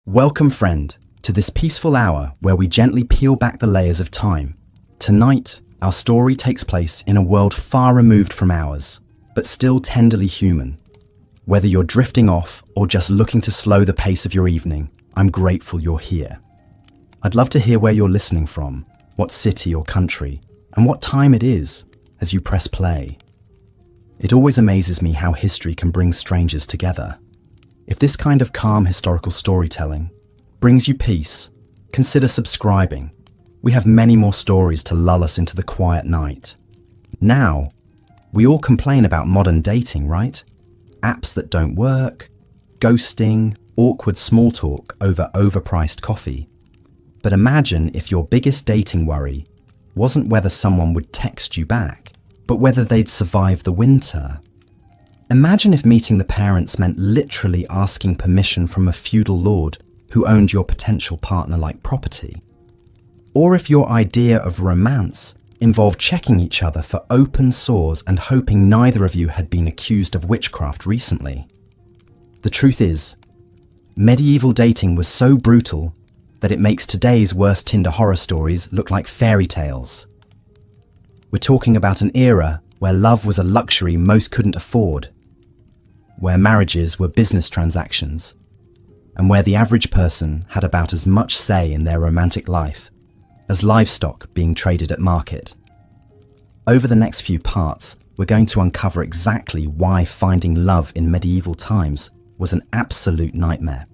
Welcome, friend, to this peaceful hour where we gently peel back the layers of time. Tonight, our story takes place in a world far removed from ours, but still tenderly human. Whether you're drifting off or just looking to slow the pace of your evening, I'm grateful you're here. I'd love to hear where you're listening from, what city or country, and what time it is as you press play. It always amazes me how history can bring strangers together. If this kind of calm historical storytelling brings you peace, consider subscribing. We have many more stories to lull us into the quiet night. Now, we all complain about modern dating, right? Apps that don't work, ghosting, awkward small talk over overpriced coffee. But imagine if your biggest dating worry wasn't whether someone would text you back, but whether they'd survive the winter. Imagine if meeting the parents meant literally asking permission from a feudal lord who owned your potential partner like property. Or if your idea of romance involved checking each other for open sores and hoping neither of you had been accused of witchcraft recently. The truth is, medieval dating was so brutal that it makes today's worst Tinder horror stories look like fairy tales. We're talking about an era where love was a luxury most couldn't afford, where marriages were business transactions, and where the average person had about as much say in their romantic life as livestock being traded at market. Over the next few parts, we're going to uncover exactly why finding love in medieval times was an absolute nightmare.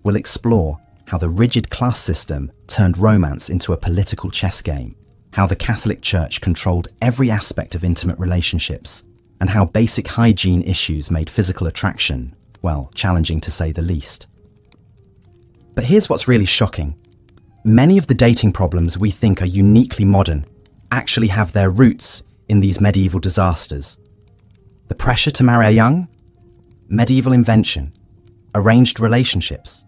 We'll explore how the rigid class system turned romance into a political chess game, how the Catholic Church controlled every aspect of intimate relationships, and how basic hygiene issues made physical attraction, well, challenging to say the least. But here's what's really shocking. Many of the dating problems we think are uniquely modern actually have their roots in these medieval disasters. The pressure to marry young? Medieval invention. Arranged relationships.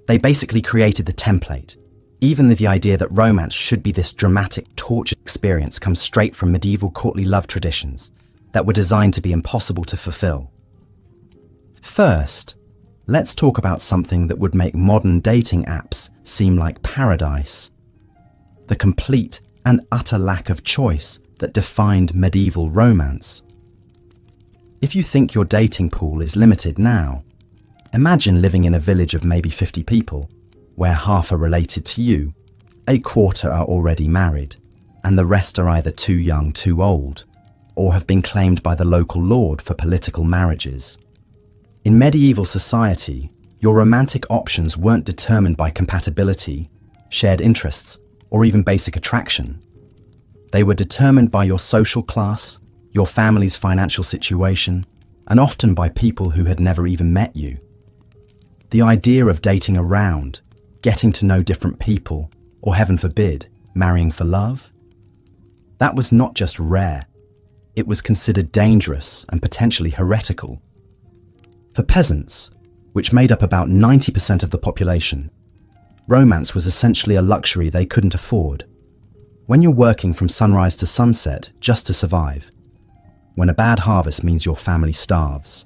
They basically created the template. Even the idea that romance should be this dramatic, tortured experience comes straight from medieval courtly love traditions that were designed to be impossible to fulfill. First, let's talk about something that would make modern dating apps seem like paradise. The complete and utter lack of choice that defined medieval romance. If you think your dating pool is limited now, imagine living in a village of maybe 50 people, where half are related to you, a quarter are already married, and the rest are either too young, too old, or have been claimed by the local lord for political marriages. In medieval society, your romantic options weren't determined by compatibility, shared interests, or even basic attraction. They were determined by your social class, your family's financial situation, and often by people who had never even met you. The idea of dating around, getting to know different people, or heaven forbid, marrying for love, that was not just rare. It was considered dangerous and potentially heretical. For peasants, which made up about 90% of the population, romance was essentially a luxury they couldn't afford. When you're working from sunrise to sunset just to survive, when a bad harvest means your family starves,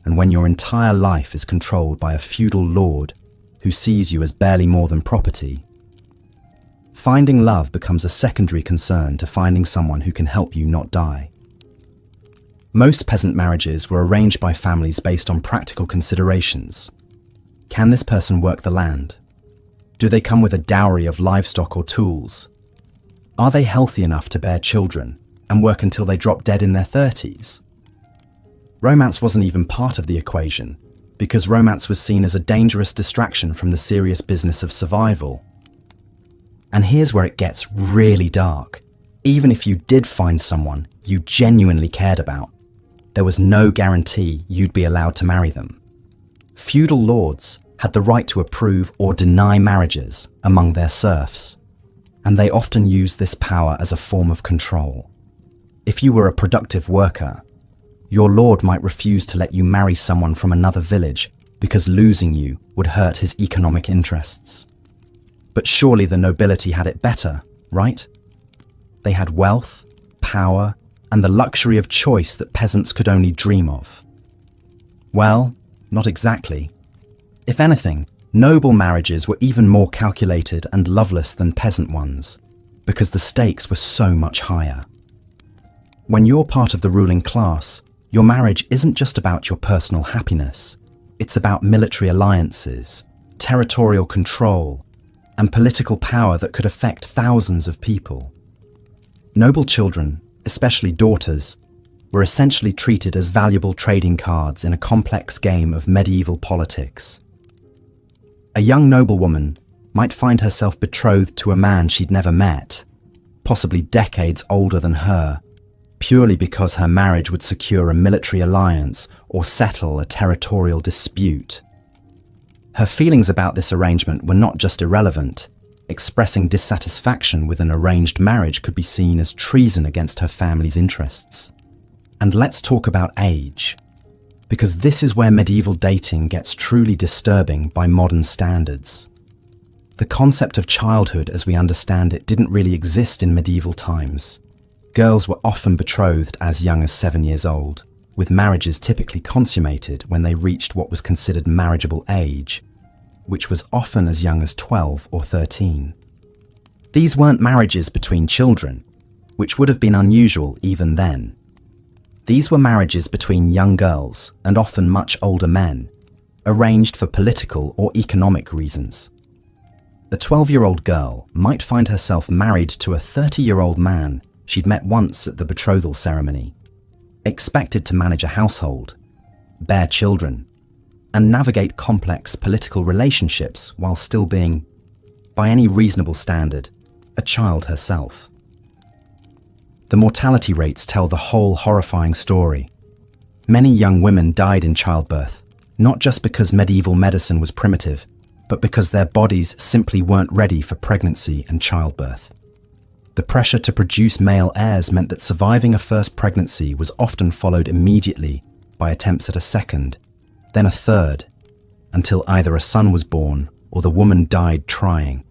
and when your entire life is controlled by a feudal lord who sees you as barely more than property, finding love becomes a secondary concern to finding someone who can help you not die. Most peasant marriages were arranged by families based on practical considerations. Can this person work the land? Do they come with a dowry of livestock or tools? Are they healthy enough to bear children and work until they drop dead in their 30s? Romance wasn't even part of the equation, because romance was seen as a dangerous distraction from the serious business of survival. And here's where it gets really dark. Even if you did find someone you genuinely cared about, there was no guarantee you'd be allowed to marry them. Feudal lords had the right to approve or deny marriages among their serfs, and they often used this power as a form of control. If you were a productive worker, your lord might refuse to let you marry someone from another village because losing you would hurt his economic interests. But surely the nobility had it better, right? They had wealth, power, and the luxury of choice that peasants could only dream of. Well, not exactly. If anything, Noble marriages were even more calculated and loveless than peasant ones, because the stakes were so much higher. When you're part of the ruling class, your marriage isn't just about your personal happiness, it's about military alliances, territorial control, and political power that could affect thousands of people. Noble children, especially daughters, were essentially treated as valuable trading cards in a complex game of medieval politics. A young noblewoman might find herself betrothed to a man she'd never met, possibly decades older than her, purely because her marriage would secure a military alliance or settle a territorial dispute. Her feelings about this arrangement were not just irrelevant. Expressing dissatisfaction with an arranged marriage could be seen as treason against her family's interests. And let's talk about age, because this is where medieval dating gets truly disturbing by modern standards. The concept of childhood as we understand it didn't really exist in medieval times. Girls were often betrothed as young as 7 years old, with marriages typically consummated when they reached what was considered marriageable age, which was often as young as 12 or 13. These weren't marriages between children, which would have been unusual even then. These were marriages between young girls and often much older men, arranged for political or economic reasons. A 12-year-old girl might find herself married to a 30-year-old man she'd met once at the betrothal ceremony, expected to manage a household, bear children, and navigate complex political relationships while still being, by any reasonable standard, a child herself. The mortality rates tell the whole horrifying story. Many young women died in childbirth, not just because medieval medicine was primitive, but because their bodies simply weren't ready for pregnancy and childbirth. The pressure to produce male heirs meant that surviving a first pregnancy was often followed immediately by attempts at a second, then a third, until either a son was born or the woman died trying.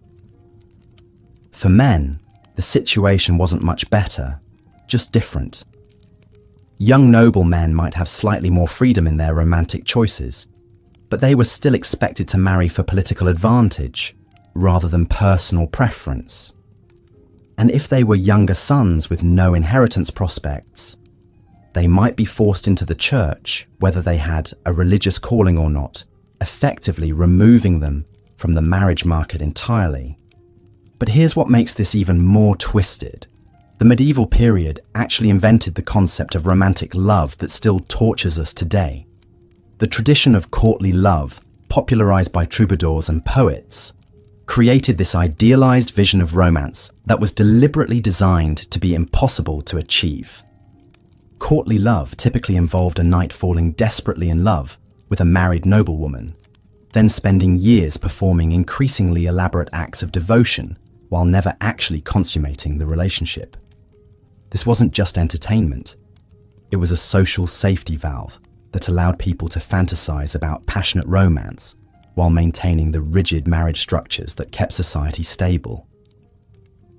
For men, the situation wasn't much better, just different. Young noble men might have slightly more freedom in their romantic choices, but they were still expected to marry for political advantage rather than personal preference. And if they were younger sons with no inheritance prospects, they might be forced into the church, whether they had a religious calling or not, effectively removing them from the marriage market entirely. But here's what makes this even more twisted. The medieval period actually invented the concept of romantic love that still tortures us today. The tradition of courtly love, popularized by troubadours and poets, created this idealized vision of romance that was deliberately designed to be impossible to achieve. Courtly love typically involved a knight falling desperately in love with a married noblewoman, then spending years performing increasingly elaborate acts of devotion while never actually consummating the relationship. This wasn't just entertainment. It was a social safety valve that allowed people to fantasize about passionate romance while maintaining the rigid marriage structures that kept society stable.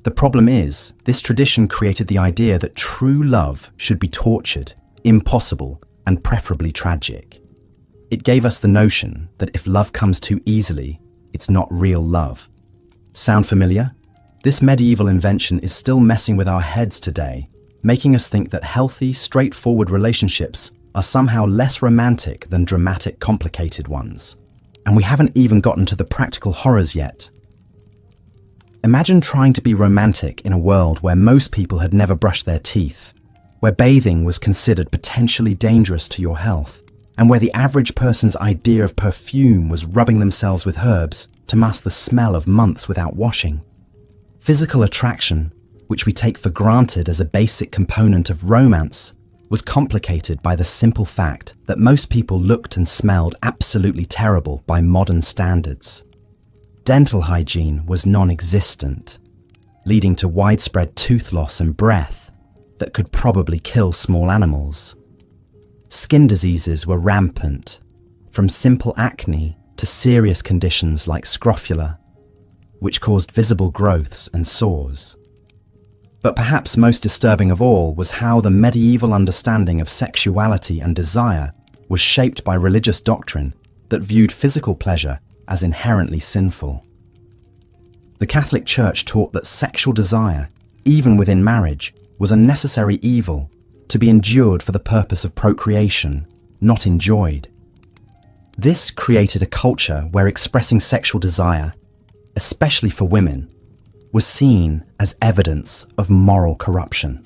The problem is, this tradition created the idea that true love should be tortured, impossible, and preferably tragic. It gave us the notion that if love comes too easily, it's not real love. Sound familiar? This medieval invention is still messing with our heads today, making us think that healthy, straightforward relationships are somehow less romantic than dramatic, complicated ones. And we haven't even gotten to the practical horrors yet. Imagine trying to be romantic in a world where most people had never brushed their teeth, where bathing was considered potentially dangerous to your health, and where the average person's idea of perfume was rubbing themselves with herbs to mask the smell of months without washing. Physical attraction, which we take for granted as a basic component of romance, was complicated by the simple fact that most people looked and smelled absolutely terrible by modern standards. Dental hygiene was non-existent, leading to widespread tooth loss and breath that could probably kill small animals. Skin diseases were rampant, from simple acne to serious conditions like scrofula, which caused visible growths and sores. But perhaps most disturbing of all was how the medieval understanding of sexuality and desire was shaped by religious doctrine that viewed physical pleasure as inherently sinful. The Catholic Church taught that sexual desire, even within marriage, was a necessary evil to be endured for the purpose of procreation, not enjoyed. This created a culture where expressing sexual desire, especially for women, was seen as evidence of moral corruption.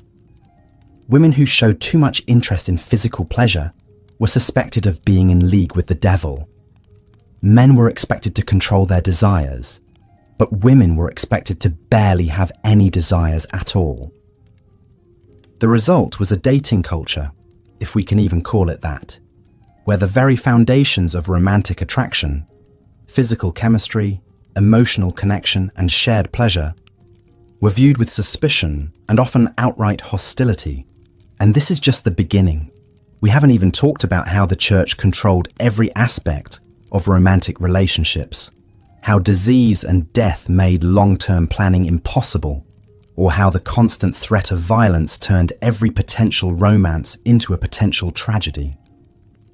Women who showed too much interest in physical pleasure were suspected of being in league with the devil. Men were expected to control their desires, but women were expected to barely have any desires at all. The result was a dating culture, if we can even call it that, where the very foundations of romantic attraction, physical chemistry, emotional connection, and shared pleasure were viewed with suspicion and often outright hostility. And this is just the beginning. We haven't even talked about how the church controlled every aspect of romantic relationships, how disease and death made long-term planning impossible, or how the constant threat of violence turned every potential romance into a potential tragedy.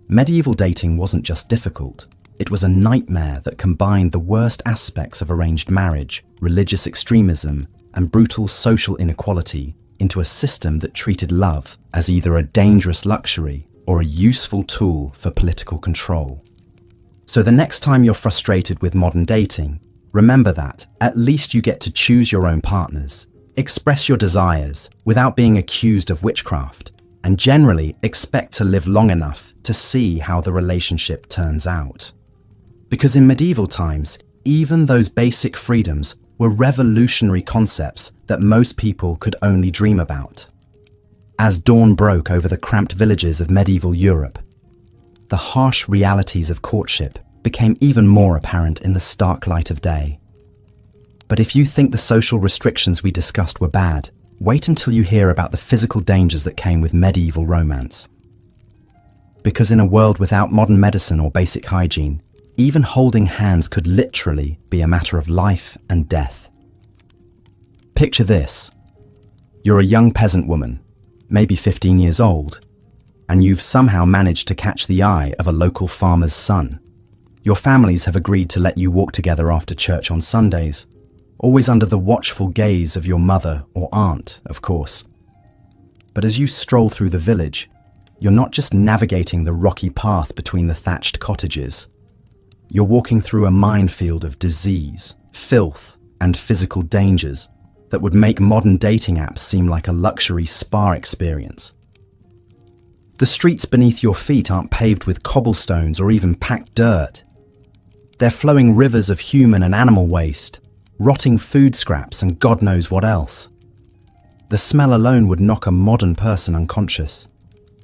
Medieval dating wasn't just difficult, it was a nightmare that combined the worst aspects of arranged marriage, religious extremism, and brutal social inequality into a system that treated love as either a dangerous luxury or a useful tool for political control. So the next time you're frustrated with modern dating, remember that at least you get to choose your own partners, express your desires without being accused of witchcraft, and generally expect to live long enough to see how the relationship turns out. Because in medieval times, even those basic freedoms were revolutionary concepts that most people could only dream about. As dawn broke over the cramped villages of medieval Europe, the harsh realities of courtship became even more apparent in the stark light of day. But if you think the social restrictions we discussed were bad, wait until you hear about the physical dangers that came with medieval romance. Because in a world without modern medicine or basic hygiene, even holding hands could literally be a matter of life and death. Picture this. You're a young peasant woman, maybe 15 years old, and you've somehow managed to catch the eye of a local farmer's son. Your families have agreed to let you walk together after church on Sundays, always under the watchful gaze of your mother or aunt, of course. But as you stroll through the village, you're not just navigating the rocky path between the thatched cottages. You're walking through a minefield of disease, filth, and physical dangers that would make modern dating apps seem like a luxury spa experience. The streets beneath your feet aren't paved with cobblestones or even packed dirt. They're flowing rivers of human and animal waste, rotting food scraps, and God knows what else. The smell alone would knock a modern person unconscious.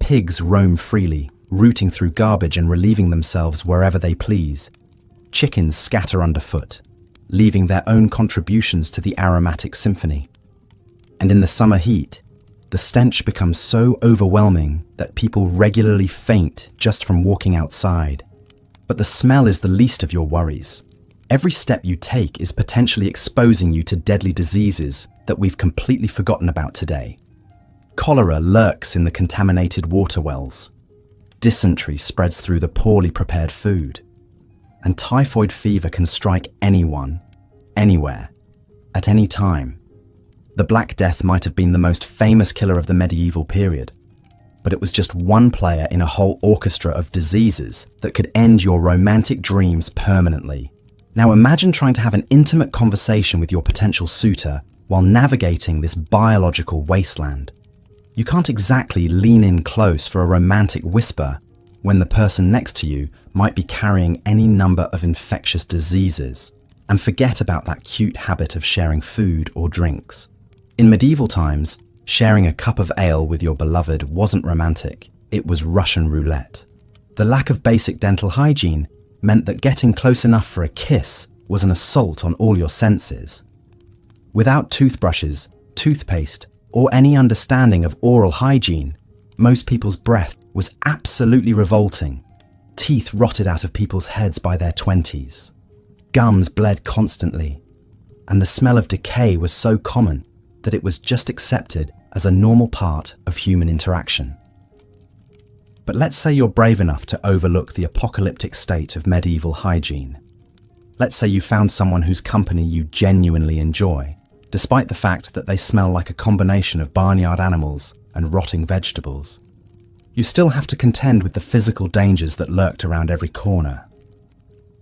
Pigs roam freely, rooting through garbage and relieving themselves wherever they please. Chickens scatter underfoot, leaving their own contributions to the aromatic symphony. And in the summer heat, the stench becomes so overwhelming that people regularly faint just from walking outside. But the smell is the least of your worries. Every step you take is potentially exposing you to deadly diseases that we've completely forgotten about today. Cholera lurks in the contaminated water wells. Dysentery spreads through the poorly prepared food. And typhoid fever can strike anyone, anywhere, at any time. The Black Death might have been the most famous killer of the medieval period, but it was just one player in a whole orchestra of diseases that could end your romantic dreams permanently. Now imagine trying to have an intimate conversation with your potential suitor while navigating this biological wasteland. You can't exactly lean in close for a romantic whisper when the person next to you might be carrying any number of infectious diseases, and forget about that cute habit of sharing food or drinks. In medieval times, sharing a cup of ale with your beloved wasn't romantic, it was Russian roulette. The lack of basic dental hygiene meant that getting close enough for a kiss was an assault on all your senses. Without toothbrushes, toothpaste, or any understanding of oral hygiene, most people's breath was absolutely revolting. Teeth rotted out of people's heads by their 20s. Gums bled constantly, and the smell of decay was so common that it was just accepted as a normal part of human interaction. But let's say you're brave enough to overlook the apocalyptic state of medieval hygiene. Let's say you found someone whose company you genuinely enjoy, despite the fact that they smell like a combination of barnyard animals and rotting vegetables. You still have to contend with the physical dangers that lurked around every corner.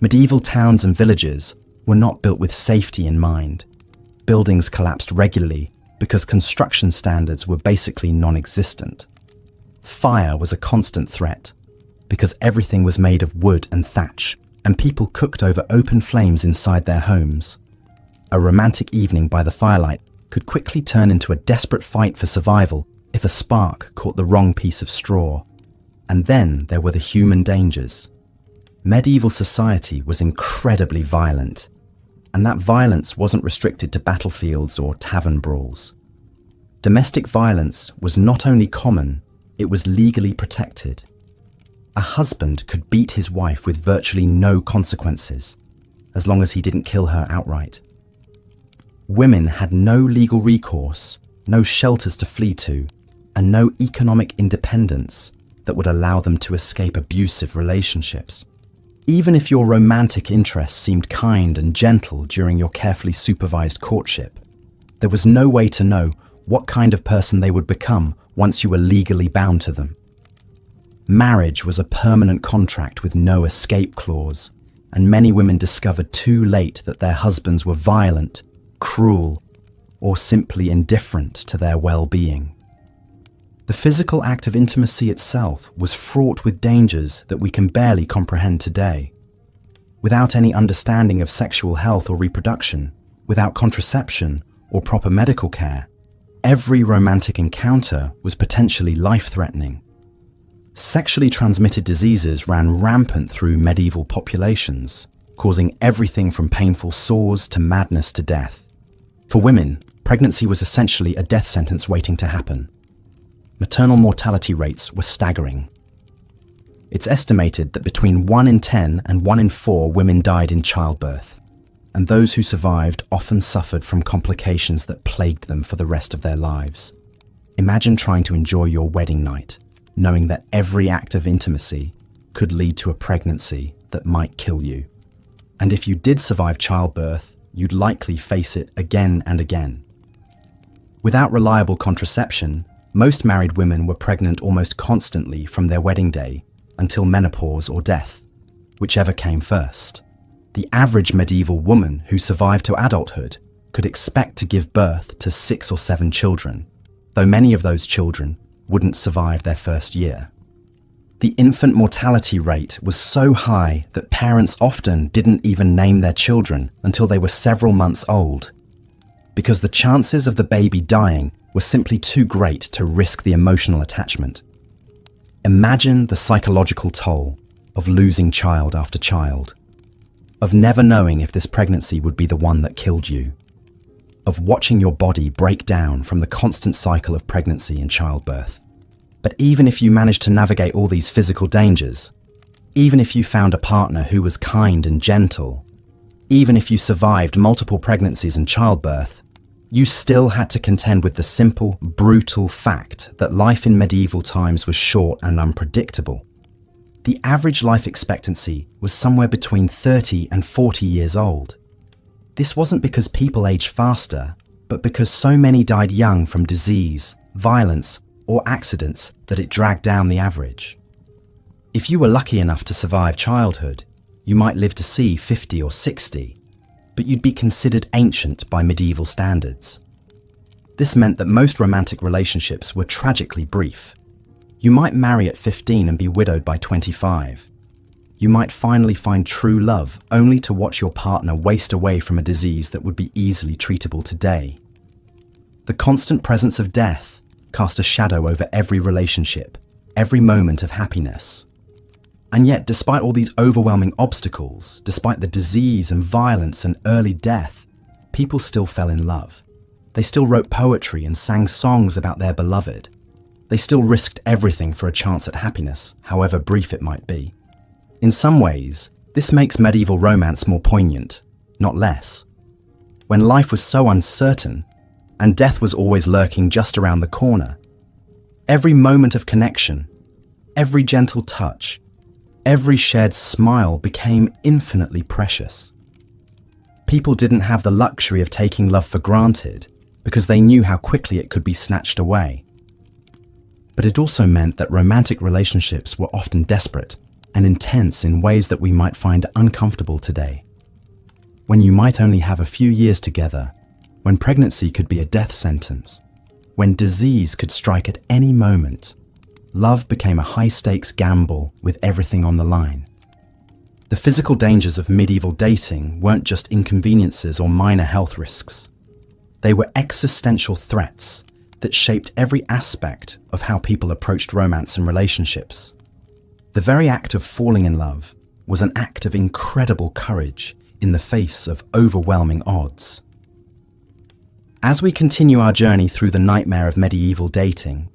Medieval towns and villages were not built with safety in mind. Buildings collapsed regularly because construction standards were basically non-existent. Fire was a constant threat because everything was made of wood and thatch, and people cooked over open flames inside their homes. A romantic evening by the firelight could quickly turn into a desperate fight for survival if a spark caught the wrong piece of straw. And then there were the human dangers. Medieval society was incredibly violent, and that violence wasn't restricted to battlefields or tavern brawls. Domestic violence was not only common, it was legally protected. A husband could beat his wife with virtually no consequences, as long as he didn't kill her outright. Women had no legal recourse, no shelters to flee to, and no economic independence that would allow them to escape abusive relationships. Even if your romantic interests seemed kind and gentle during your carefully supervised courtship, there was no way to know what kind of person they would become once you were legally bound to them. Marriage was a permanent contract with no escape clause, and many women discovered too late that their husbands were violent, cruel, or simply indifferent to their well-being. The physical act of intimacy itself was fraught with dangers that we can barely comprehend today. Without any understanding of sexual health or reproduction, without contraception or proper medical care, every romantic encounter was potentially life-threatening. Sexually transmitted diseases ran rampant through medieval populations, causing everything from painful sores to madness to death. For women, pregnancy was essentially a death sentence waiting to happen. Maternal mortality rates were staggering. It's estimated that between 1 in 10 and 1 in 4 women died in childbirth, and those who survived often suffered from complications that plagued them for the rest of their lives. Imagine trying to enjoy your wedding night, knowing that every act of intimacy could lead to a pregnancy that might kill you. And if you did survive childbirth, you'd likely face it again and again. Without reliable contraception, most married women were pregnant almost constantly from their wedding day until menopause or death, whichever came first. The average medieval woman who survived to adulthood could expect to give birth to 6 or 7 children, though many of those children wouldn't survive their first year. The infant mortality rate was so high that parents often didn't even name their children until they were several months old, because the chances of the baby dying were simply too great to risk the emotional attachment. Imagine the psychological toll of losing child after child, of never knowing if this pregnancy would be the one that killed you, of watching your body break down from the constant cycle of pregnancy and childbirth. But even if you managed to navigate all these physical dangers, even if you found a partner who was kind and gentle, even if you survived multiple pregnancies and childbirth, you still had to contend with the simple, brutal fact that life in medieval times was short and unpredictable. The average life expectancy was somewhere between 30 and 40 years old. This wasn't because people aged faster, but because so many died young from disease, violence, or accidents that it dragged down the average. If you were lucky enough to survive childhood, you might live to see 50 or 60, but you'd be considered ancient by medieval standards. This meant that most romantic relationships were tragically brief. You might marry at 15 and be widowed by 25. You might finally find true love only to watch your partner waste away from a disease that would be easily treatable today. The constant presence of death cast a shadow over every relationship, every moment of happiness. And yet, despite all these overwhelming obstacles, despite the disease and violence and early death, people still fell in love. They still wrote poetry and sang songs about their beloved. They still risked everything for a chance at happiness, however brief it might be. In some ways, this makes medieval romance more poignant, not less. When life was so uncertain, and death was always lurking just around the corner, every moment of connection, every gentle touch, every shared smile became infinitely precious. People didn't have the luxury of taking love for granted because they knew how quickly it could be snatched away. But it also meant that romantic relationships were often desperate and intense in ways that we might find uncomfortable today. When you might only have a few years together, when pregnancy could be a death sentence, when disease could strike at any moment, love became a high-stakes gamble with everything on the line. The physical dangers of medieval dating weren't just inconveniences or minor health risks. They were existential threats that shaped every aspect of how people approached romance and relationships. The very act of falling in love was an act of incredible courage in the face of overwhelming odds. As we continue our journey through the nightmare of medieval dating,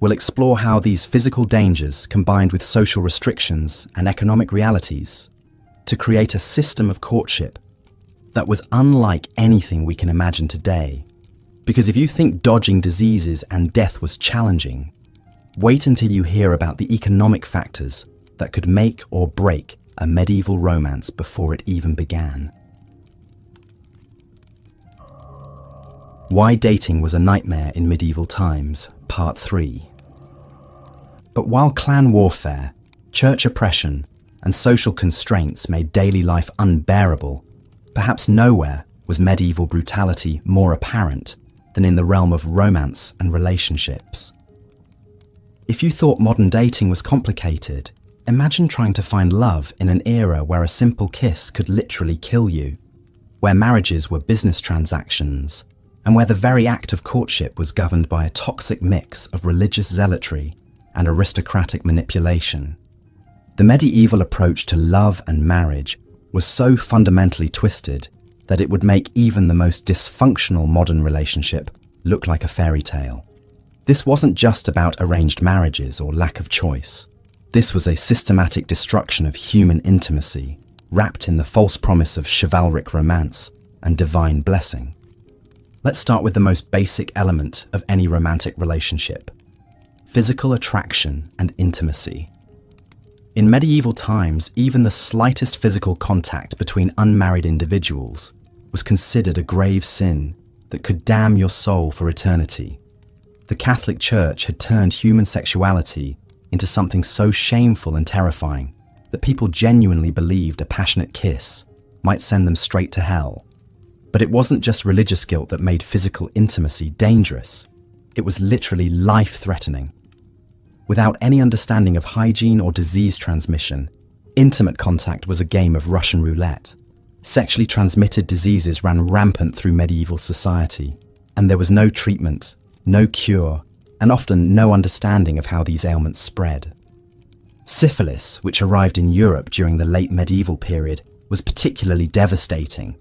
we'll explore how these physical dangers combined with social restrictions and economic realities to create a system of courtship that was unlike anything we can imagine today. Because if you think dodging diseases and death was challenging, wait until you hear about the economic factors that could make or break a medieval romance before it even began. Why dating was a nightmare in medieval times, Part 3. But while clan warfare, church oppression, and social constraints made daily life unbearable, perhaps nowhere was medieval brutality more apparent than in the realm of romance and relationships. If you thought modern dating was complicated, imagine trying to find love in an era where a simple kiss could literally kill you, where marriages were business transactions, and where the very act of courtship was governed by a toxic mix of religious zealotry and aristocratic manipulation. The medieval approach to love and marriage was so fundamentally twisted that it would make even the most dysfunctional modern relationship look like a fairy tale. This wasn't just about arranged marriages or lack of choice. This was a systematic destruction of human intimacy, wrapped in the false promise of chivalric romance and divine blessing. Let's start with the most basic element of any romantic relationship: physical attraction and intimacy. In medieval times, even the slightest physical contact between unmarried individuals was considered a grave sin that could damn your soul for eternity. The Catholic Church had turned human sexuality into something so shameful and terrifying that people genuinely believed a passionate kiss might send them straight to hell. But it wasn't just religious guilt that made physical intimacy dangerous. It was literally life-threatening. Without any understanding of hygiene or disease transmission, intimate contact was a game of Russian roulette. Sexually transmitted diseases ran rampant through medieval society, and there was no treatment, no cure, and often no understanding of how these ailments spread. Syphilis, which arrived in Europe during the late medieval period, was particularly devastating.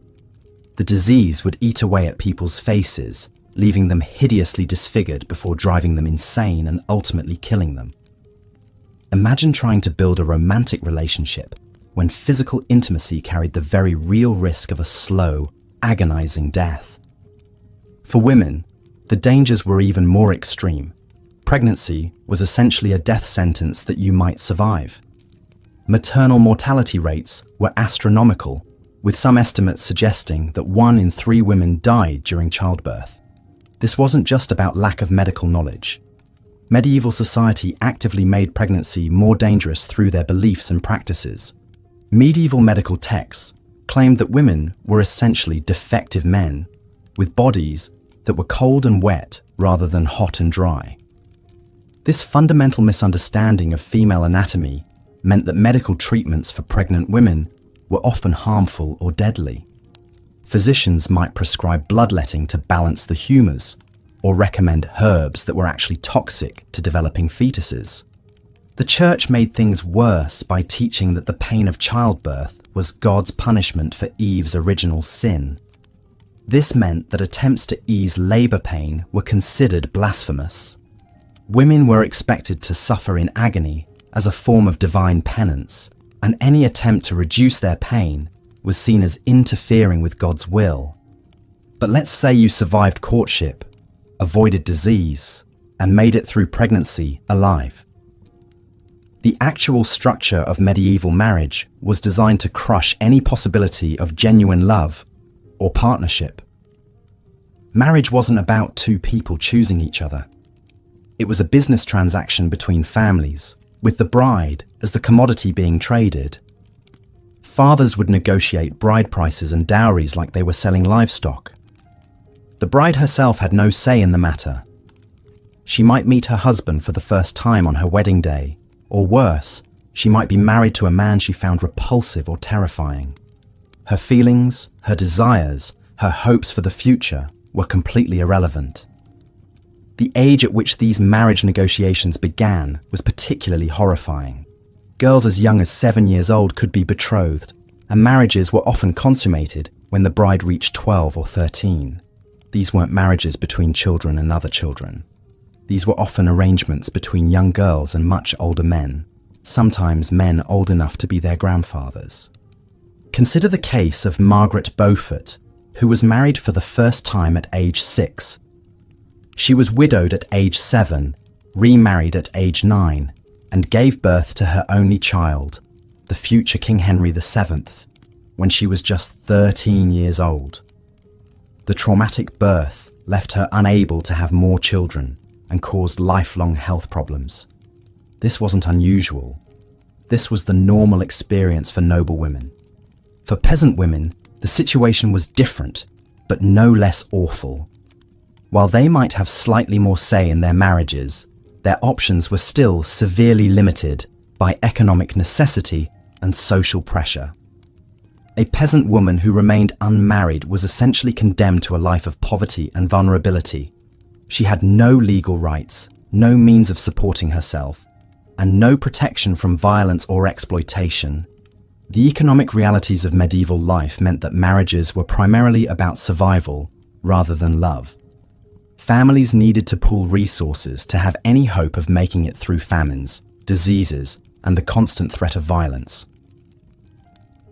The disease would eat away at people's faces, leaving them hideously disfigured before driving them insane and ultimately killing them. Imagine trying to build a romantic relationship when physical intimacy carried the very real risk of a slow, agonizing death. For women, the dangers were even more extreme. Pregnancy was essentially a death sentence that you might survive. Maternal mortality rates were astronomical, with some estimates suggesting that 1 in 3 women died during childbirth. This wasn't just about lack of medical knowledge. Medieval society actively made pregnancy more dangerous through their beliefs and practices. Medieval medical texts claimed that women were essentially defective men, with bodies that were cold and wet rather than hot and dry. This fundamental misunderstanding of female anatomy meant that medical treatments for pregnant women were often harmful or deadly. Physicians might prescribe bloodletting to balance the humors, or recommend herbs that were actually toxic to developing fetuses. The church made things worse by teaching that the pain of childbirth was God's punishment for Eve's original sin. This meant that attempts to ease labor pain were considered blasphemous. Women were expected to suffer in agony as a form of divine penance, and any attempt to reduce their pain was seen as interfering with God's will. But let's say you survived courtship, avoided disease, and made it through pregnancy alive. The actual structure of medieval marriage was designed to crush any possibility of genuine love or partnership. Marriage wasn't about two people choosing each other. It was a business transaction between families, with the bride as the commodity being traded. Fathers would negotiate bride prices and dowries like they were selling livestock. The bride herself had no say in the matter. She might meet her husband for the first time on her wedding day, or worse, she might be married to a man she found repulsive or terrifying. Her feelings, her desires, her hopes for the future were completely irrelevant. The age at which these marriage negotiations began was particularly horrifying. Girls as young as 7 years old could be betrothed, and marriages were often consummated when the bride reached 12 or 13. These weren't marriages between children and other children. These were often arrangements between young girls and much older men, sometimes men old enough to be their grandfathers. Consider the case of Margaret Beaufort, who was married for the first time at age 6. She was widowed at age 7, remarried at age 9, and gave birth to her only child, the future King Henry VII, when she was just 13 years old. The traumatic birth left her unable to have more children and caused lifelong health problems. This wasn't unusual. This was the normal experience for noble women. For peasant women, the situation was different, but no less awful. While they might have slightly more say in their marriages, their options were still severely limited by economic necessity and social pressure. A peasant woman who remained unmarried was essentially condemned to a life of poverty and vulnerability. She had no legal rights, no means of supporting herself, and no protection from violence or exploitation. The economic realities of medieval life meant that marriages were primarily about survival rather than love. Families needed to pool resources to have any hope of making it through famines, diseases, and the constant threat of violence.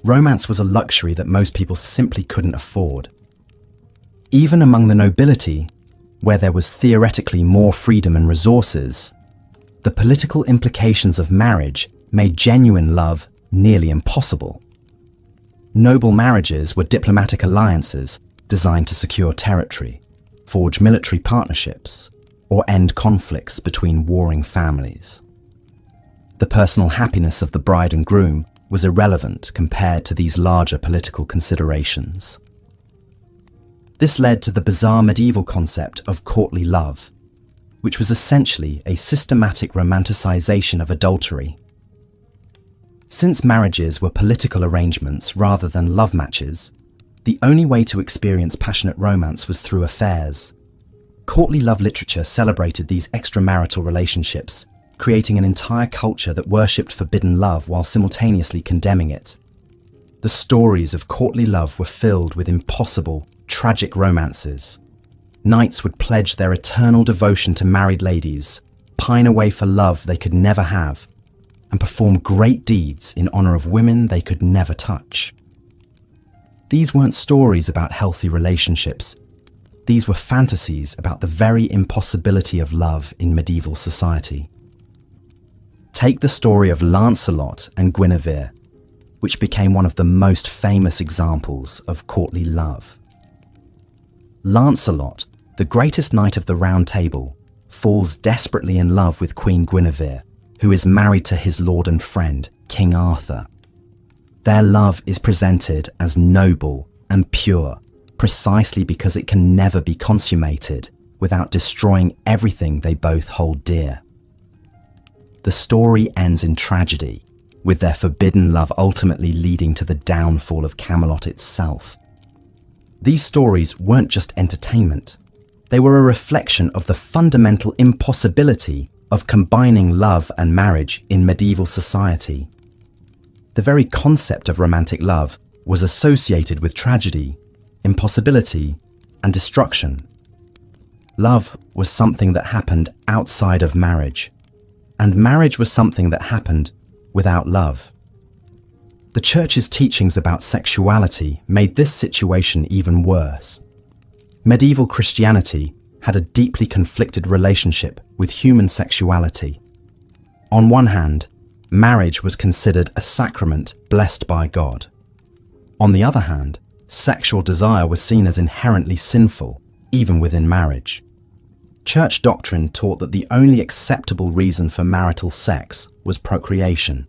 Romance was a luxury that most people simply couldn't afford. Even among the nobility, where there was theoretically more freedom and resources, the political implications of marriage made genuine love nearly impossible. Noble marriages were diplomatic alliances designed to secure territory, forge military partnerships, or end conflicts between warring families. The personal happiness of the bride and groom was irrelevant compared to these larger political considerations. This led to the bizarre medieval concept of courtly love, which was essentially a systematic romanticization of adultery. Since marriages were political arrangements rather than love matches, the only way to experience passionate romance was through affairs. Courtly love literature celebrated these extramarital relationships, creating an entire culture that worshipped forbidden love while simultaneously condemning it. The stories of courtly love were filled with impossible, tragic romances. Knights would pledge their eternal devotion to married ladies, pine away for love they could never have, and perform great deeds in honor of women they could never touch. These weren't stories about healthy relationships. These were fantasies about the very impossibility of love in medieval society. Take the story of Lancelot and Guinevere, which became one of the most famous examples of courtly love. Lancelot, the greatest knight of the Round Table, falls desperately in love with Queen Guinevere, who is married to his lord and friend, King Arthur. Their love is presented as noble and pure, precisely because it can never be consummated without destroying everything they both hold dear. The story ends in tragedy, with their forbidden love ultimately leading to the downfall of Camelot itself. These stories weren't just entertainment. They were a reflection of the fundamental impossibility of combining love and marriage in medieval society. The very concept of romantic love was associated with tragedy, impossibility, and destruction. Love was something that happened outside of marriage, and marriage was something that happened without love. The Church's teachings about sexuality made this situation even worse. Medieval Christianity had a deeply conflicted relationship with human sexuality. On one hand, marriage was considered a sacrament blessed by God. On the other hand, Sexual desire was seen as inherently sinful, even within marriage. Church doctrine taught that the only acceptable reason for marital sex was procreation.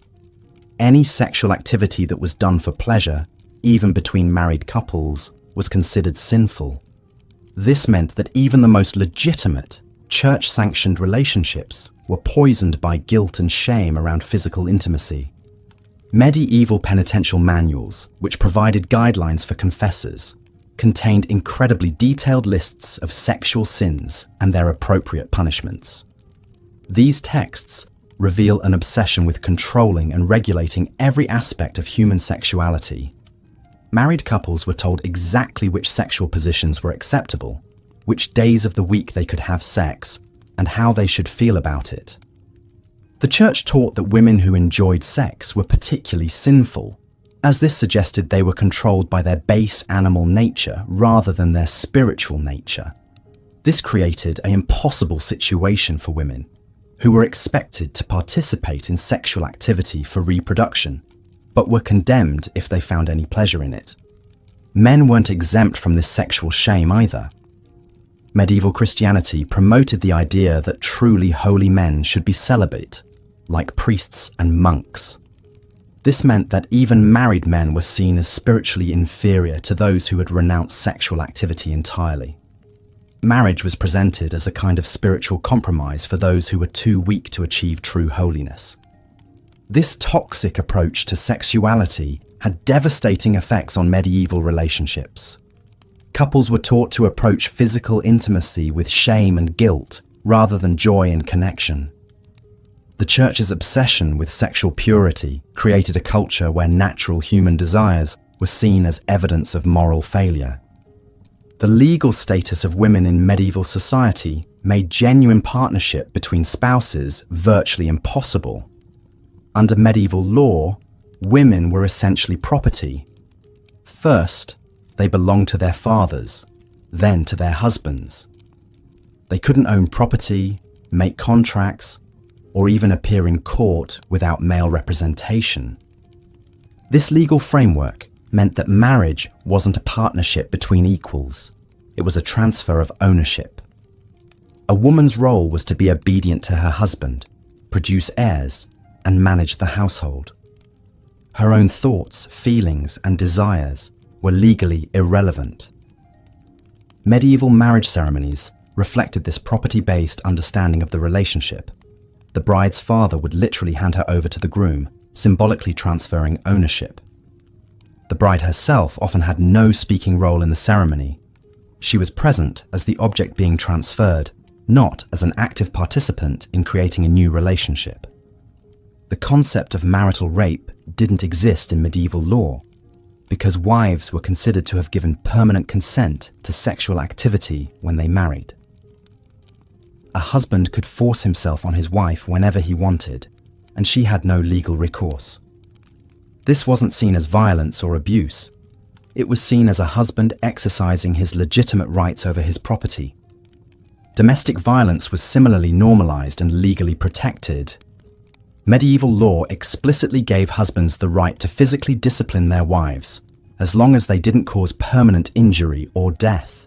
Any sexual activity that was done for pleasure, even between married couples, was considered sinful. This meant that even the most legitimate, church-sanctioned relationships were poisoned by guilt and shame around physical intimacy. Medieval penitential manuals, which provided guidelines for confessors, contained incredibly detailed lists of sexual sins and their appropriate punishments. These texts reveal an obsession with controlling and regulating every aspect of human sexuality. Married couples were told exactly which sexual positions were acceptable, which days of the week they could have sex, and how they should feel about it. The church taught that women who enjoyed sex were particularly sinful, as this suggested they were controlled by their base animal nature rather than their spiritual nature. This created an impossible situation for women, who were expected to participate in sexual activity for reproduction, but were condemned if they found any pleasure in it. Men weren't exempt from this sexual shame either. Medieval Christianity promoted the idea that truly holy men should be celibate, like priests and monks. This meant that even married men were seen as spiritually inferior to those who had renounced sexual activity entirely. Marriage was presented as a kind of spiritual compromise for those who were too weak to achieve true holiness. This toxic approach to sexuality had devastating effects on medieval relationships. Couples were taught to approach physical intimacy with shame and guilt rather than joy and connection. The church's obsession with sexual purity created a culture where natural human desires were seen as evidence of moral failure. The legal status of women in medieval society made genuine partnership between spouses virtually impossible. Under medieval law, women were essentially property. First, they belonged to their fathers, then to their husbands. They couldn't own property, make contracts, or even appear in court without male representation. This legal framework meant that marriage wasn't a partnership between equals. It was a transfer of ownership. A woman's role was to be obedient to her husband, produce heirs, and manage the household. Her own thoughts, feelings, and desires were legally irrelevant. Medieval marriage ceremonies reflected this property-based understanding of the relationship. The bride's father would literally hand her over to the groom, symbolically transferring ownership. The bride herself often had no speaking role in the ceremony. She was present as the object being transferred, not as an active participant in creating a new relationship. The concept of marital rape didn't exist in medieval law, because wives were considered to have given permanent consent to sexual activity when they married. A husband could force himself on his wife whenever he wanted, and she had no legal recourse. This wasn't seen as violence or abuse. It was seen as a husband exercising his legitimate rights over his property. Domestic violence was similarly normalized and legally protected. Medieval law explicitly gave husbands the right to physically discipline their wives, as long as they didn't cause permanent injury or death.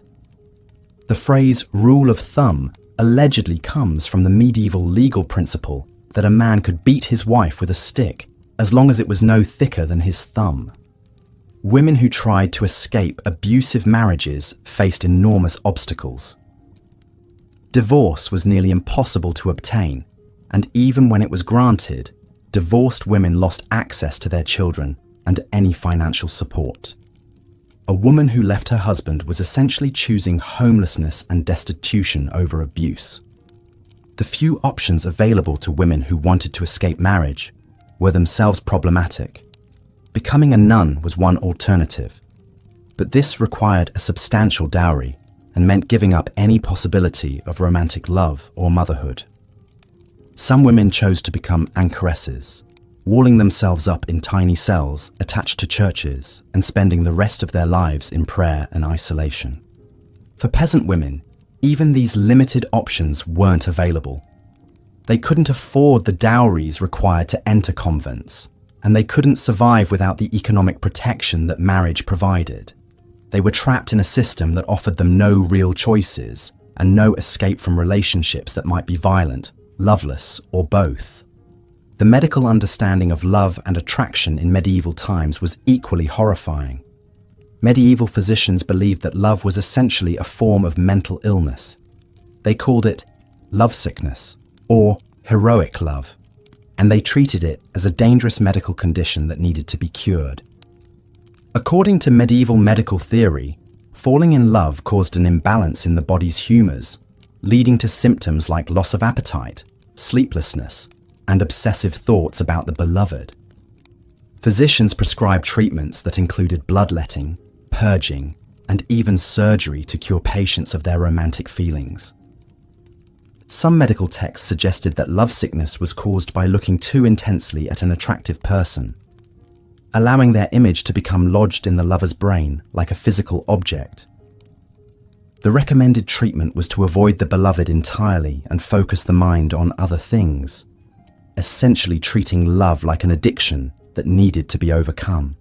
The phrase rule of thumb allegedly comes from the medieval legal principle that a man could beat his wife with a stick as long as it was no thicker than his thumb. Women who tried to escape abusive marriages faced enormous obstacles. Divorce was nearly impossible to obtain, and even when it was granted, divorced women lost access to their children and any financial support. A woman who left her husband was essentially choosing homelessness and destitution over abuse. The few options available to women who wanted to escape marriage were themselves problematic. Becoming a nun was one alternative, but this required a substantial dowry and meant giving up any possibility of romantic love or motherhood. Some women chose to become anchoresses, walling themselves up in tiny cells attached to churches and spending the rest of their lives in prayer and isolation. For peasant women, even these limited options weren't available. They couldn't afford the dowries required to enter convents, and they couldn't survive without the economic protection that marriage provided. They were trapped in a system that offered them no real choices and no escape from relationships that might be violent, loveless, or both. The medical understanding of love and attraction in medieval times was equally horrifying. Medieval physicians believed that love was essentially a form of mental illness. They called it lovesickness or heroic love, and they treated it as a dangerous medical condition that needed to be cured. According to medieval medical theory, falling in love caused an imbalance in the body's humors, leading to symptoms like loss of appetite, sleeplessness, and obsessive thoughts about the beloved. Physicians prescribed treatments that included bloodletting, purging, and even surgery to cure patients of their romantic feelings. Some medical texts suggested that lovesickness was caused by looking too intensely at an attractive person, allowing their image to become lodged in the lover's brain like a physical object. The recommended treatment was to avoid the beloved entirely and focus the mind on other things, essentially treating love like an addiction that needed to be overcome.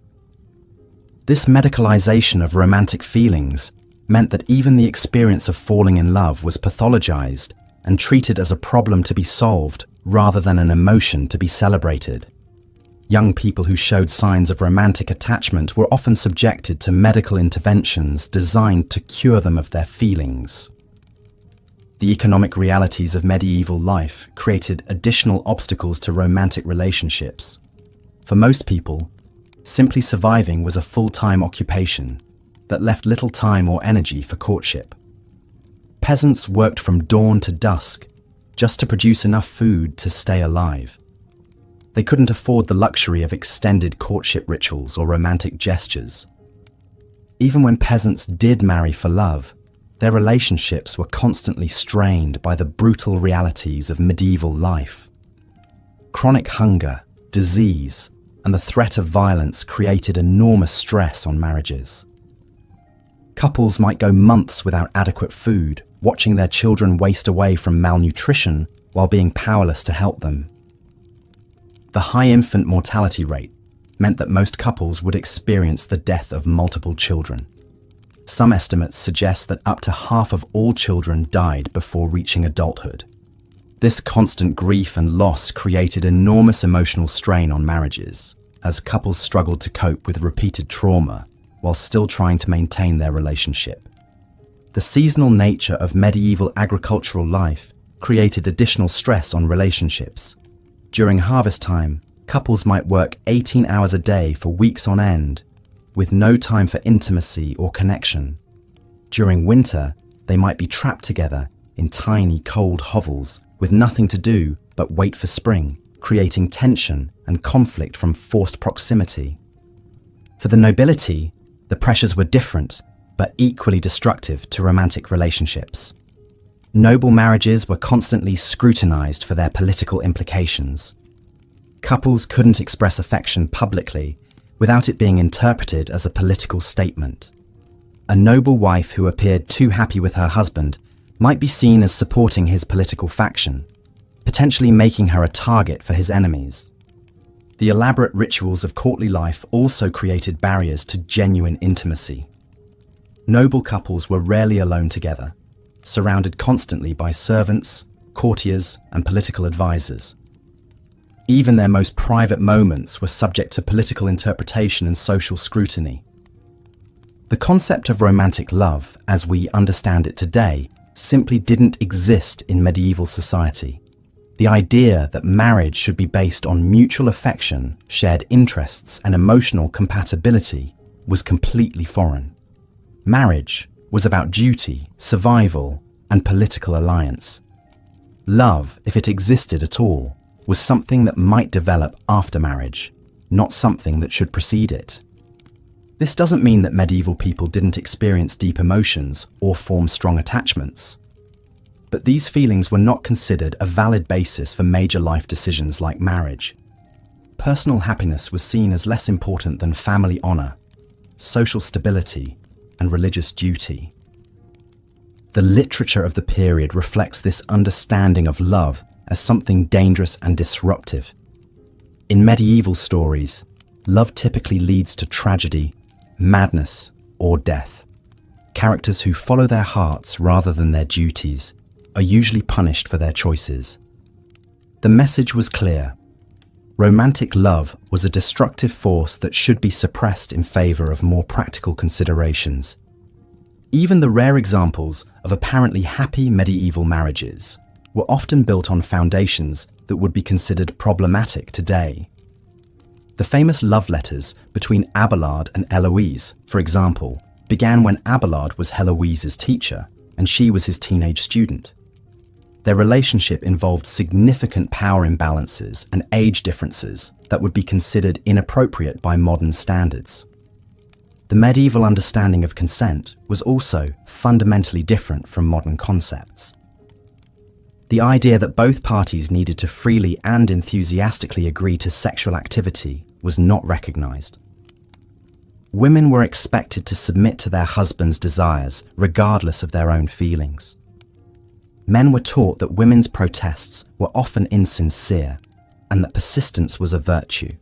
This medicalization of romantic feelings meant that even the experience of falling in love was pathologized and treated as a problem to be solved rather than an emotion to be celebrated. Young people who showed signs of romantic attachment were often subjected to medical interventions designed to cure them of their feelings. The economic realities of medieval life created additional obstacles to romantic relationships. For most people, simply surviving was a full-time occupation that left little time or energy for courtship. Peasants worked from dawn to dusk just to produce enough food to stay alive. They couldn't afford the luxury of extended courtship rituals or romantic gestures. Even when peasants did marry for love, their relationships were constantly strained by the brutal realities of medieval life. Chronic hunger, disease, and the threat of violence created enormous stress on marriages. Couples might go months without adequate food, watching their children waste away from malnutrition while being powerless to help them. The high infant mortality rate meant that most couples would experience the death of multiple children. Some estimates suggest that up to half of all children died before reaching adulthood. This constant grief and loss created enormous emotional strain on marriages, as couples struggled to cope with repeated trauma while still trying to maintain their relationship. The seasonal nature of medieval agricultural life created additional stress on relationships. During harvest time, couples might work 18 hours a day for weeks on end, with no time for intimacy or connection. During winter, they might be trapped together in tiny, cold hovels with nothing to do but wait for spring, creating tension and conflict from forced proximity. For the nobility, the pressures were different, but equally destructive to romantic relationships. Noble marriages were constantly scrutinized for their political implications. Couples couldn't express affection publicly without it being interpreted as a political statement. A noble wife who appeared too happy with her husband might be seen as supporting his political faction, potentially making her a target for his enemies. The elaborate rituals of courtly life also created barriers to genuine intimacy. Noble couples were rarely alone together, surrounded constantly by servants, courtiers, and political advisors. Even their most private moments were subject to political interpretation and social scrutiny. The concept of romantic love, as we understand it today, simply didn't exist in medieval society. The idea that marriage should be based on mutual affection, shared interests, and emotional compatibility was completely foreign. Marriage was about duty, survival, and political alliance. Love, if it existed at all, was something that might develop after marriage, not something that should precede it. This doesn't mean that medieval people didn't experience deep emotions or form strong attachments. But these feelings were not considered a valid basis for major life decisions like marriage. Personal happiness was seen as less important than family honor, social stability, and religious duty. The literature of the period reflects this understanding of love as something dangerous and disruptive. In medieval stories, love typically leads to tragedy, madness, or death. Characters who follow their hearts rather than their duties are usually punished for their choices. The message was clear. Romantic love was a destructive force that should be suppressed in favor of more practical considerations. Even the rare examples of apparently happy medieval marriages were often built on foundations that would be considered problematic today. The famous love letters between Abelard and Eloise, for example, began when Abelard was Heloise's teacher and she was his teenage student. Their relationship involved significant power imbalances and age differences that would be considered inappropriate by modern standards. The medieval understanding of consent was also fundamentally different from modern concepts. The idea that both parties needed to freely and enthusiastically agree to sexual activity was not recognized. Women were expected to submit to their husbands' desires regardless of their own feelings. Men were taught that women's protests were often insincere and that persistence was a virtue.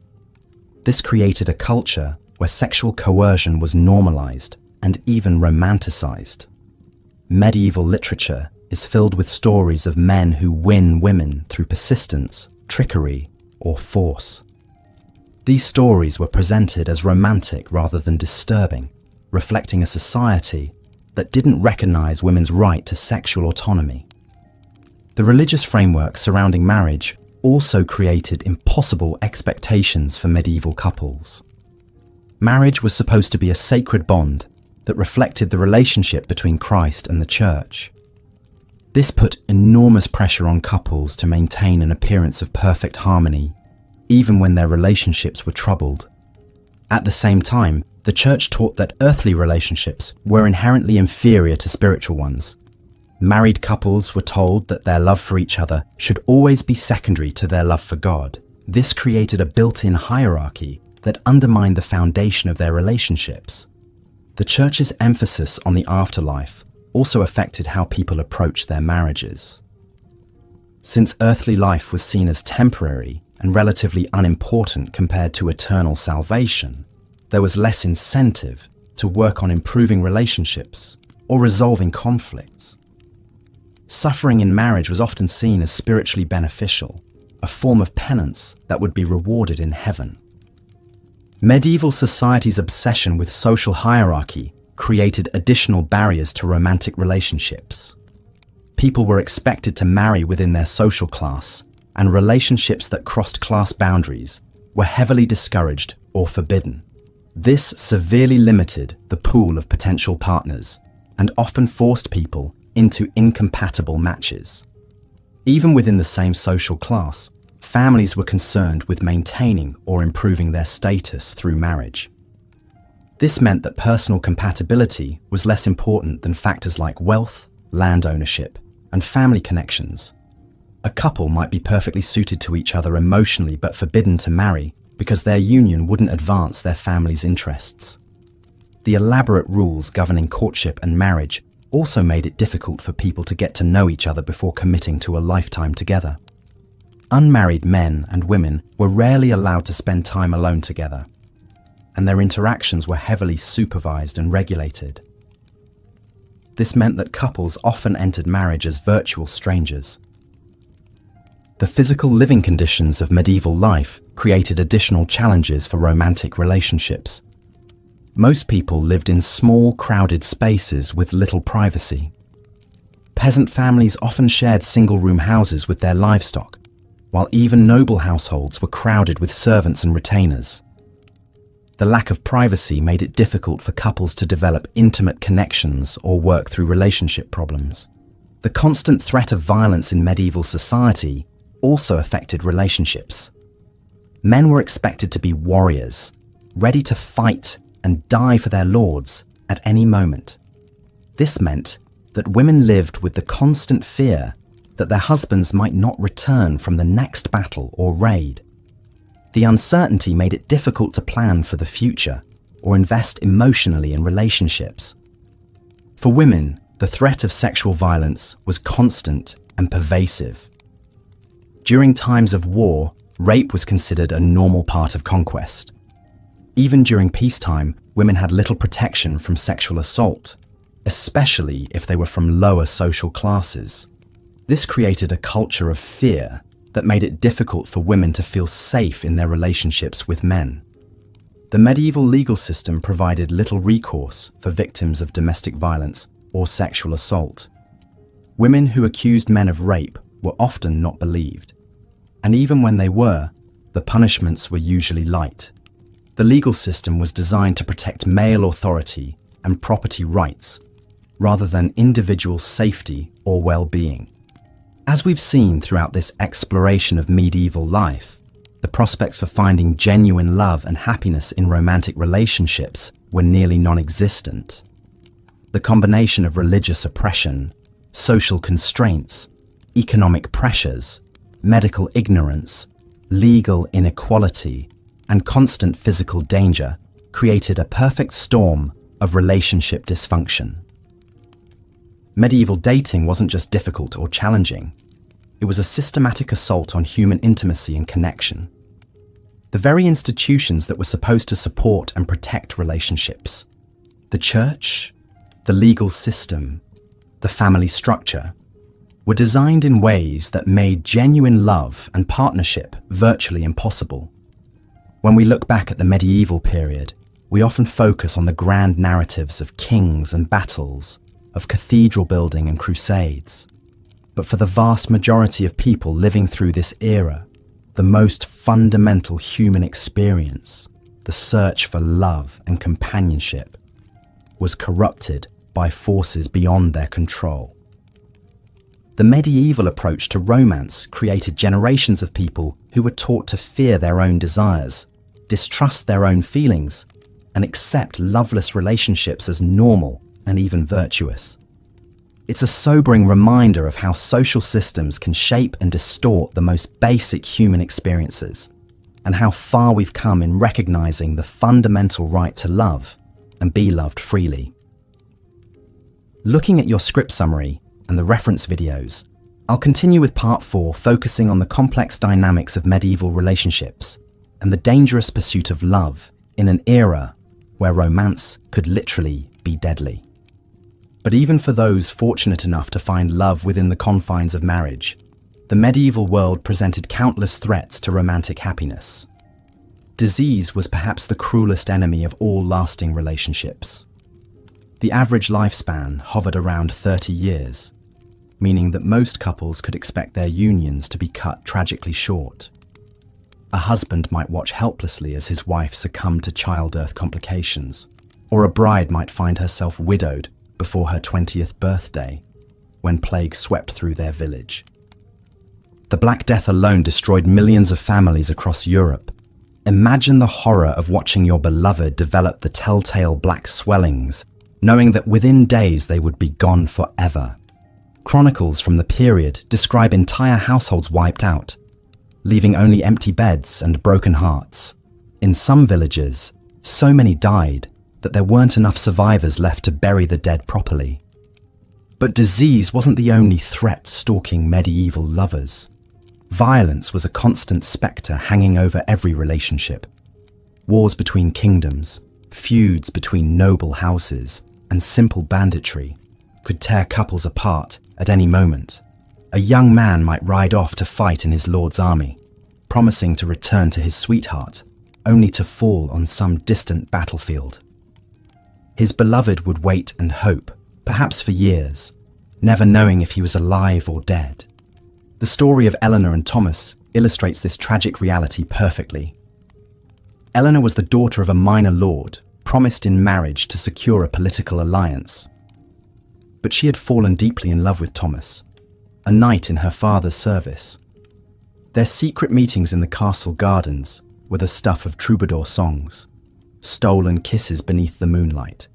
This created a culture where sexual coercion was normalized and even romanticized. Medieval literature is filled with stories of men who win women through persistence, trickery, or force. These stories were presented as romantic rather than disturbing, reflecting a society that didn't recognize women's right to sexual autonomy. The religious framework surrounding marriage also created impossible expectations for medieval couples. Marriage was supposed to be a sacred bond that reflected the relationship between Christ and the Church. This put enormous pressure on couples to maintain an appearance of perfect harmony, even when their relationships were troubled. At the same time, the Church taught that earthly relationships were inherently inferior to spiritual ones. Married couples were told that their love for each other should always be secondary to their love for God. This created a built-in hierarchy that undermined the foundation of their relationships. The Church's emphasis on the afterlife also affected how people approached their marriages. Since earthly life was seen as temporary and relatively unimportant compared to eternal salvation, there was less incentive to work on improving relationships or resolving conflicts. Suffering in marriage was often seen as spiritually beneficial, a form of penance that would be rewarded in heaven. Medieval society's obsession with social hierarchy created additional barriers to romantic relationships. People were expected to marry within their social class, and relationships that crossed class boundaries were heavily discouraged or forbidden. This severely limited the pool of potential partners and often forced people into incompatible matches. Even within the same social class, families were concerned with maintaining or improving their status through marriage. This meant that personal compatibility was less important than factors like wealth, land ownership, and family connections. A couple might be perfectly suited to each other emotionally but forbidden to marry because their union wouldn't advance their family's interests. The elaborate rules governing courtship and marriage also made it difficult for people to get to know each other before committing to a lifetime together. Unmarried men and women were rarely allowed to spend time alone together, and their interactions were heavily supervised and regulated. This meant that couples often entered marriage as virtual strangers. The physical living conditions of medieval life created additional challenges for romantic relationships. Most people lived in small, crowded spaces with little privacy. Peasant families often shared single-room houses with their livestock, while even noble households were crowded with servants and retainers. The lack of privacy made it difficult for couples to develop intimate connections or work through relationship problems. The constant threat of violence in medieval society also affected relationships. Men were expected to be warriors, ready to fight and die for their lords at any moment. This meant that women lived with the constant fear that their husbands might not return from the next battle or raid. The uncertainty made it difficult to plan for the future or invest emotionally in relationships. For women, the threat of sexual violence was constant and pervasive. During times of war, rape was considered a normal part of conquest. Even during peacetime, women had little protection from sexual assault, especially if they were from lower social classes. This created a culture of fear that made it difficult for women to feel safe in their relationships with men. The medieval legal system provided little recourse for victims of domestic violence or sexual assault. Women who accused men of rape were often not believed, and even when they were, the punishments were usually light. The legal system was designed to protect male authority and property rights, rather than individual safety or well-being. As we've seen throughout this exploration of medieval life, the prospects for finding genuine love and happiness in romantic relationships were nearly non-existent. The combination of religious oppression, social constraints, economic pressures, medical ignorance, legal inequality, and constant physical danger created a perfect storm of relationship dysfunction. Medieval dating wasn't just difficult or challenging. It was a systematic assault on human intimacy and connection. The very institutions that were supposed to support and protect relationships, the church, the legal system, the family structure, were designed in ways that made genuine love and partnership virtually impossible. When we look back at the medieval period, we often focus on the grand narratives of kings and battles, of cathedral building and crusades. But for the vast majority of people living through this era, the most fundamental human experience, the search for love and companionship, was corrupted by forces beyond their control. The medieval approach to romance created generations of people who were taught to fear their own desires, distrust their own feelings, and accept loveless relationships as normal and even virtuous. It's a sobering reminder of how social systems can shape and distort the most basic human experiences, and how far we've come in recognizing the fundamental right to love and be loved freely. Looking at your script summary and the reference videos, I'll continue with part 4, focusing on the complex dynamics of medieval relationships and the dangerous pursuit of love in an era where romance could literally be deadly. But even for those fortunate enough to find love within the confines of marriage, the medieval world presented countless threats to romantic happiness. Disease was perhaps the cruelest enemy of all lasting relationships. The average lifespan hovered around 30 years, meaning that most couples could expect their unions to be cut tragically short. A husband might watch helplessly as his wife succumbed to childbirth complications, or a bride might find herself widowed before her 20th birthday, when plague swept through their village. The Black Death alone destroyed millions of families across Europe. Imagine the horror of watching your beloved develop the telltale black swellings, knowing that within days they would be gone forever. Chronicles from the period describe entire households wiped out, leaving only empty beds and broken hearts. In some villages, so many died that there weren't enough survivors left to bury the dead properly. But disease wasn't the only threat stalking medieval lovers. Violence was a constant spectre hanging over every relationship. Wars between kingdoms, feuds between noble houses, and simple banditry could tear couples apart at any moment. A young man might ride off to fight in his lord's army, promising to return to his sweetheart, only to fall on some distant battlefield. His beloved would wait and hope, perhaps for years, never knowing if he was alive or dead. The story of Eleanor and Thomas illustrates this tragic reality perfectly. Eleanor was the daughter of a minor lord, promised in marriage to secure a political alliance. But she had fallen deeply in love with Thomas, a knight in her father's service. Their secret meetings in the castle gardens were the stuff of troubadour songs, stolen kisses beneath the moonlight,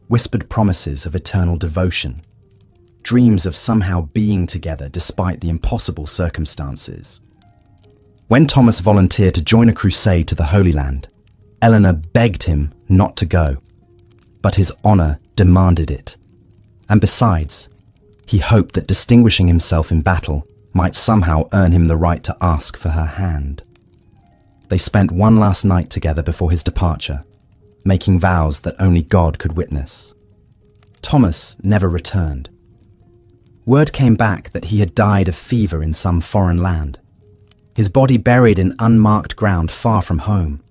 whispered promises of eternal devotion, dreams of somehow being together despite the impossible circumstances. When Thomas volunteered to join a crusade to the Holy Land, Eleanor begged him not to go, but his honor demanded it. And besides, he hoped that distinguishing himself in battle might somehow earn him the right to ask for her hand. They spent one last night together before his departure, making vows that only God could witness. Thomas never returned. Word came back that he had died of fever in some foreign land, his body buried in unmarked ground far from home.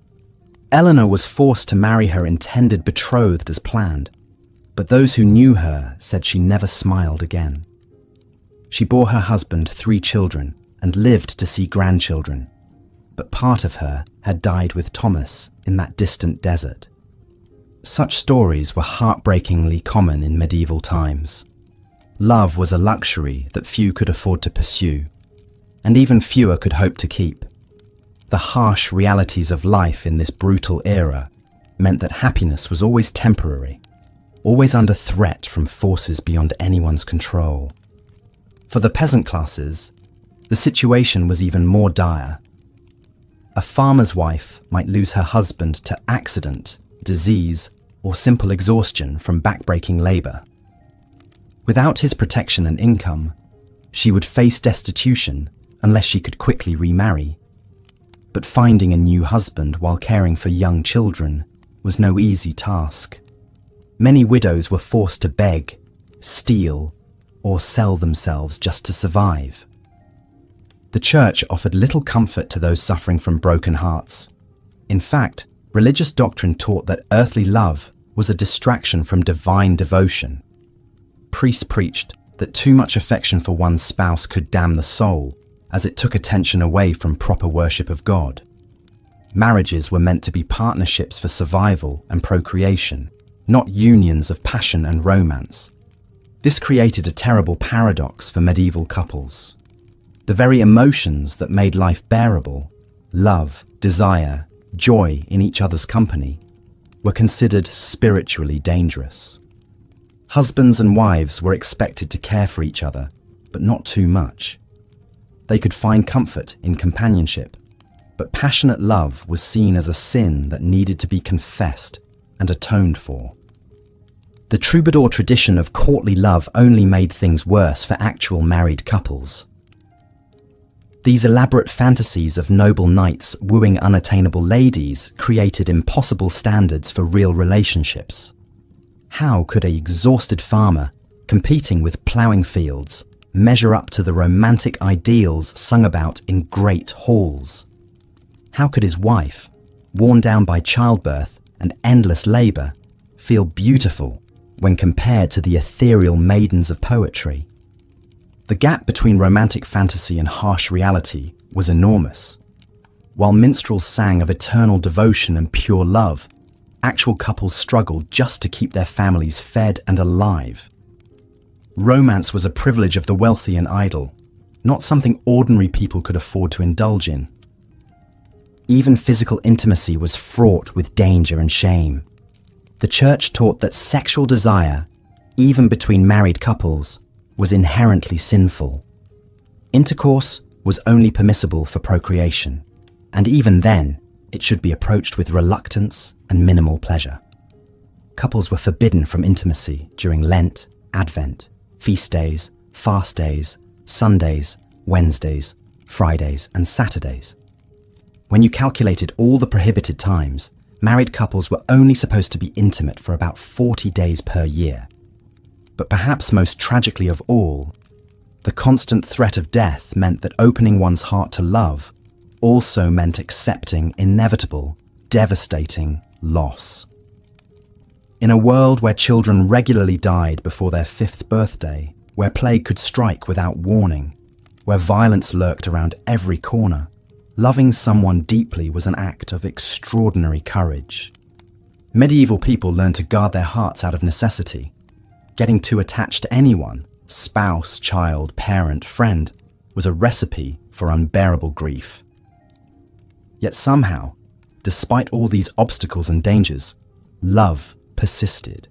Eleanor was forced to marry her intended betrothed as planned, but those who knew her said she never smiled again. She bore her husband 3 children and lived to see grandchildren, but part of her had died with Thomas in that distant desert. Such stories were heartbreakingly common in medieval times. Love was a luxury that few could afford to pursue, and even fewer could hope to keep. The harsh realities of life in this brutal era meant that happiness was always temporary, always under threat from forces beyond anyone's control. For the peasant classes, the situation was even more dire. A farmer's wife might lose her husband to accident, disease, or simple exhaustion from backbreaking labor. Without his protection and income, she would face destitution unless she could quickly remarry. But finding a new husband while caring for young children was no easy task. Many widows were forced to beg, steal, or sell themselves just to survive. The church offered little comfort to those suffering from broken hearts. In fact, religious doctrine taught that earthly love was a distraction from divine devotion. Priests preached that too much affection for one's spouse could damn the soul, as it took attention away from proper worship of God. Marriages were meant to be partnerships for survival and procreation, not unions of passion and romance. This created a terrible paradox for medieval couples. The very emotions that made life bearable, love, desire, joy in each other's company, were considered spiritually dangerous. Husbands and wives were expected to care for each other, but not too much. They could find comfort in companionship, but passionate love was seen as a sin that needed to be confessed and atoned for. The troubadour tradition of courtly love only made things worse for actual married couples. These elaborate fantasies of noble knights wooing unattainable ladies created impossible standards for real relationships. How could an exhausted farmer, competing with ploughing fields, measure up to the romantic ideals sung about in great halls? How could his wife, worn down by childbirth and endless labour, feel beautiful when compared to the ethereal maidens of poetry? The gap between romantic fantasy and harsh reality was enormous. While minstrels sang of eternal devotion and pure love, actual couples struggled just to keep their families fed and alive. Romance was a privilege of the wealthy and idle, not something ordinary people could afford to indulge in. Even physical intimacy was fraught with danger and shame. The church taught that sexual desire, even between married couples, was inherently sinful. Intercourse was only permissible for procreation, and even then, it should be approached with reluctance and minimal pleasure. Couples were forbidden from intimacy during Lent, Advent, feast days, fast days, Sundays, Wednesdays, Fridays, and Saturdays. When you calculated all the prohibited times, married couples were only supposed to be intimate for about 40 days per year. But perhaps most tragically of all, the constant threat of death meant that opening one's heart to love also meant accepting inevitable, devastating loss. In a world where children regularly died before their 5th birthday, where plague could strike without warning, where violence lurked around every corner, loving someone deeply was an act of extraordinary courage. Medieval people learned to guard their hearts out of necessity. Getting too attached to anyone, spouse, child, parent, friend, was a recipe for unbearable grief. Yet somehow, despite all these obstacles and dangers, love persisted.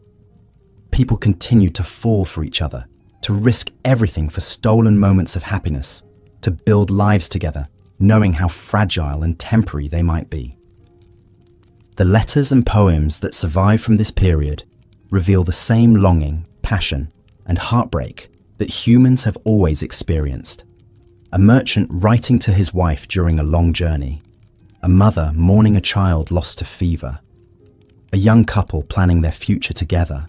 People continued to fall for each other, to risk everything for stolen moments of happiness, to build lives together, knowing how fragile and temporary they might be. The letters and poems that survive from this period reveal the same longing, passion, and heartbreak that humans have always experienced. A merchant writing to his wife during a long journey, a mother mourning a child lost to fever, a young couple planning their future together.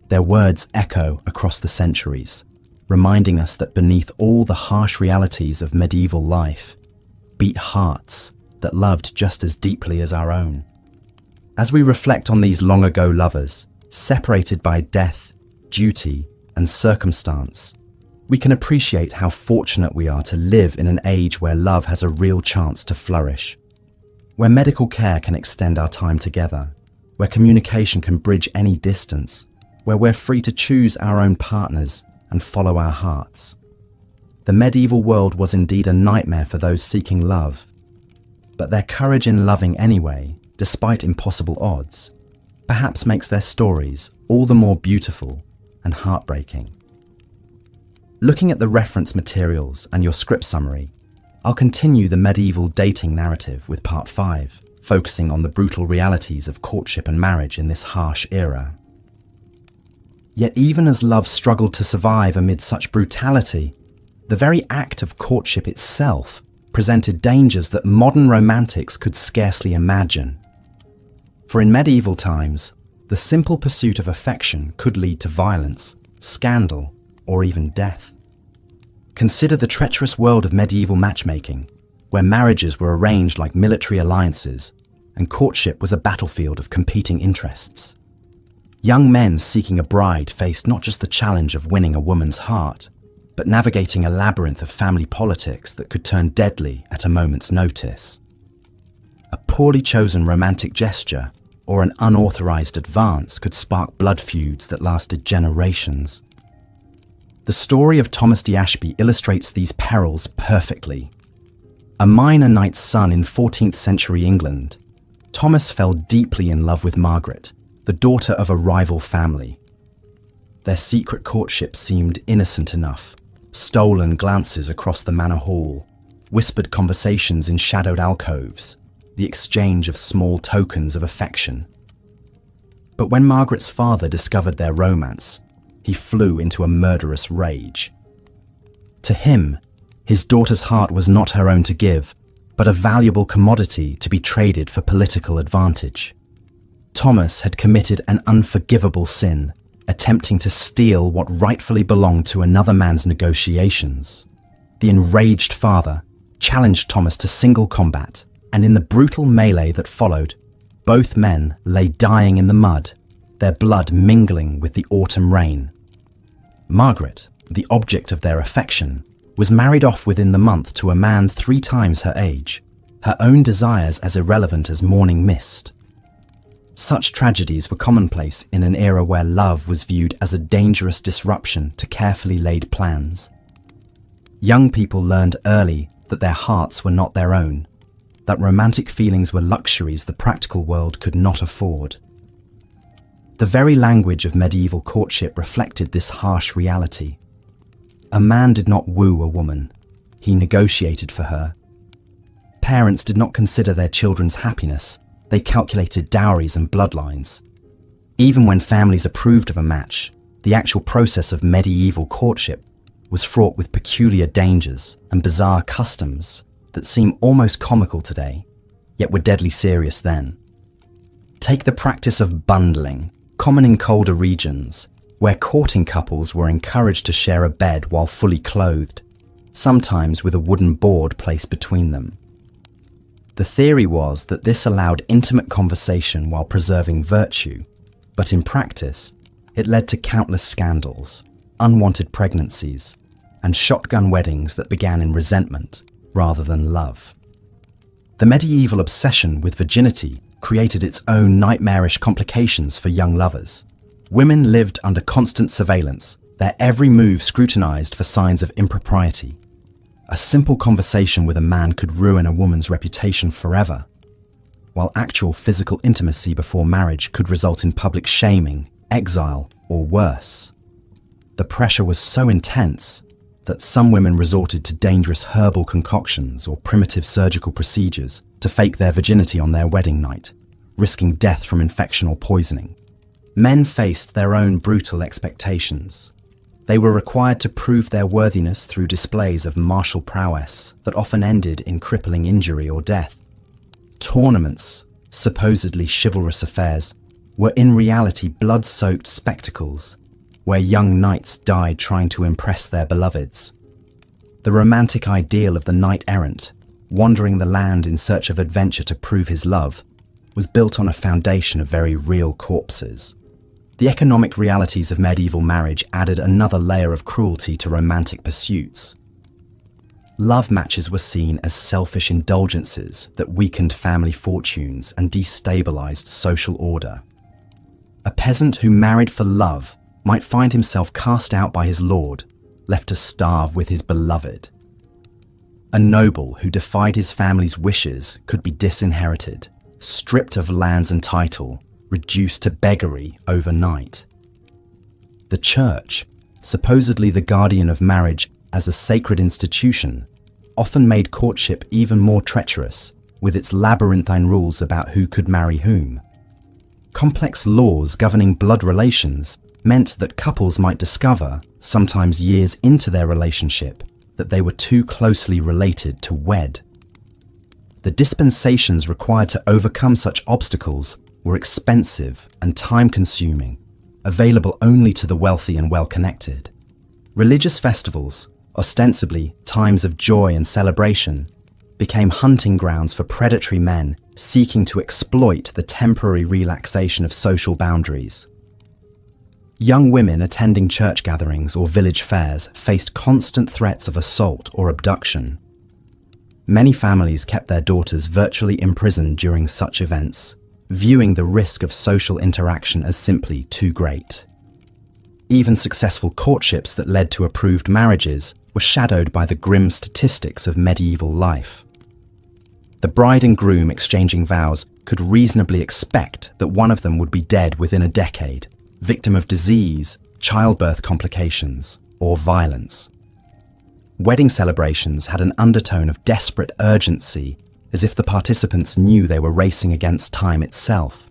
Their words echo across the centuries, reminding us that beneath all the harsh realities of medieval life beat hearts that loved just as deeply as our own. As we reflect on these long-ago lovers, separated by death, duty, and circumstance, we can appreciate how fortunate we are to live in an age where love has a real chance to flourish, where medical care can extend our time together, where communication can bridge any distance, where we're free to choose our own partners and follow our hearts. The medieval world was indeed a nightmare for those seeking love, but their courage in loving anyway, despite impossible odds, perhaps makes their stories all the more beautiful and heartbreaking. Looking at the reference materials and your script summary, I'll continue the medieval dating narrative with part 5, focusing on the brutal realities of courtship and marriage in this harsh era. Yet even as love struggled to survive amid such brutality, the very act of courtship itself presented dangers that modern romantics could scarcely imagine. For in medieval times, the simple pursuit of affection could lead to violence, scandal, or even death. Consider the treacherous world of medieval matchmaking, where marriages were arranged like military alliances, and courtship was a battlefield of competing interests. Young men seeking a bride faced not just the challenge of winning a woman's heart, but navigating a labyrinth of family politics that could turn deadly at a moment's notice. A poorly chosen romantic gesture or an unauthorized advance could spark blood feuds that lasted generations. The story of Thomas de Ashby illustrates these perils perfectly. A minor knight's son in 14th century England, Thomas fell deeply in love with Margaret, the daughter of a rival family. Their secret courtship seemed innocent enough. Stolen glances across the manor hall, whispered conversations in shadowed alcoves, the exchange of small tokens of affection. But when Margaret's father discovered their romance, he flew into a murderous rage. To him, his daughter's heart was not her own to give, but a valuable commodity to be traded for political advantage. Thomas had committed an unforgivable sin, attempting to steal what rightfully belonged to another man's negotiations. The enraged father challenged Thomas to single combat, and in the brutal melee that followed, both men lay dying in the mud, their blood mingling with the autumn rain. Margaret, the object of their affection, was married off within the month to a man 3 times her age, her own desires as irrelevant as morning mist. Such tragedies were commonplace in an era where love was viewed as a dangerous disruption to carefully laid plans. Young people learned early that their hearts were not their own, that romantic feelings were luxuries the practical world could not afford. The very language of medieval courtship reflected this harsh reality. A man did not woo a woman, he negotiated for her. Parents did not consider their children's happiness, they calculated dowries and bloodlines. Even when families approved of a match, the actual process of medieval courtship was fraught with peculiar dangers and bizarre customs that seem almost comical today, yet were deadly serious then. Take the practice of bundling, common in colder regions, where courting couples were encouraged to share a bed while fully clothed, sometimes with a wooden board placed between them. The theory was that this allowed intimate conversation while preserving virtue, but in practice, it led to countless scandals, unwanted pregnancies, and shotgun weddings that began in resentment rather than love. The medieval obsession with virginity created its own nightmarish complications for young lovers. Women lived under constant surveillance, their every move scrutinized for signs of impropriety. A simple conversation with a man could ruin a woman's reputation forever, while actual physical intimacy before marriage could result in public shaming, exile, or worse. The pressure was so intense that some women resorted to dangerous herbal concoctions or primitive surgical procedures to fake their virginity on their wedding night, risking death from infection or poisoning. Men faced their own brutal expectations. They were required to prove their worthiness through displays of martial prowess that often ended in crippling injury or death. Tournaments, supposedly chivalrous affairs were in reality blood-soaked spectacles where young knights died trying to impress their beloveds. The romantic ideal of the knight-errant, wandering the land in search of adventure to prove his love, was built on a foundation of very real corpses. The economic realities of medieval marriage added another layer of cruelty to romantic pursuits. Love matches were seen as selfish indulgences that weakened family fortunes and destabilized social order. A peasant who married for love might find himself cast out by his lord, left to starve with his beloved. A noble who defied his family's wishes could be disinherited, stripped of lands and title, reduced to beggary overnight. The church, supposedly the guardian of marriage as a sacred institution, often made courtship even more treacherous with its labyrinthine rules about who could marry whom. Complex laws governing blood relations meant that couples might discover, sometimes years into their relationship, that they were too closely related to wed. The dispensations required to overcome such obstacles were expensive and time-consuming, available only to the wealthy and well-connected. Religious festivals, ostensibly times of joy and celebration, became hunting grounds for predatory men seeking to exploit the temporary relaxation of social boundaries. Young women attending church gatherings or village fairs faced constant threats of assault or abduction. Many families kept their daughters virtually imprisoned during such events, viewing the risk of social interaction as simply too great. Even successful courtships that led to approved marriages were shadowed by the grim statistics of medieval life. The bride and groom exchanging vows could reasonably expect that one of them would be dead within a decade, victim of disease, childbirth complications, or violence. Wedding celebrations had an undertone of desperate urgency, as if the participants knew they were racing against time itself.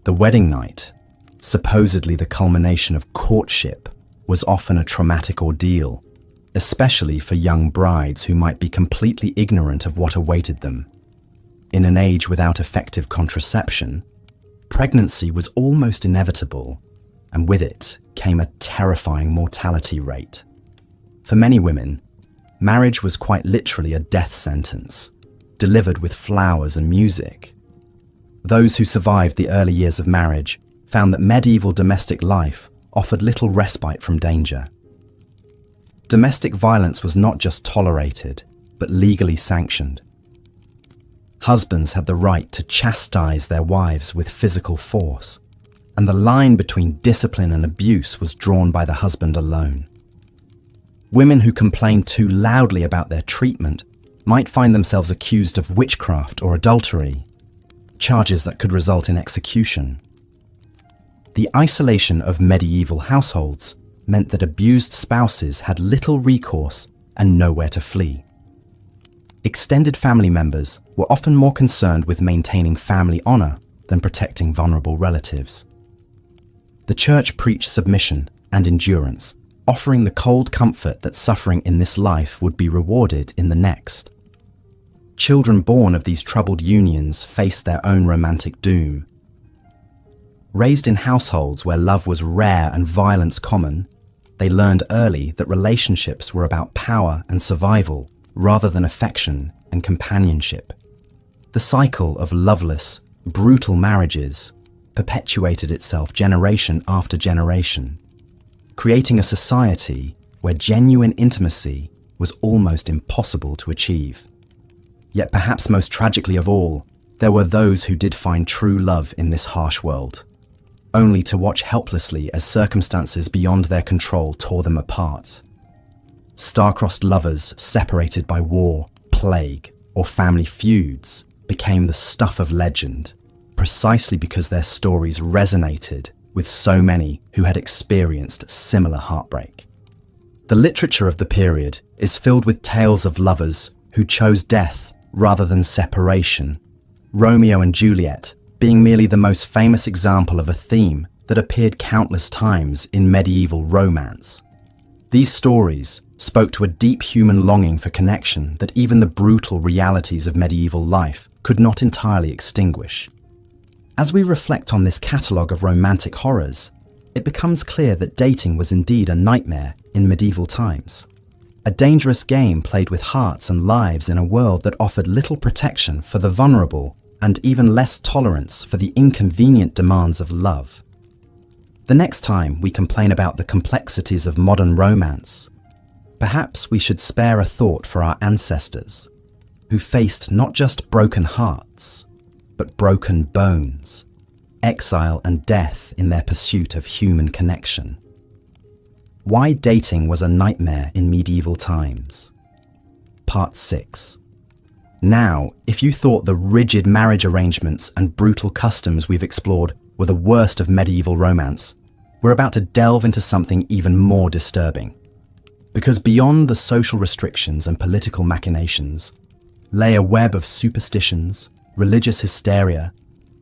The wedding night, supposedly the culmination of courtship, was often a traumatic ordeal, especially for young brides who might be completely ignorant of what awaited them. In an age without effective contraception, pregnancy was almost inevitable, and with it came a terrifying mortality rate. For many women, marriage was quite literally a death sentence, delivered with flowers and music. Those who survived the early years of marriage found that medieval domestic life offered little respite from danger. Domestic violence was not just tolerated, but legally sanctioned. Husbands had the right to chastise their wives with physical force, and the line between discipline and abuse was drawn by the husband alone. Women who complained too loudly about their treatment might find themselves accused of witchcraft or adultery, charges that could result in execution. The isolation of medieval households meant that abused spouses had little recourse and nowhere to flee. Extended family members were often more concerned with maintaining family honor than protecting vulnerable relatives. The church preached submission and endurance, offering the cold comfort that suffering in this life would be rewarded in the next. Children born of these troubled unions faced their own romantic doom. Raised in households where love was rare and violence common, they learned early that relationships were about power and survival rather than affection and companionship. The cycle of loveless, brutal marriages perpetuated itself generation after generation, creating a society where genuine intimacy was almost impossible to achieve. Yet perhaps most tragically of all, there were those who did find true love in this harsh world, only to watch helplessly as circumstances beyond their control tore them apart. Star-crossed lovers separated by war, plague, or family feuds became the stuff of legend, precisely because their stories resonated with so many who had experienced similar heartbreak. The literature of the period is filled with tales of lovers who chose death rather than separation, Romeo and Juliet being merely the most famous example of a theme that appeared countless times in medieval romance. These stories spoke to a deep human longing for connection that even the brutal realities of medieval life could not entirely extinguish. As we reflect on this catalogue of romantic horrors, it becomes clear that dating was indeed a nightmare in medieval times. A dangerous game played with hearts and lives in a world that offered little protection for the vulnerable and even less tolerance for the inconvenient demands of love. The next time we complain about the complexities of modern romance, perhaps we should spare a thought for our ancestors, who faced not just broken hearts, but broken bones, exile and death in their pursuit of human connection. Why dating was a nightmare in medieval times. Part 6. Now, if you thought the rigid marriage arrangements and brutal customs we've explored were the worst of medieval romance, we're about to delve into something even more disturbing. Because beyond the social restrictions and political machinations lay a web of superstitions, religious hysteria,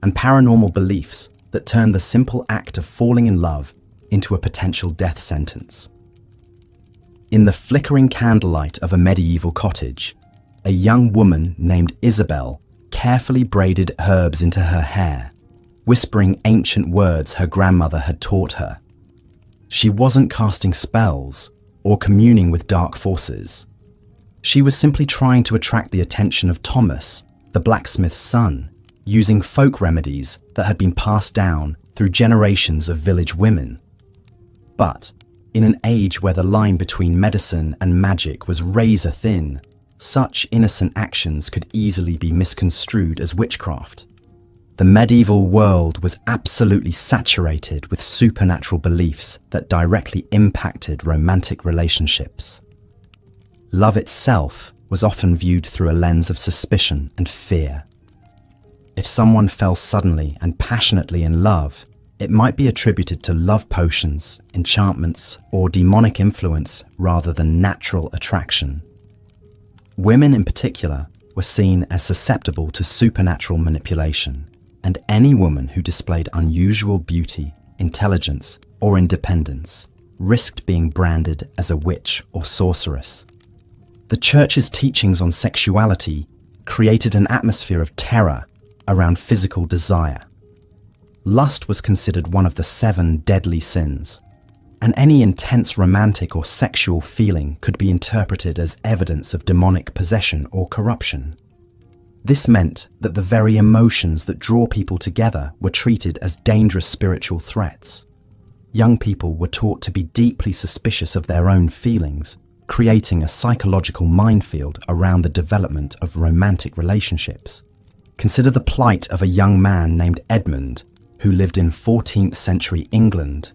and paranormal beliefs that turn the simple act of falling in love into a potential death sentence. In the flickering candlelight of a medieval cottage, a young woman named Isabel carefully braided herbs into her hair, whispering ancient words her grandmother had taught her. She wasn't casting spells or communing with dark forces. She was simply trying to attract the attention of Thomas, the blacksmith's son, using folk remedies that had been passed down through generations of village women. But in an age where the line between medicine and magic was razor thin, such innocent actions could easily be misconstrued as witchcraft. The medieval world was absolutely saturated with supernatural beliefs that directly impacted romantic relationships. Love itself was often viewed through a lens of suspicion and fear. If someone fell suddenly and passionately in love, it might be attributed to love potions, enchantments, or demonic influence rather than natural attraction. Women in particular were seen as susceptible to supernatural manipulation, and any woman who displayed unusual beauty, intelligence, or independence risked being branded as a witch or sorceress. The Church's teachings on sexuality created an atmosphere of terror around physical desire. Lust was considered one of the 7 deadly sins, and any intense romantic or sexual feeling could be interpreted as evidence of demonic possession or corruption. This meant that the very emotions that draw people together were treated as dangerous spiritual threats. Young people were taught to be deeply suspicious of their own feelings, creating a psychological minefield around the development of romantic relationships. Consider the plight of a young man named Edmund, who lived in 14th century England.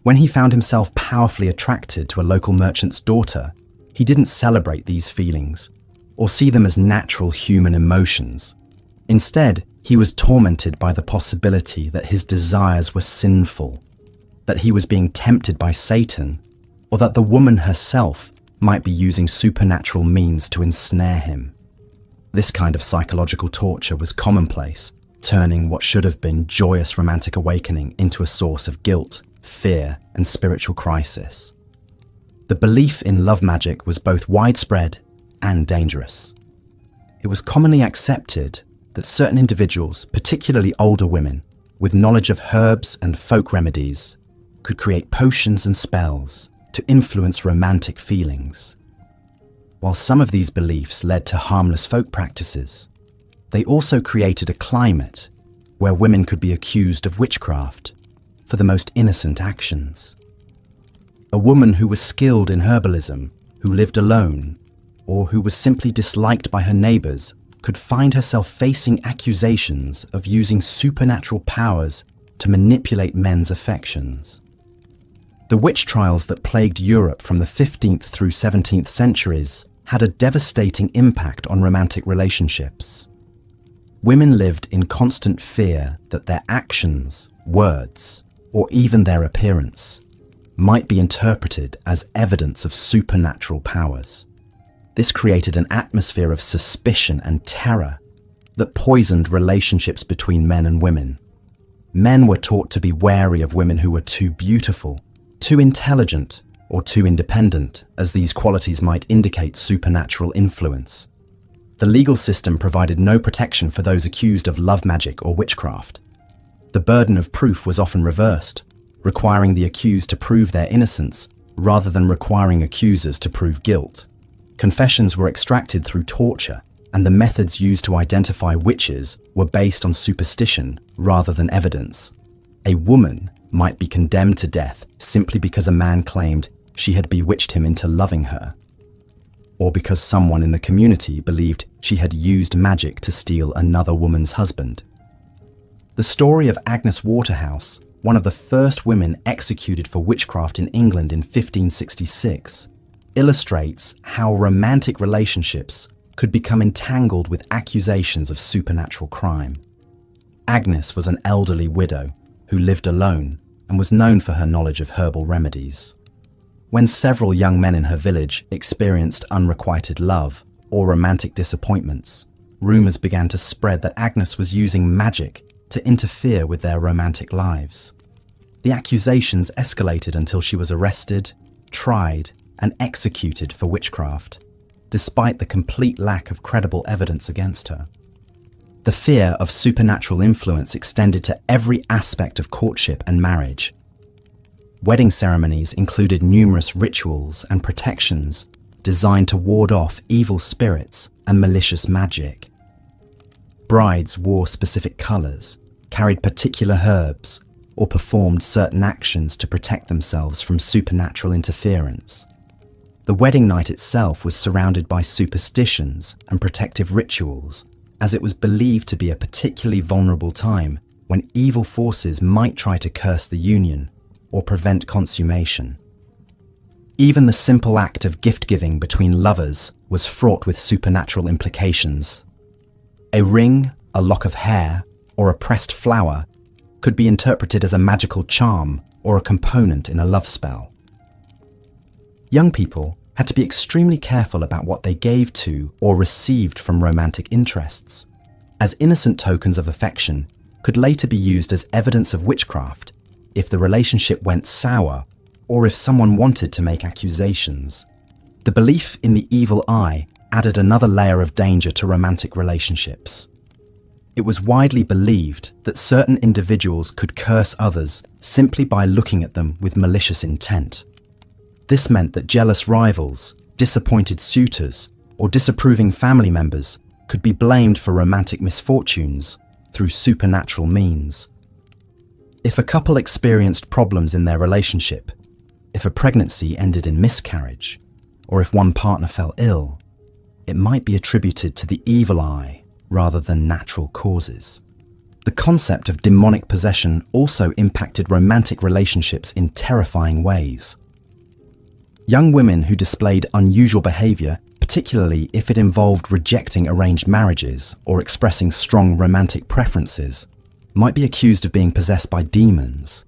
When he found himself powerfully attracted to a local merchant's daughter, he didn't celebrate these feelings or see them as natural human emotions. Instead, he was tormented by the possibility that his desires were sinful, that he was being tempted by Satan, or that the woman herself might be using supernatural means to ensnare him. This kind of psychological torture was commonplace, turning what should have been joyous romantic awakening into a source of guilt, fear, and spiritual crisis. The belief in love magic was both widespread and dangerous. It was commonly accepted that certain individuals, particularly older women, with knowledge of herbs and folk remedies, could create potions and spells to influence romantic feelings. While some of these beliefs led to harmless folk practices, they also created a climate where women could be accused of witchcraft for the most innocent actions. A woman who was skilled in herbalism, who lived alone, or who was simply disliked by her neighbors could find herself facing accusations of using supernatural powers to manipulate men's affections. The witch trials that plagued Europe from the 15th through 17th centuries had a devastating impact on romantic relationships. Women lived in constant fear that their actions, words, or even their appearance might be interpreted as evidence of supernatural powers. This created an atmosphere of suspicion and terror that poisoned relationships between men and women. Men were taught to be wary of women who were too beautiful, too intelligent, or too independent, as these qualities might indicate supernatural influence. The legal system provided no protection for those accused of love magic or witchcraft. The burden of proof was often reversed, requiring the accused to prove their innocence rather than requiring accusers to prove guilt. Confessions were extracted through torture, and the methods used to identify witches were based on superstition rather than evidence. A woman might be condemned to death simply because a man claimed she had bewitched him into loving her, or because someone in the community believed she had used magic to steal another woman's husband. The story of Agnes Waterhouse, one of the first women executed for witchcraft in England in 1566, illustrates how romantic relationships could become entangled with accusations of supernatural crime. Agnes was an elderly widow who lived alone and was known for her knowledge of herbal remedies. When several young men in her village experienced unrequited love or romantic disappointments, rumors began to spread that Agnes was using magic to interfere with their romantic lives. The accusations escalated until she was arrested, tried, and executed for witchcraft, despite the complete lack of credible evidence against her. The fear of supernatural influence extended to every aspect of courtship and marriage. Wedding ceremonies included numerous rituals and protections designed to ward off evil spirits and malicious magic. Brides wore specific colors, carried particular herbs, or performed certain actions to protect themselves from supernatural interference. The wedding night itself was surrounded by superstitions and protective rituals, as it was believed to be a particularly vulnerable time when evil forces might try to curse the union or prevent consummation. Even the simple act of gift-giving between lovers was fraught with supernatural implications. A ring, a lock of hair, or a pressed flower could be interpreted as a magical charm or a component in a love spell. Young people had to be extremely careful about what they gave to or received from romantic interests, as innocent tokens of affection could later be used as evidence of witchcraft if the relationship went sour or if someone wanted to make accusations. The belief in the evil eye added another layer of danger to romantic relationships. It was widely believed that certain individuals could curse others simply by looking at them with malicious intent. This meant that jealous rivals, disappointed suitors, or disapproving family members could be blamed for romantic misfortunes through supernatural means. If a couple experienced problems in their relationship, if a pregnancy ended in miscarriage, or if one partner fell ill, it might be attributed to the evil eye rather than natural causes. The concept of demonic possession also impacted romantic relationships in terrifying ways. Young women who displayed unusual behavior, particularly if it involved rejecting arranged marriages or expressing strong romantic preferences, might be accused of being possessed by demons.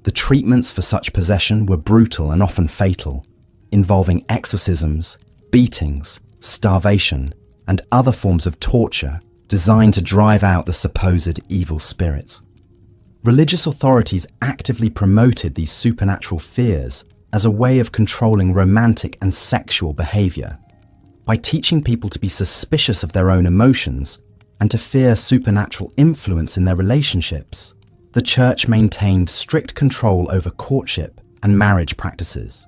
The treatments for such possession were brutal and often fatal, involving exorcisms, beatings, starvation, and other forms of torture designed to drive out the supposed evil spirits. Religious authorities actively promoted these supernatural fears as a way of controlling romantic and sexual behavior. By teaching people to be suspicious of their own emotions and to fear supernatural influence in their relationships, the church maintained strict control over courtship and marriage practices.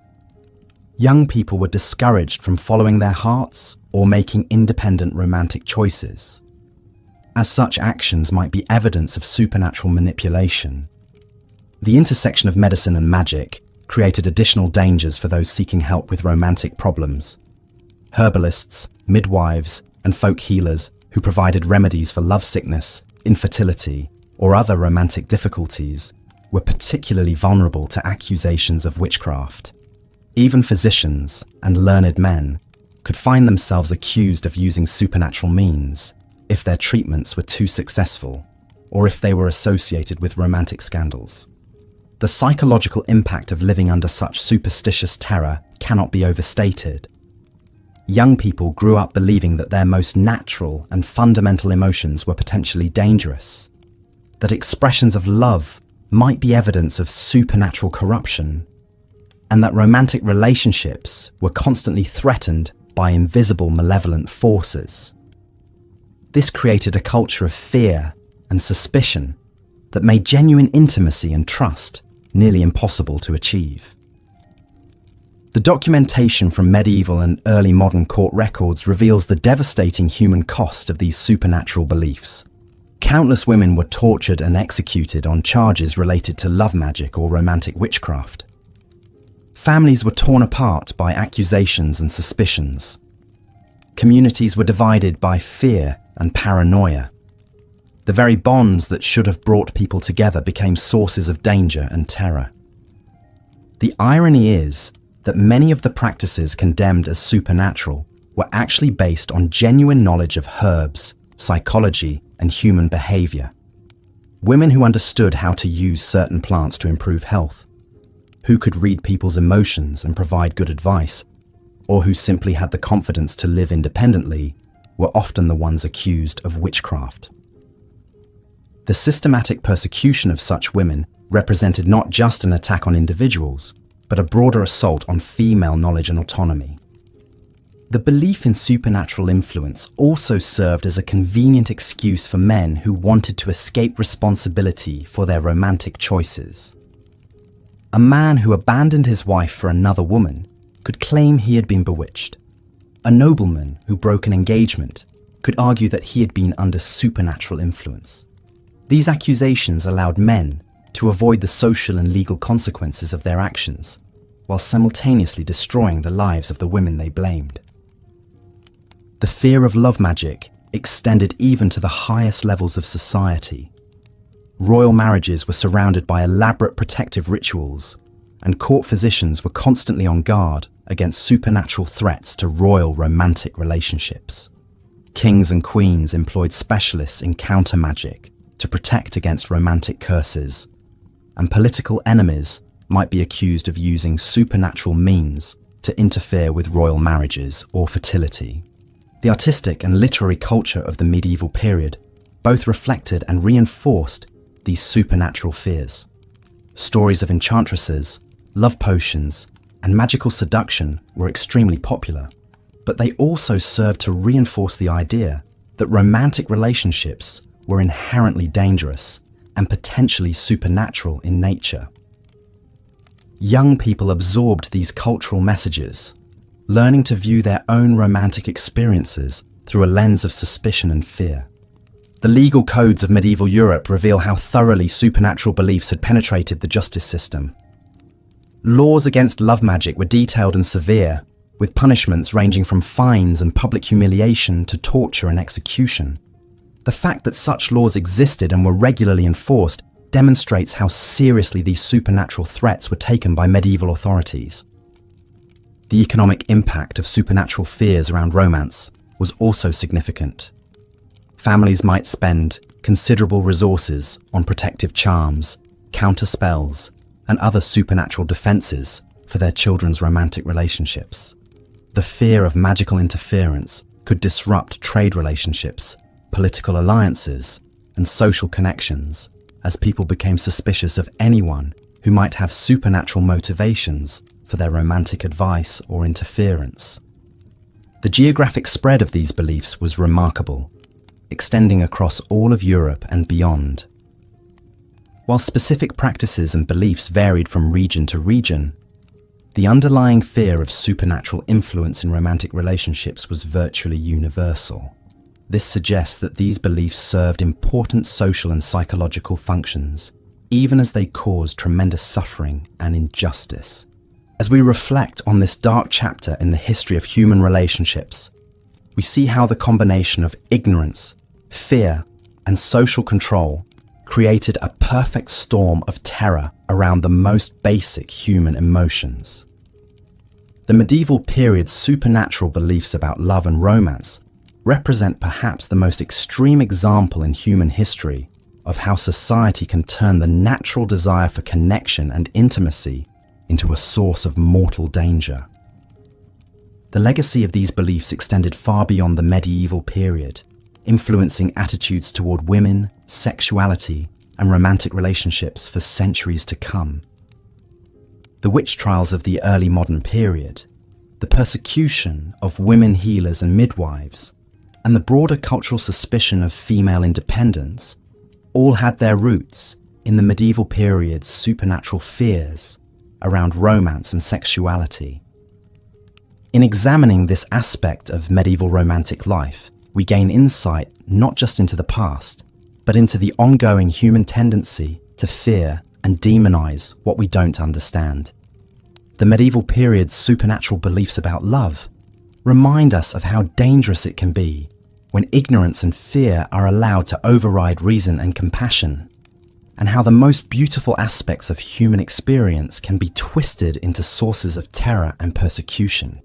Young people were discouraged from following their hearts or making independent romantic choices, as such actions might be evidence of supernatural manipulation. The intersection of medicine and magic created additional dangers for those seeking help with romantic problems. Herbalists, midwives, and folk healers who provided remedies for lovesickness, infertility, or other romantic difficulties were particularly vulnerable to accusations of witchcraft. Even physicians and learned men could find themselves accused of using supernatural means if their treatments were too successful or if they were associated with romantic scandals. The psychological impact of living under such superstitious terror cannot be overstated. Young people grew up believing that their most natural and fundamental emotions were potentially dangerous, that expressions of love might be evidence of supernatural corruption, and that romantic relationships were constantly threatened by invisible malevolent forces. This created a culture of fear and suspicion that made genuine intimacy and trust nearly impossible to achieve. The documentation from medieval and early modern court records reveals the devastating human cost of these supernatural beliefs. Countless women were tortured and executed on charges related to love magic or romantic witchcraft. Families were torn apart by accusations and suspicions. Communities were divided by fear and paranoia. The very bonds that should have brought people together became sources of danger and terror. The irony is that many of the practices condemned as supernatural were actually based on genuine knowledge of herbs, psychology, and human behavior. Women who understood how to use certain plants to improve health, who could read people's emotions and provide good advice, or who simply had the confidence to live independently, were often the ones accused of witchcraft. The systematic persecution of such women represented not just an attack on individuals, but a broader assault on female knowledge and autonomy. The belief in supernatural influence also served as a convenient excuse for men who wanted to escape responsibility for their romantic choices. A man who abandoned his wife for another woman could claim he had been bewitched. A nobleman who broke an engagement could argue that he had been under supernatural influence. These accusations allowed men to avoid the social and legal consequences of their actions, while simultaneously destroying the lives of the women they blamed. The fear of love magic extended even to the highest levels of society. Royal marriages were surrounded by elaborate protective rituals, and court physicians were constantly on guard against supernatural threats to royal romantic relationships. Kings and queens employed specialists in counter magic to protect against romantic curses, and political enemies might be accused of using supernatural means to interfere with royal marriages or fertility. The artistic and literary culture of the medieval period both reflected and reinforced these supernatural fears. Stories of enchantresses, love potions, and magical seduction were extremely popular, but they also served to reinforce the idea that romantic relationships were inherently dangerous and potentially supernatural in nature. Young people absorbed these cultural messages, learning to view their own romantic experiences through a lens of suspicion and fear. The legal codes of medieval Europe reveal how thoroughly supernatural beliefs had penetrated the justice system. Laws against love magic were detailed and severe, with punishments ranging from fines and public humiliation to torture and execution. The fact that such laws existed and were regularly enforced demonstrates how seriously these supernatural threats were taken by medieval authorities. The economic impact of supernatural fears around romance was also significant. Families might spend considerable resources on protective charms, counter spells, and other supernatural defenses for their children's romantic relationships. The fear of magical interference could disrupt trade relationships, political alliances, and social connections, as people became suspicious of anyone who might have supernatural motivations for their romantic advice or interference. The geographic spread of these beliefs was remarkable, extending across all of Europe and beyond. While specific practices and beliefs varied from region to region, the underlying fear of supernatural influence in romantic relationships was virtually universal. This suggests that these beliefs served important social and psychological functions, even as they caused tremendous suffering and injustice. As we reflect on this dark chapter in the history of human relationships, we see how the combination of ignorance, fear, and social control created a perfect storm of terror around the most basic human emotions. The medieval period's supernatural beliefs about love and romance represent perhaps the most extreme example in human history of how society can turn the natural desire for connection and intimacy into a source of mortal danger. The legacy of these beliefs extended far beyond the medieval period, influencing attitudes toward women, sexuality, and romantic relationships for centuries to come. The witch trials of the early modern period, the persecution of women healers and midwives, and the broader cultural suspicion of female independence all had their roots in the medieval period's supernatural fears around romance and sexuality. In examining this aspect of medieval romantic life, we gain insight not just into the past, but into the ongoing human tendency to fear and demonize what we don't understand. The medieval period's supernatural beliefs about love remind us of how dangerous it can be when ignorance and fear are allowed to override reason and compassion, and how the most beautiful aspects of human experience can be twisted into sources of terror and persecution.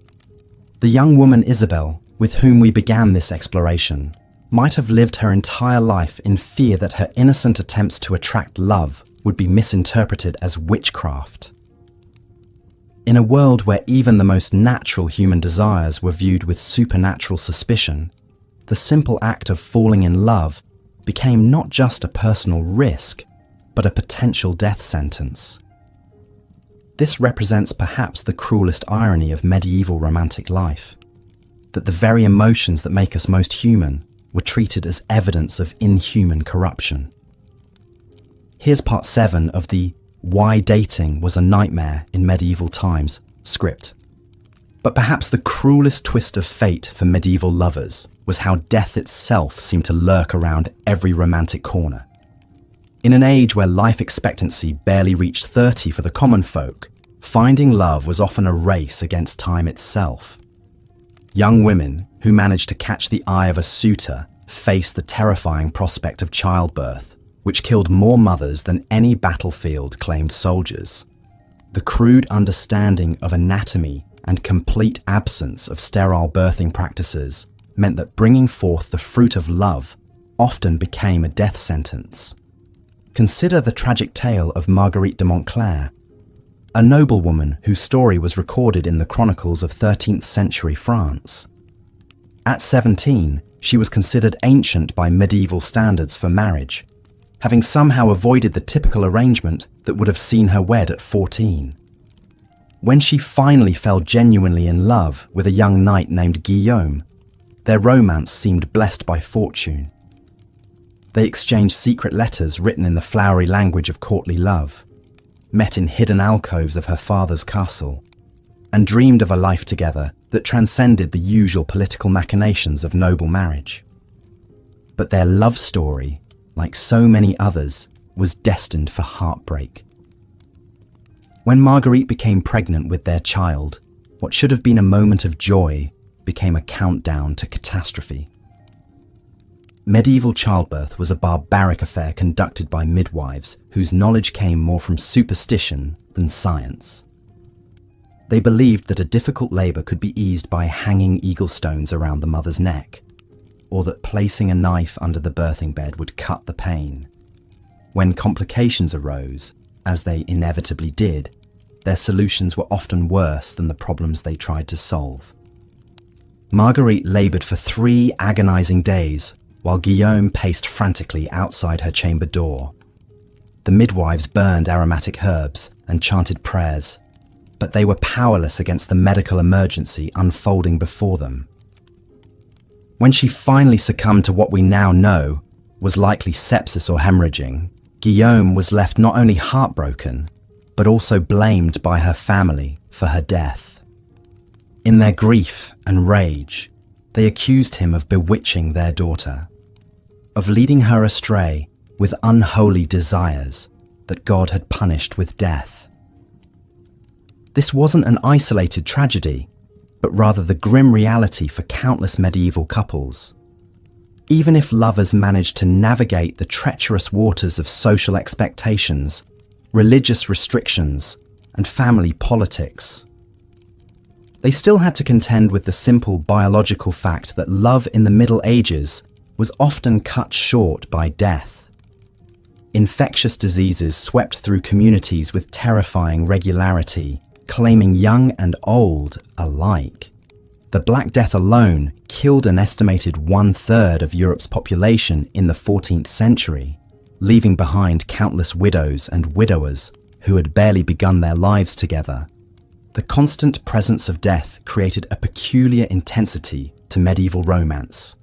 The young woman Isabel, with whom we began this exploration, might have lived her entire life in fear that her innocent attempts to attract love would be misinterpreted as witchcraft. In a world where even the most natural human desires were viewed with supernatural suspicion, the simple act of falling in love became not just a personal risk, but a potential death sentence. This represents perhaps the cruelest irony of medieval romantic life, that the very emotions that make us most human were treated as evidence of inhuman corruption. Here's part 7 of the Why Dating Was a Nightmare in Medieval Times script. But perhaps the cruelest twist of fate for medieval lovers was how death itself seemed to lurk around every romantic corner. In an age where life expectancy barely reached 30 for the common folk, finding love was often a race against time itself. Young women who managed to catch the eye of a suitor faced the terrifying prospect of childbirth, which killed more mothers than any battlefield claimed soldiers. The crude understanding of anatomy and complete absence of sterile birthing practices meant that bringing forth the fruit of love often became a death sentence. Consider the tragic tale of Marguerite de Montclair, a noblewoman whose story was recorded in the chronicles of 13th century France. At 17, she was considered ancient by medieval standards for marriage, having somehow avoided the typical arrangement that would have seen her wed at 14. When she finally fell genuinely in love with a young knight named Guillaume, their romance seemed blessed by fortune. They exchanged secret letters written in the flowery language of courtly love, met in hidden alcoves of her father's castle, and dreamed of a life together that transcended the usual political machinations of noble marriage. But their love story, like so many others, was destined for heartbreak. When Marguerite became pregnant with their child, what should have been a moment of joy became a countdown to catastrophe. Medieval childbirth was a barbaric affair conducted by midwives whose knowledge came more from superstition than science. They believed that a difficult labour could be eased by hanging eagle stones around the mother's neck, or that placing a knife under the birthing bed would cut the pain. When complications arose, as they inevitably did, their solutions were often worse than the problems they tried to solve. Marguerite laboured for 3 agonising days, while Guillaume paced frantically outside her chamber door. The midwives burned aromatic herbs and chanted prayers, but they were powerless against the medical emergency unfolding before them. When she finally succumbed to what we now know was likely sepsis or hemorrhaging, Guillaume was left not only heartbroken, but also blamed by her family for her death. In their grief and rage, they accused him of bewitching their daughter, of leading her astray with unholy desires that God had punished with death. This wasn't an isolated tragedy, but rather the grim reality for countless medieval couples. Even if lovers managed to navigate the treacherous waters of social expectations, religious restrictions, and family politics, they still had to contend with the simple biological fact that love in the Middle Ages was often cut short by death. Infectious diseases swept through communities with terrifying regularity, claiming young and old alike. The Black Death alone killed an estimated 1/3 of Europe's population in the 14th century, leaving behind countless widows and widowers who had barely begun their lives together. The constant presence of death created a peculiar intensity to medieval romance.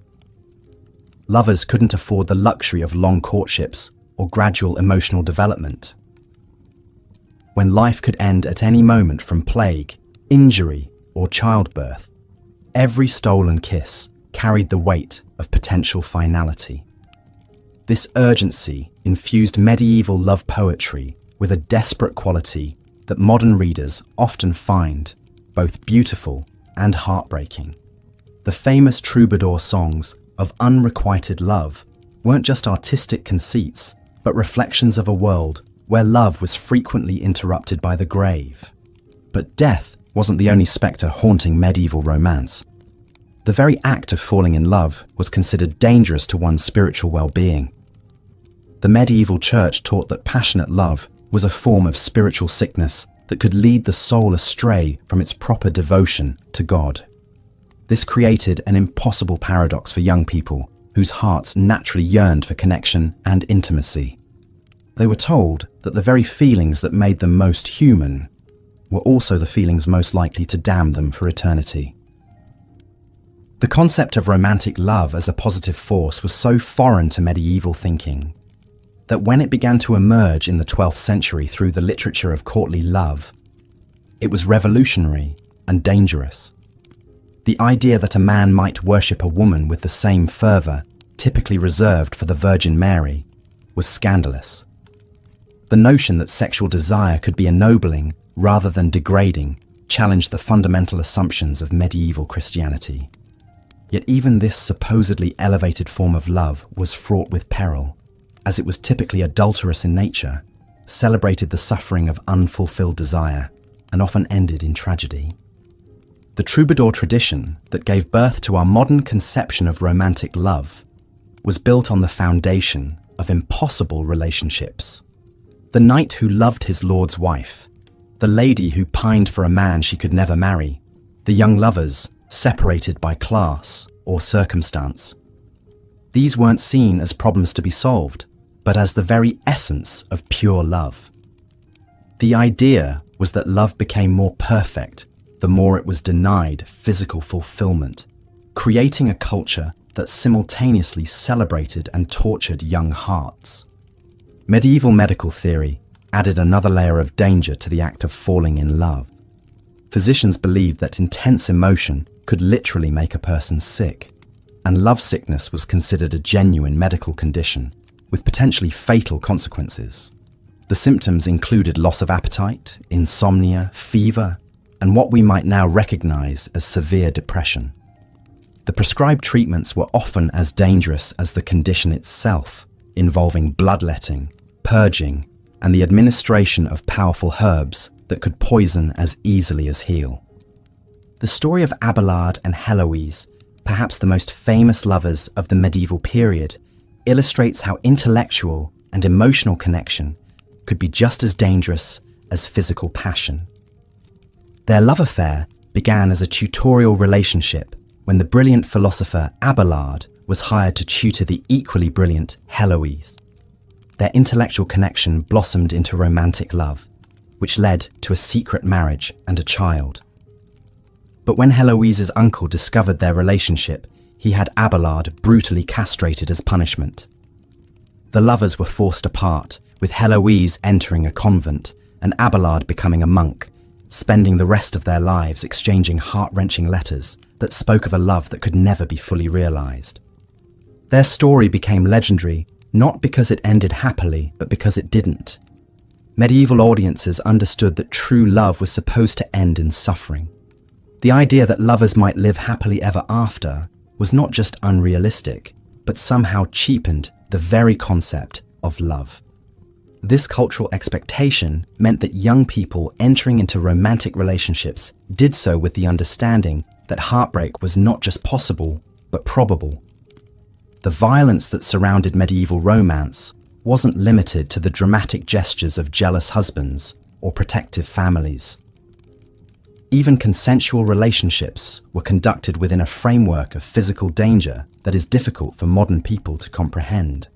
Lovers couldn't afford the luxury of long courtships or gradual emotional development. When life could end at any moment from plague, injury, or childbirth, every stolen kiss carried the weight of potential finality. This urgency infused medieval love poetry with a desperate quality that modern readers often find both beautiful and heartbreaking. The famous troubadour songs of unrequited love weren't just artistic conceits, but reflections of a world where love was frequently interrupted by the grave. But death wasn't the only spectre haunting medieval romance. The very act of falling in love was considered dangerous to one's spiritual well-being. The medieval church taught that passionate love was a form of spiritual sickness that could lead the soul astray from its proper devotion to God. This created an impossible paradox for young people whose hearts naturally yearned for connection and intimacy. They were told that the very feelings that made them most human were also the feelings most likely to damn them for eternity. The concept of romantic love as a positive force was so foreign to medieval thinking that when it began to emerge in the 12th century through the literature of courtly love, it was revolutionary and dangerous. The idea that a man might worship a woman with the same fervour typically reserved for the Virgin Mary was scandalous. The notion that sexual desire could be ennobling rather than degrading challenged the fundamental assumptions of medieval Christianity. Yet even this supposedly elevated form of love was fraught with peril, as it was typically adulterous in nature, celebrated the suffering of unfulfilled desire, and often ended in tragedy. The troubadour tradition that gave birth to our modern conception of romantic love was built on the foundation of impossible relationships. The knight who loved his lord's wife, the lady who pined for a man she could never marry, the young lovers separated by class or circumstance. These weren't seen as problems to be solved, but as the very essence of pure love. The idea was that love became more perfect the more it was denied physical fulfillment, creating a culture that simultaneously celebrated and tortured young hearts. Medieval medical theory added another layer of danger to the act of falling in love. Physicians believed that intense emotion could literally make a person sick, and lovesickness was considered a genuine medical condition with potentially fatal consequences. The symptoms included loss of appetite, insomnia, fever, and what we might now recognize as severe depression. The prescribed treatments were often as dangerous as the condition itself, involving bloodletting, purging, and the administration of powerful herbs that could poison as easily as heal. The story of Abelard and Heloise, perhaps the most famous lovers of the medieval period, illustrates how intellectual and emotional connection could be just as dangerous as physical passion. Their love affair began as a tutorial relationship when the brilliant philosopher Abelard was hired to tutor the equally brilliant Heloise. Their intellectual connection blossomed into romantic love, which led to a secret marriage and a child. But when Heloise's uncle discovered their relationship, he had Abelard brutally castrated as punishment. The lovers were forced apart, with Heloise entering a convent and Abelard becoming a monk, spending the rest of their lives exchanging heart-wrenching letters that spoke of a love that could never be fully realized. Their story became legendary not because it ended happily, but because it didn't. Medieval audiences understood that true love was supposed to end in suffering. The idea that lovers might live happily ever after was not just unrealistic, but somehow cheapened the very concept of love. This cultural expectation meant that young people entering into romantic relationships did so with the understanding that heartbreak was not just possible, but probable. The violence that surrounded medieval romance wasn't limited to the dramatic gestures of jealous husbands or protective families. Even consensual relationships were conducted within a framework of physical danger that is difficult for modern people to comprehend.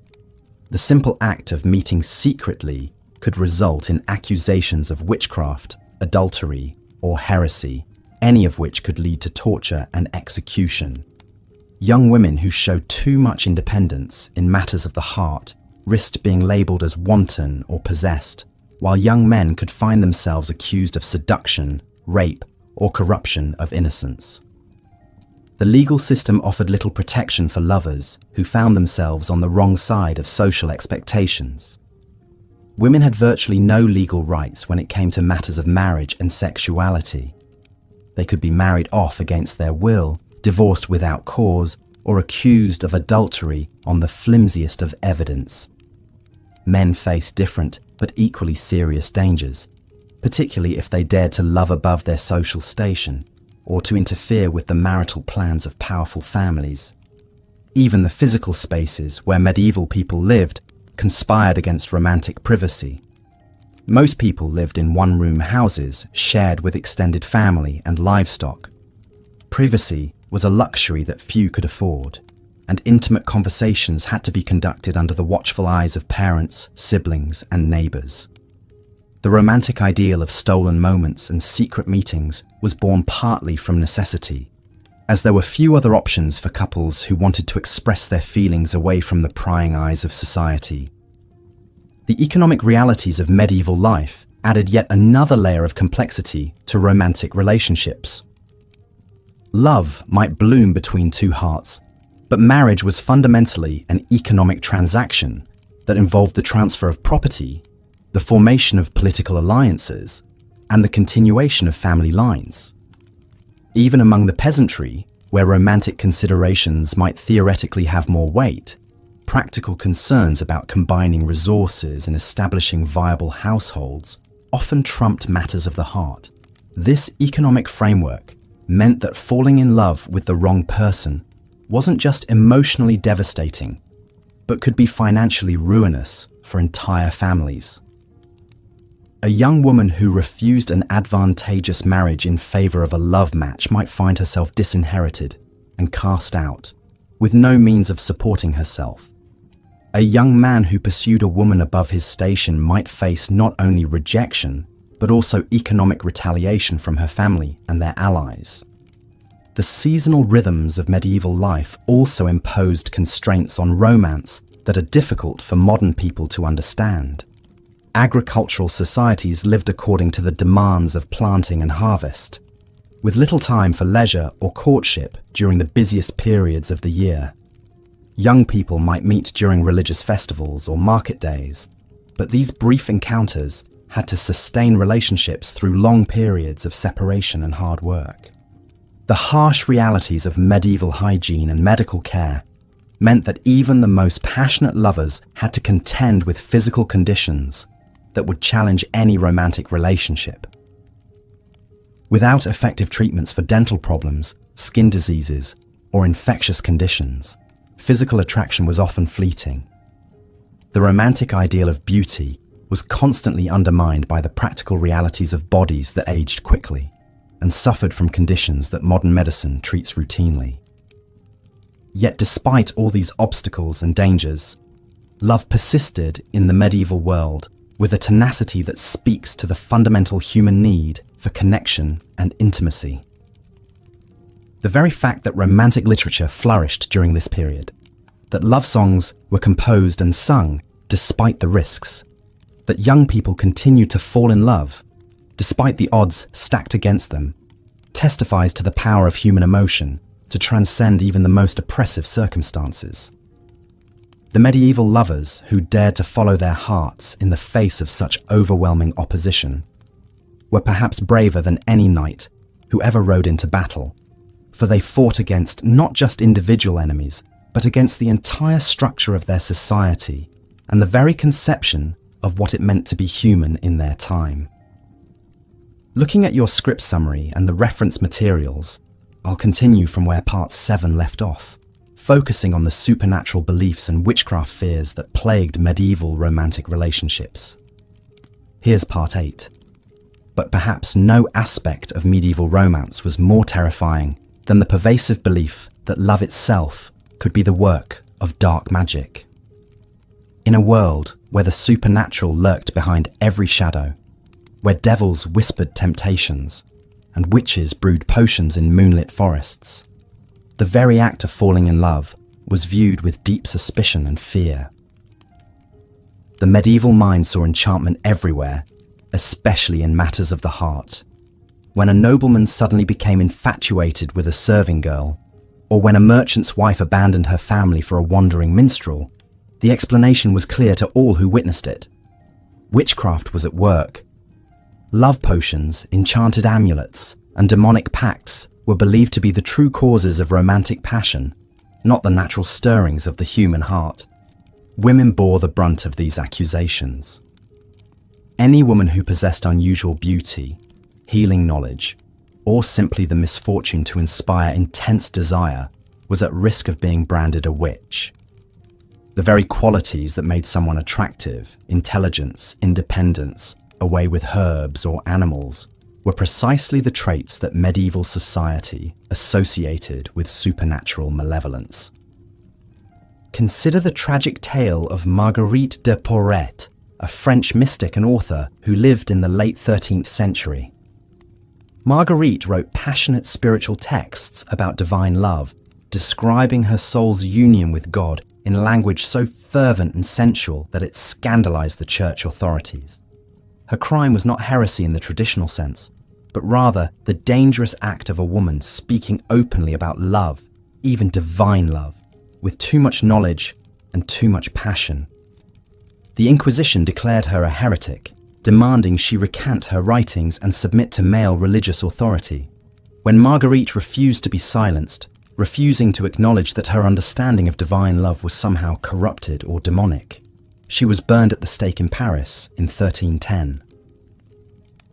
The simple act of meeting secretly could result in accusations of witchcraft, adultery, or heresy, any of which could lead to torture and execution. Young women who showed too much independence in matters of the heart risked being labelled as wanton or possessed, while young men could find themselves accused of seduction, rape, or corruption of innocence. The legal system offered little protection for lovers who found themselves on the wrong side of social expectations. Women had virtually no legal rights when it came to matters of marriage and sexuality. They could be married off against their will, divorced without cause, or accused of adultery on the flimsiest of evidence. Men faced different but equally serious dangers, particularly if they dared to love above their social station or to interfere with the marital plans of powerful families. Even the physical spaces where medieval people lived conspired against romantic privacy. Most people lived in one-room houses shared with extended family and livestock. Privacy was a luxury that few could afford, and intimate conversations had to be conducted under the watchful eyes of parents, siblings, and neighbours. The romantic ideal of stolen moments and secret meetings was born partly from necessity, as there were few other options for couples who wanted to express their feelings away from the prying eyes of society. The economic realities of medieval life added yet another layer of complexity to romantic relationships. Love might bloom between two hearts, but marriage was fundamentally an economic transaction that involved the transfer of property, the formation of political alliances, and the continuation of family lines. Even among the peasantry, where romantic considerations might theoretically have more weight, practical concerns about combining resources and establishing viable households often trumped matters of the heart. This economic framework meant that falling in love with the wrong person wasn't just emotionally devastating, but could be financially ruinous for entire families. A young woman who refused an advantageous marriage in favor of a love match might find herself disinherited and cast out, with no means of supporting herself. A young man who pursued a woman above his station might face not only rejection, but also economic retaliation from her family and their allies. The seasonal rhythms of medieval life also imposed constraints on romance that are difficult for modern people to understand. Agricultural societies lived according to the demands of planting and harvest, with little time for leisure or courtship during the busiest periods of the year. Young people might meet during religious festivals or market days, but these brief encounters had to sustain relationships through long periods of separation and hard work. The harsh realities of medieval hygiene and medical care meant that even the most passionate lovers had to contend with physical conditions that would challenge any romantic relationship. Without effective treatments for dental problems, skin diseases, or infectious conditions, physical attraction was often fleeting. The romantic ideal of beauty was constantly undermined by the practical realities of bodies that aged quickly and suffered from conditions that modern medicine treats routinely. Yet despite all these obstacles and dangers, love persisted in the medieval world with a tenacity that speaks to the fundamental human need for connection and intimacy. The very fact that romantic literature flourished during this period, that love songs were composed and sung despite the risks, that young people continued to fall in love despite the odds stacked against them, testifies to the power of human emotion to transcend even the most oppressive circumstances. The medieval lovers who dared to follow their hearts in the face of such overwhelming opposition were perhaps braver than any knight who ever rode into battle, for they fought against not just individual enemies, but against the entire structure of their society and the very conception of what it meant to be human in their time. Looking at your script summary and the reference materials, I'll continue from where Part 7 left off, focusing on the supernatural beliefs and witchcraft fears that plagued medieval romantic relationships. Here's Part 8. But perhaps no aspect of medieval romance was more terrifying than the pervasive belief that love itself could be the work of dark magic. In a world where the supernatural lurked behind every shadow, where devils whispered temptations, and witches brewed potions in moonlit forests. The very act of falling in love was viewed with deep suspicion and fear. The medieval mind saw enchantment everywhere, especially in matters of the heart. When a nobleman suddenly became infatuated with a serving girl, or when a merchant's wife abandoned her family for a wandering minstrel, the explanation was clear to all who witnessed it. Witchcraft was at work. Love potions, enchanted amulets, and demonic pacts were believed to be the true causes of romantic passion, not the natural stirrings of the human heart. Women bore the brunt of these accusations. Any woman who possessed unusual beauty, healing knowledge, or simply the misfortune to inspire intense desire was at risk of being branded a witch. The very qualities that made someone attractive, intelligence, independence, a way with herbs or animals, were precisely the traits that medieval society associated with supernatural malevolence. Consider the tragic tale of Marguerite de Porret, a French mystic and author who lived in the late 13th century. Marguerite wrote passionate spiritual texts about divine love, describing her soul's union with God in language so fervent and sensual that it scandalized the church authorities. Her crime was not heresy in the traditional sense, but rather the dangerous act of a woman speaking openly about love, even divine love, with too much knowledge and too much passion. The Inquisition declared her a heretic, demanding she recant her writings and submit to male religious authority. When Marguerite refused to be silenced, refusing to acknowledge that her understanding of divine love was somehow corrupted or demonic, she was burned at the stake in Paris in 1310.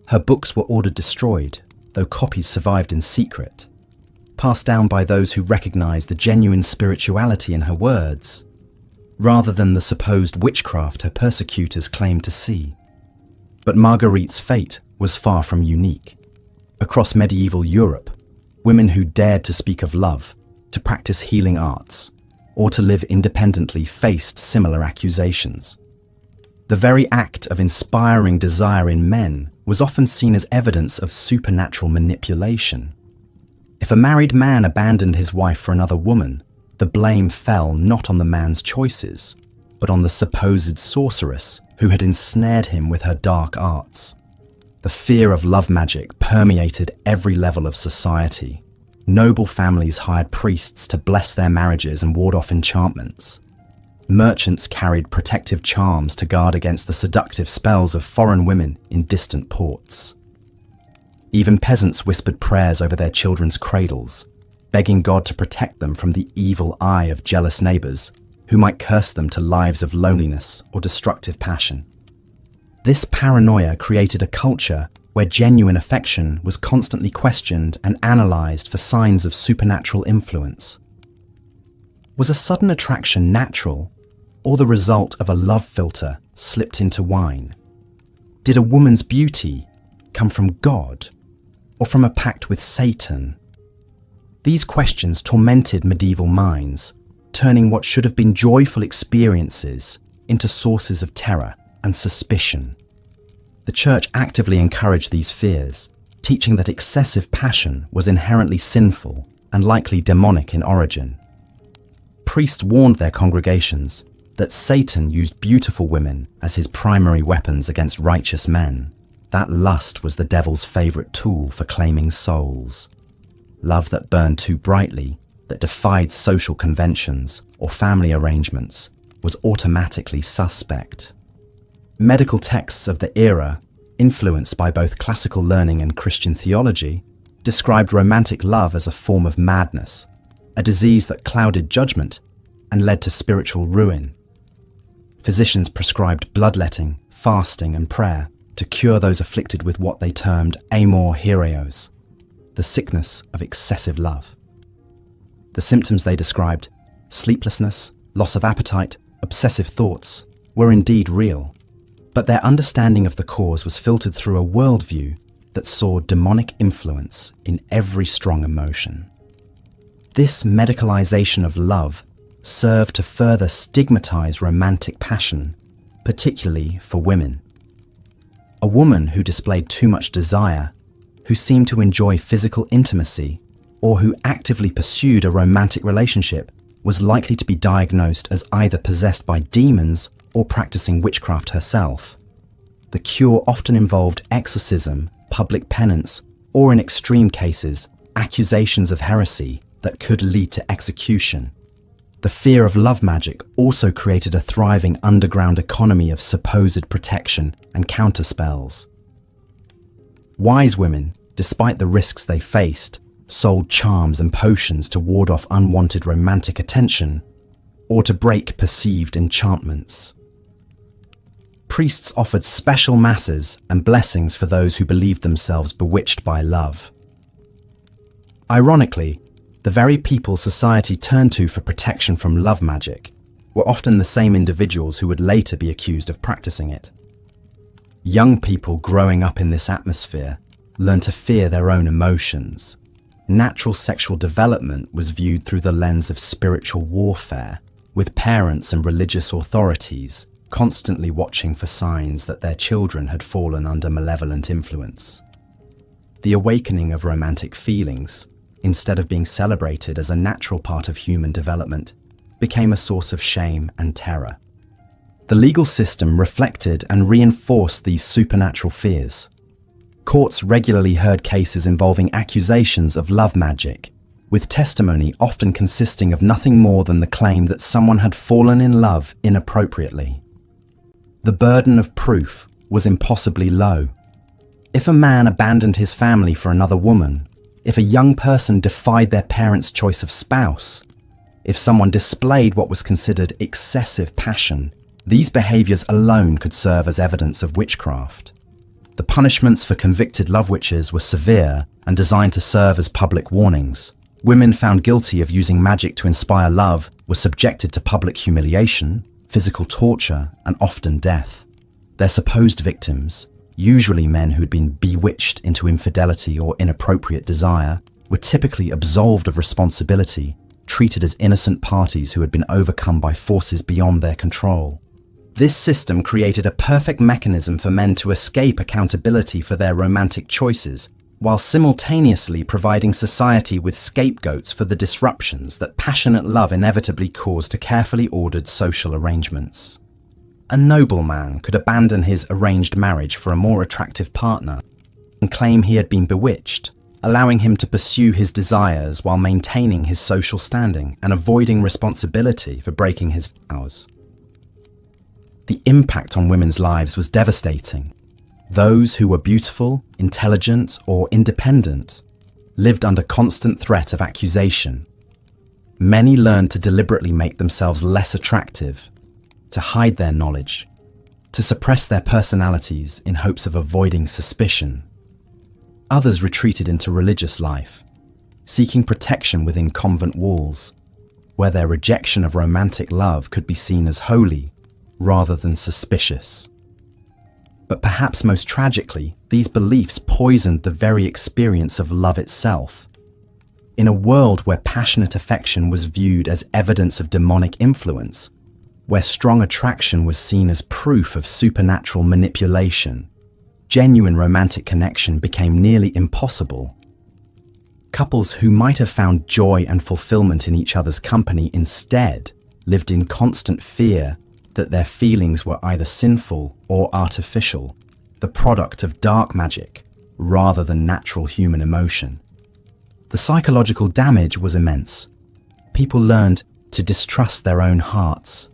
Her books were ordered destroyed, though copies survived in secret, passed down by those who recognized the genuine spirituality in her words, rather than the supposed witchcraft her persecutors claimed to see. But Marguerite's fate was far from unique. Across medieval Europe, women who dared to speak of love, to practice healing arts, or to live independently faced similar accusations. The very act of inspiring desire in men was often seen as evidence of supernatural manipulation. If a married man abandoned his wife for another woman, the blame fell not on the man's choices, but on the supposed sorceress who had ensnared him with her dark arts. The fear of love magic permeated every level of society. Noble families hired priests to bless their marriages and ward off enchantments. Merchants carried protective charms to guard against the seductive spells of foreign women in distant ports. Even peasants whispered prayers over their children's cradles, begging God to protect them from the evil eye of jealous neighbors who might curse them to lives of loneliness or destructive passion. This paranoia created a culture where genuine affection was constantly questioned and analyzed for signs of supernatural influence. Was a sudden attraction natural, or the result of a love filter slipped into wine? Did a woman's beauty come from God, or from a pact with Satan? These questions tormented medieval minds, turning what should have been joyful experiences into sources of terror and suspicion. The church actively encouraged these fears, teaching that excessive passion was inherently sinful and likely demonic in origin. Priests warned their congregations that Satan used beautiful women as his primary weapons against righteous men. That lust was the devil's favorite tool for claiming souls. Love that burned too brightly, that defied social conventions or family arrangements, was automatically suspect. Medical texts of the era, influenced by both classical learning and Christian theology, described romantic love as a form of madness, a disease that clouded judgment and led to spiritual ruin. Physicians prescribed bloodletting, fasting, and prayer to cure those afflicted with what they termed amor hiereos, the sickness of excessive love. The symptoms they described, sleeplessness, loss of appetite, obsessive thoughts, were indeed real, but their understanding of the cause was filtered through a worldview that saw demonic influence in every strong emotion. This medicalization of love served to further stigmatize romantic passion, particularly for women. A woman who displayed too much desire who seemed to enjoy physical intimacy or who actively pursued a romantic relationship was likely to be diagnosed as either possessed by demons or practicing witchcraft herself. The cure often involved exorcism, public penance, or in extreme cases, accusations of heresy that could lead to execution. The fear of love magic also created a thriving underground economy of supposed protection and counterspells. Wise women, despite the risks they faced, sold charms and potions to ward off unwanted romantic attention or to break perceived enchantments. Priests offered special masses and blessings for those who believed themselves bewitched by love. Ironically, the very people society turned to for protection from love magic were often the same individuals who would later be accused of practicing it. Young people growing up in this atmosphere learned to fear their own emotions. Natural sexual development was viewed through the lens of spiritual warfare, with parents and religious authorities constantly watching for signs that their children had fallen under malevolent influence. The awakening of romantic feelings, instead of being celebrated as a natural part of human development, became a source of shame and terror. The legal system reflected and reinforced these supernatural fears. Courts regularly heard cases involving accusations of love magic, with testimony often consisting of nothing more than the claim that someone had fallen in love inappropriately. The burden of proof was impossibly low. If a man abandoned his family for another woman, if a young person defied their parents' choice of spouse, if someone displayed what was considered excessive passion, these behaviors alone could serve as evidence of witchcraft. The punishments for convicted love witches were severe and designed to serve as public warnings. Women found guilty of using magic to inspire love were subjected to public humiliation, physical torture, and often death. Their supposed victims, usually men who'd been bewitched into infidelity or inappropriate desire, were typically absolved of responsibility, treated as innocent parties who had been overcome by forces beyond their control. This system created a perfect mechanism for men to escape accountability for their romantic choices, while simultaneously providing society with scapegoats for the disruptions that passionate love inevitably caused to carefully ordered social arrangements. A nobleman could abandon his arranged marriage for a more attractive partner and claim he had been bewitched, allowing him to pursue his desires while maintaining his social standing and avoiding responsibility for breaking his vows. The impact on women's lives was devastating. Those who were beautiful, intelligent, or independent lived under constant threat of accusation. Many learned to deliberately make themselves less attractive, to hide their knowledge, to suppress their personalities in hopes of avoiding suspicion. Others retreated into religious life, seeking protection within convent walls, where their rejection of romantic love could be seen as holy rather than suspicious. But perhaps most tragically, these beliefs poisoned the very experience of love itself. In a world where passionate affection was viewed as evidence of demonic influence, where strong attraction was seen as proof of supernatural manipulation, genuine romantic connection became nearly impossible. Couples who might have found joy and fulfillment in each other's company instead lived in constant fear that their feelings were either sinful or artificial, the product of dark magic rather than natural human emotion. The psychological damage was immense. People learned to distrust their own hearts,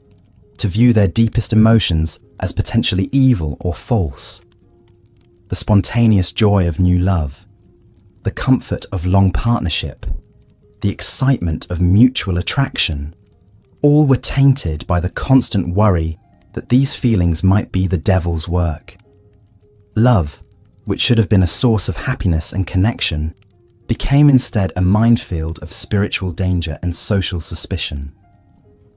to view their deepest emotions as potentially evil or false. The spontaneous joy of new love, the comfort of long partnership, the excitement of mutual attraction, all were tainted by the constant worry that these feelings might be the devil's work. Love, which should have been a source of happiness and connection, became instead a minefield of spiritual danger and social suspicion.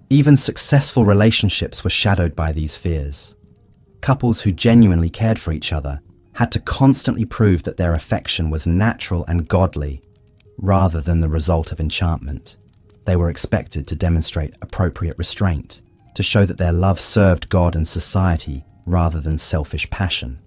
Even successful relationships were shadowed by these fears. Couples who genuinely cared for each other had to constantly prove that their affection was natural and godly, rather than the result of enchantment. They were expected to demonstrate appropriate restraint, to show that their love served God and society rather than selfish passion.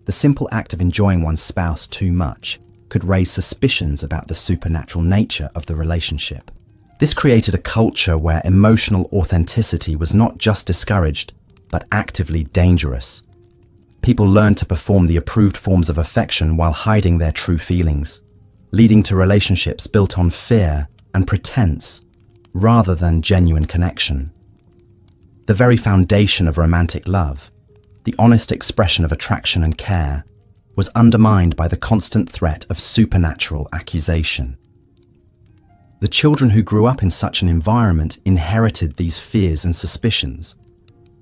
The simple act of enjoying one's spouse too much could raise suspicions about the supernatural nature of the relationship. This created a culture where emotional authenticity was not just discouraged, but actively dangerous. People learned to perform the approved forms of affection while hiding their true feelings, leading to relationships built on fear and pretense rather than genuine connection. The very foundation of romantic love, the honest expression of attraction and care, was undermined by the constant threat of supernatural accusation. The children who grew up in such an environment inherited these fears and suspicions,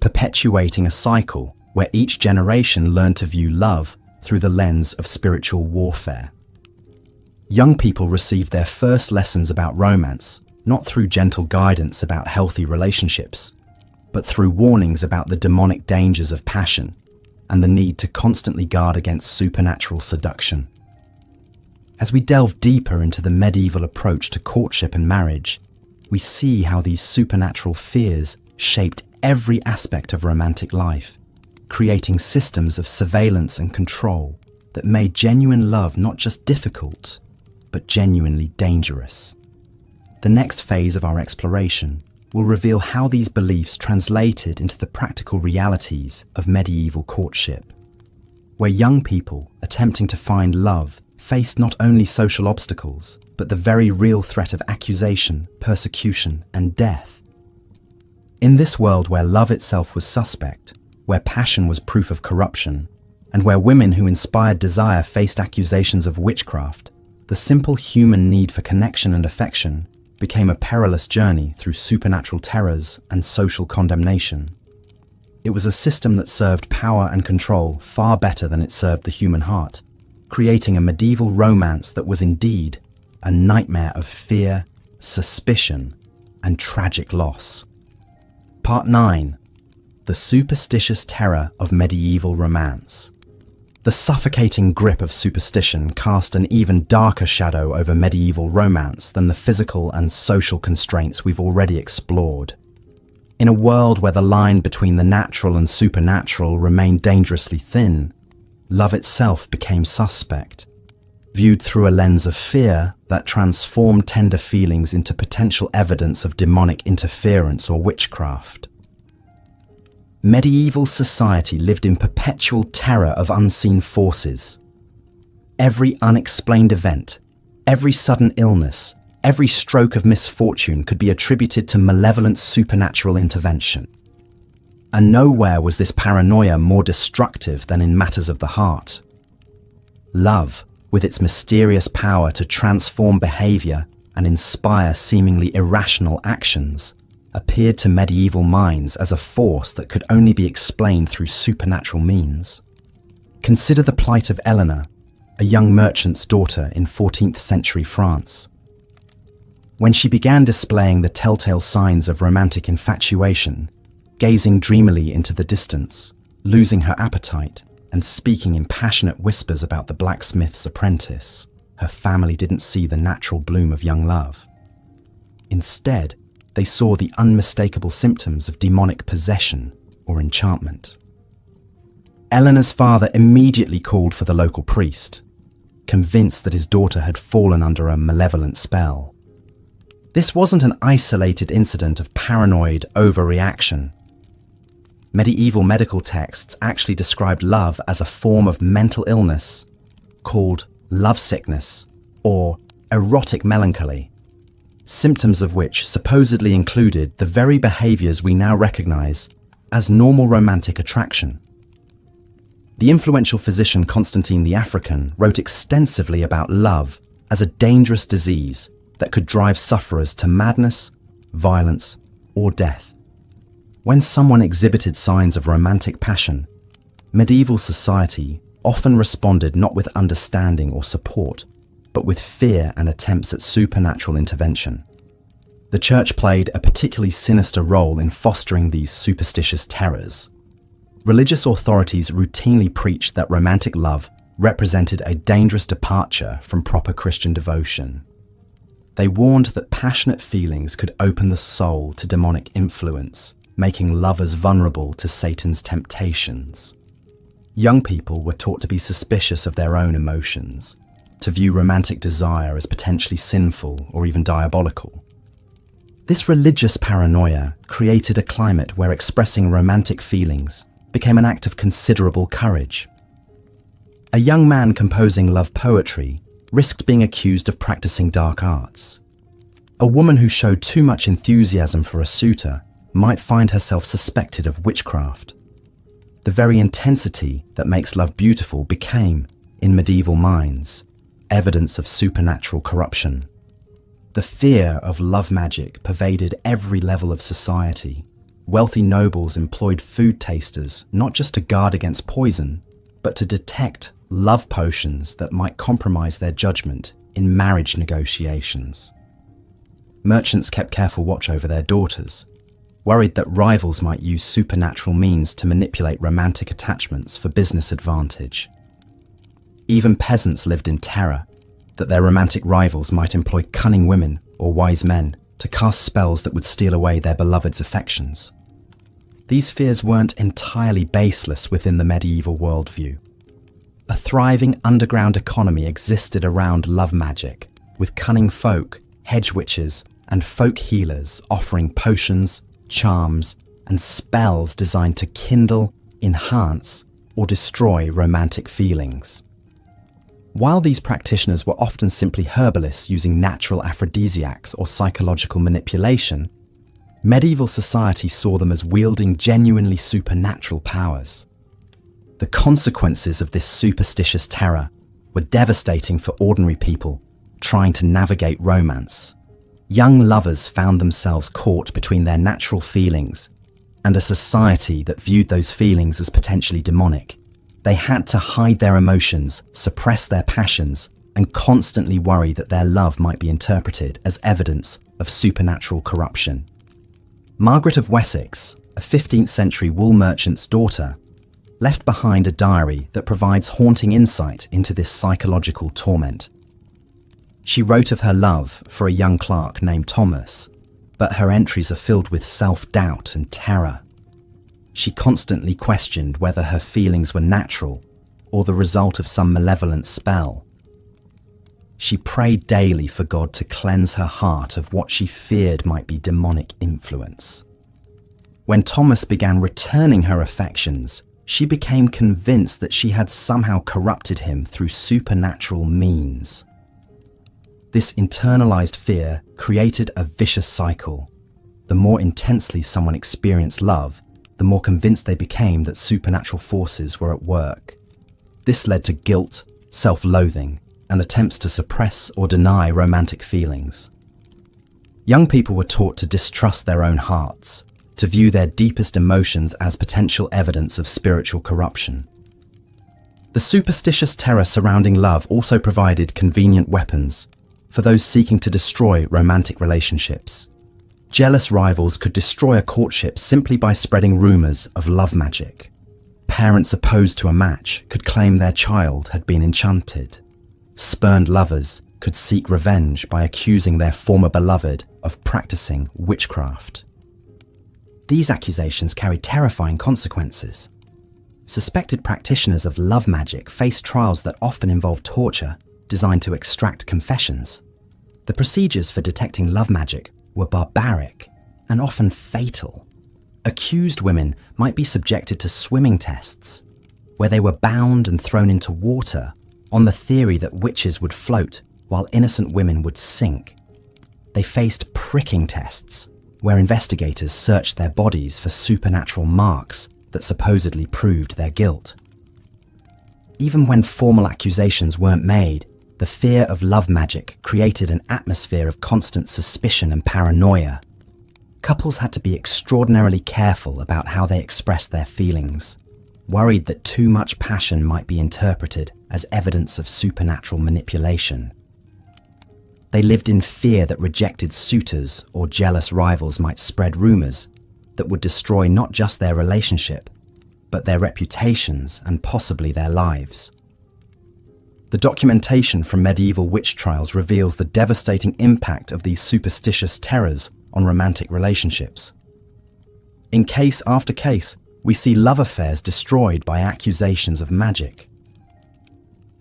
perpetuating a cycle where each generation learned to view love through the lens of spiritual warfare. Young people received their first lessons about romance not through gentle guidance about healthy relationships, but through warnings about the demonic dangers of passion and the need to constantly guard against supernatural seduction. As we delve deeper into the medieval approach to courtship and marriage, we see how these supernatural fears shaped every aspect of romantic life, creating systems of surveillance and control that made genuine love not just difficult, but genuinely dangerous. The next phase of our exploration will reveal how these beliefs translated into the practical realities of medieval courtship, where young people attempting to find love faced not only social obstacles, but the very real threat of accusation, persecution, and death. In this world where love itself was suspect, where passion was proof of corruption, and where women who inspired desire faced accusations of witchcraft, the simple human need for connection and affection became a perilous journey through supernatural terrors and social condemnation. It was a system that served power and control far better than it served the human heart, creating a medieval romance that was indeed a nightmare of fear, suspicion, and tragic loss. Part 9. The superstitious terror of medieval romance. The suffocating grip of superstition cast an even darker shadow over medieval romance than the physical and social constraints we've already explored. In a world where the line between the natural and supernatural remained dangerously thin, love itself became suspect, viewed through a lens of fear that transformed tender feelings into potential evidence of demonic interference or witchcraft. Medieval society lived in perpetual terror of unseen forces. Every unexplained event, every sudden illness, every stroke of misfortune could be attributed to malevolent supernatural intervention. And nowhere was this paranoia more destructive than in matters of the heart. Love, with its mysterious power to transform behavior and inspire seemingly irrational actions, appeared to medieval minds as a force that could only be explained through supernatural means. Consider the plight of Eleanor, a young merchant's daughter in 14th century France. When she began displaying the telltale signs of romantic infatuation, gazing dreamily into the distance, losing her appetite, and speaking in passionate whispers about the blacksmith's apprentice, her family didn't see the natural bloom of young love. Instead, they saw the unmistakable symptoms of demonic possession or enchantment. Eleanor's father immediately called for the local priest, convinced that his daughter had fallen under a malevolent spell. This wasn't an isolated incident of paranoid overreaction. Medieval medical texts actually described love as a form of mental illness called lovesickness or erotic melancholy, symptoms of which supposedly included the very behaviors we now recognize as normal romantic attraction. The influential physician Constantine the African wrote extensively about love as a dangerous disease that could drive sufferers to madness, violence, or death. When someone exhibited signs of romantic passion, medieval society often responded not with understanding or support, but with fear and attempts at supernatural intervention. The church played a particularly sinister role in fostering these superstitious terrors. Religious authorities routinely preached that romantic love represented a dangerous departure from proper Christian devotion. They warned that passionate feelings could open the soul to demonic influence, making lovers vulnerable to Satan's temptations. Young people were taught to be suspicious of their own emotions, to view romantic desire as potentially sinful or even diabolical. This religious paranoia created a climate where expressing romantic feelings became an act of considerable courage. A young man composing love poetry risked being accused of practicing dark arts. A woman who showed too much enthusiasm for a suitor might find herself suspected of witchcraft. The very intensity that makes love beautiful became, in medieval minds, evidence of supernatural corruption. The fear of love magic pervaded every level of society. Wealthy nobles employed food tasters not just to guard against poison, but to detect love potions that might compromise their judgment in marriage negotiations. Merchants kept careful watch over their daughters, worried that rivals might use supernatural means to manipulate romantic attachments for business advantage. Even peasants lived in terror that their romantic rivals might employ cunning women or wise men to cast spells that would steal away their beloved's affections. These fears weren't entirely baseless within the medieval worldview. A thriving underground economy existed around love magic, with cunning folk, hedge witches, and folk healers offering potions, charms, and spells designed to kindle, enhance, or destroy romantic feelings. While these practitioners were often simply herbalists using natural aphrodisiacs or psychological manipulation, medieval society saw them as wielding genuinely supernatural powers. The consequences of this superstitious terror were devastating for ordinary people trying to navigate romance. Young lovers found themselves caught between their natural feelings and a society that viewed those feelings as potentially demonic. They had to hide their emotions, suppress their passions, and constantly worry that their love might be interpreted as evidence of supernatural corruption. Margaret of Wessex, a 15th century wool merchant's daughter, left behind a diary that provides haunting insight into this psychological torment. She wrote of her love for a young clerk named Thomas, but her entries are filled with self-doubt and terror. She constantly questioned whether her feelings were natural or the result of some malevolent spell. She prayed daily for God to cleanse her heart of what she feared might be demonic influence. When Thomas began returning her affections, she became convinced that she had somehow corrupted him through supernatural means. This internalized fear created a vicious cycle. The more intensely someone experienced love, the more convinced they became that supernatural forces were at work. This led to guilt, self-loathing, and attempts to suppress or deny romantic feelings. Young people were taught to distrust their own hearts, to view their deepest emotions as potential evidence of spiritual corruption. The superstitious terror surrounding love also provided convenient weapons for those seeking to destroy romantic relationships. Jealous rivals could destroy a courtship simply by spreading rumors of love magic. Parents opposed to a match could claim their child had been enchanted. Spurned lovers could seek revenge by accusing their former beloved of practicing witchcraft. These accusations carried terrifying consequences. Suspected practitioners of love magic faced trials that often involved torture designed to extract confessions. The procedures for detecting love magic were barbaric and often fatal. Accused women might be subjected to swimming tests, where they were bound and thrown into water on the theory that witches would float while innocent women would sink. They faced pricking tests, where investigators searched their bodies for supernatural marks that supposedly proved their guilt. Even when formal accusations weren't made, the fear of love magic created an atmosphere of constant suspicion and paranoia. Couples had to be extraordinarily careful about how they expressed their feelings, worried that too much passion might be interpreted as evidence of supernatural manipulation. They lived in fear that rejected suitors or jealous rivals might spread rumors that would destroy not just their relationship, but their reputations and possibly their lives. The documentation from medieval witch trials reveals the devastating impact of these superstitious terrors on romantic relationships. In case after case, we see love affairs destroyed by accusations of magic.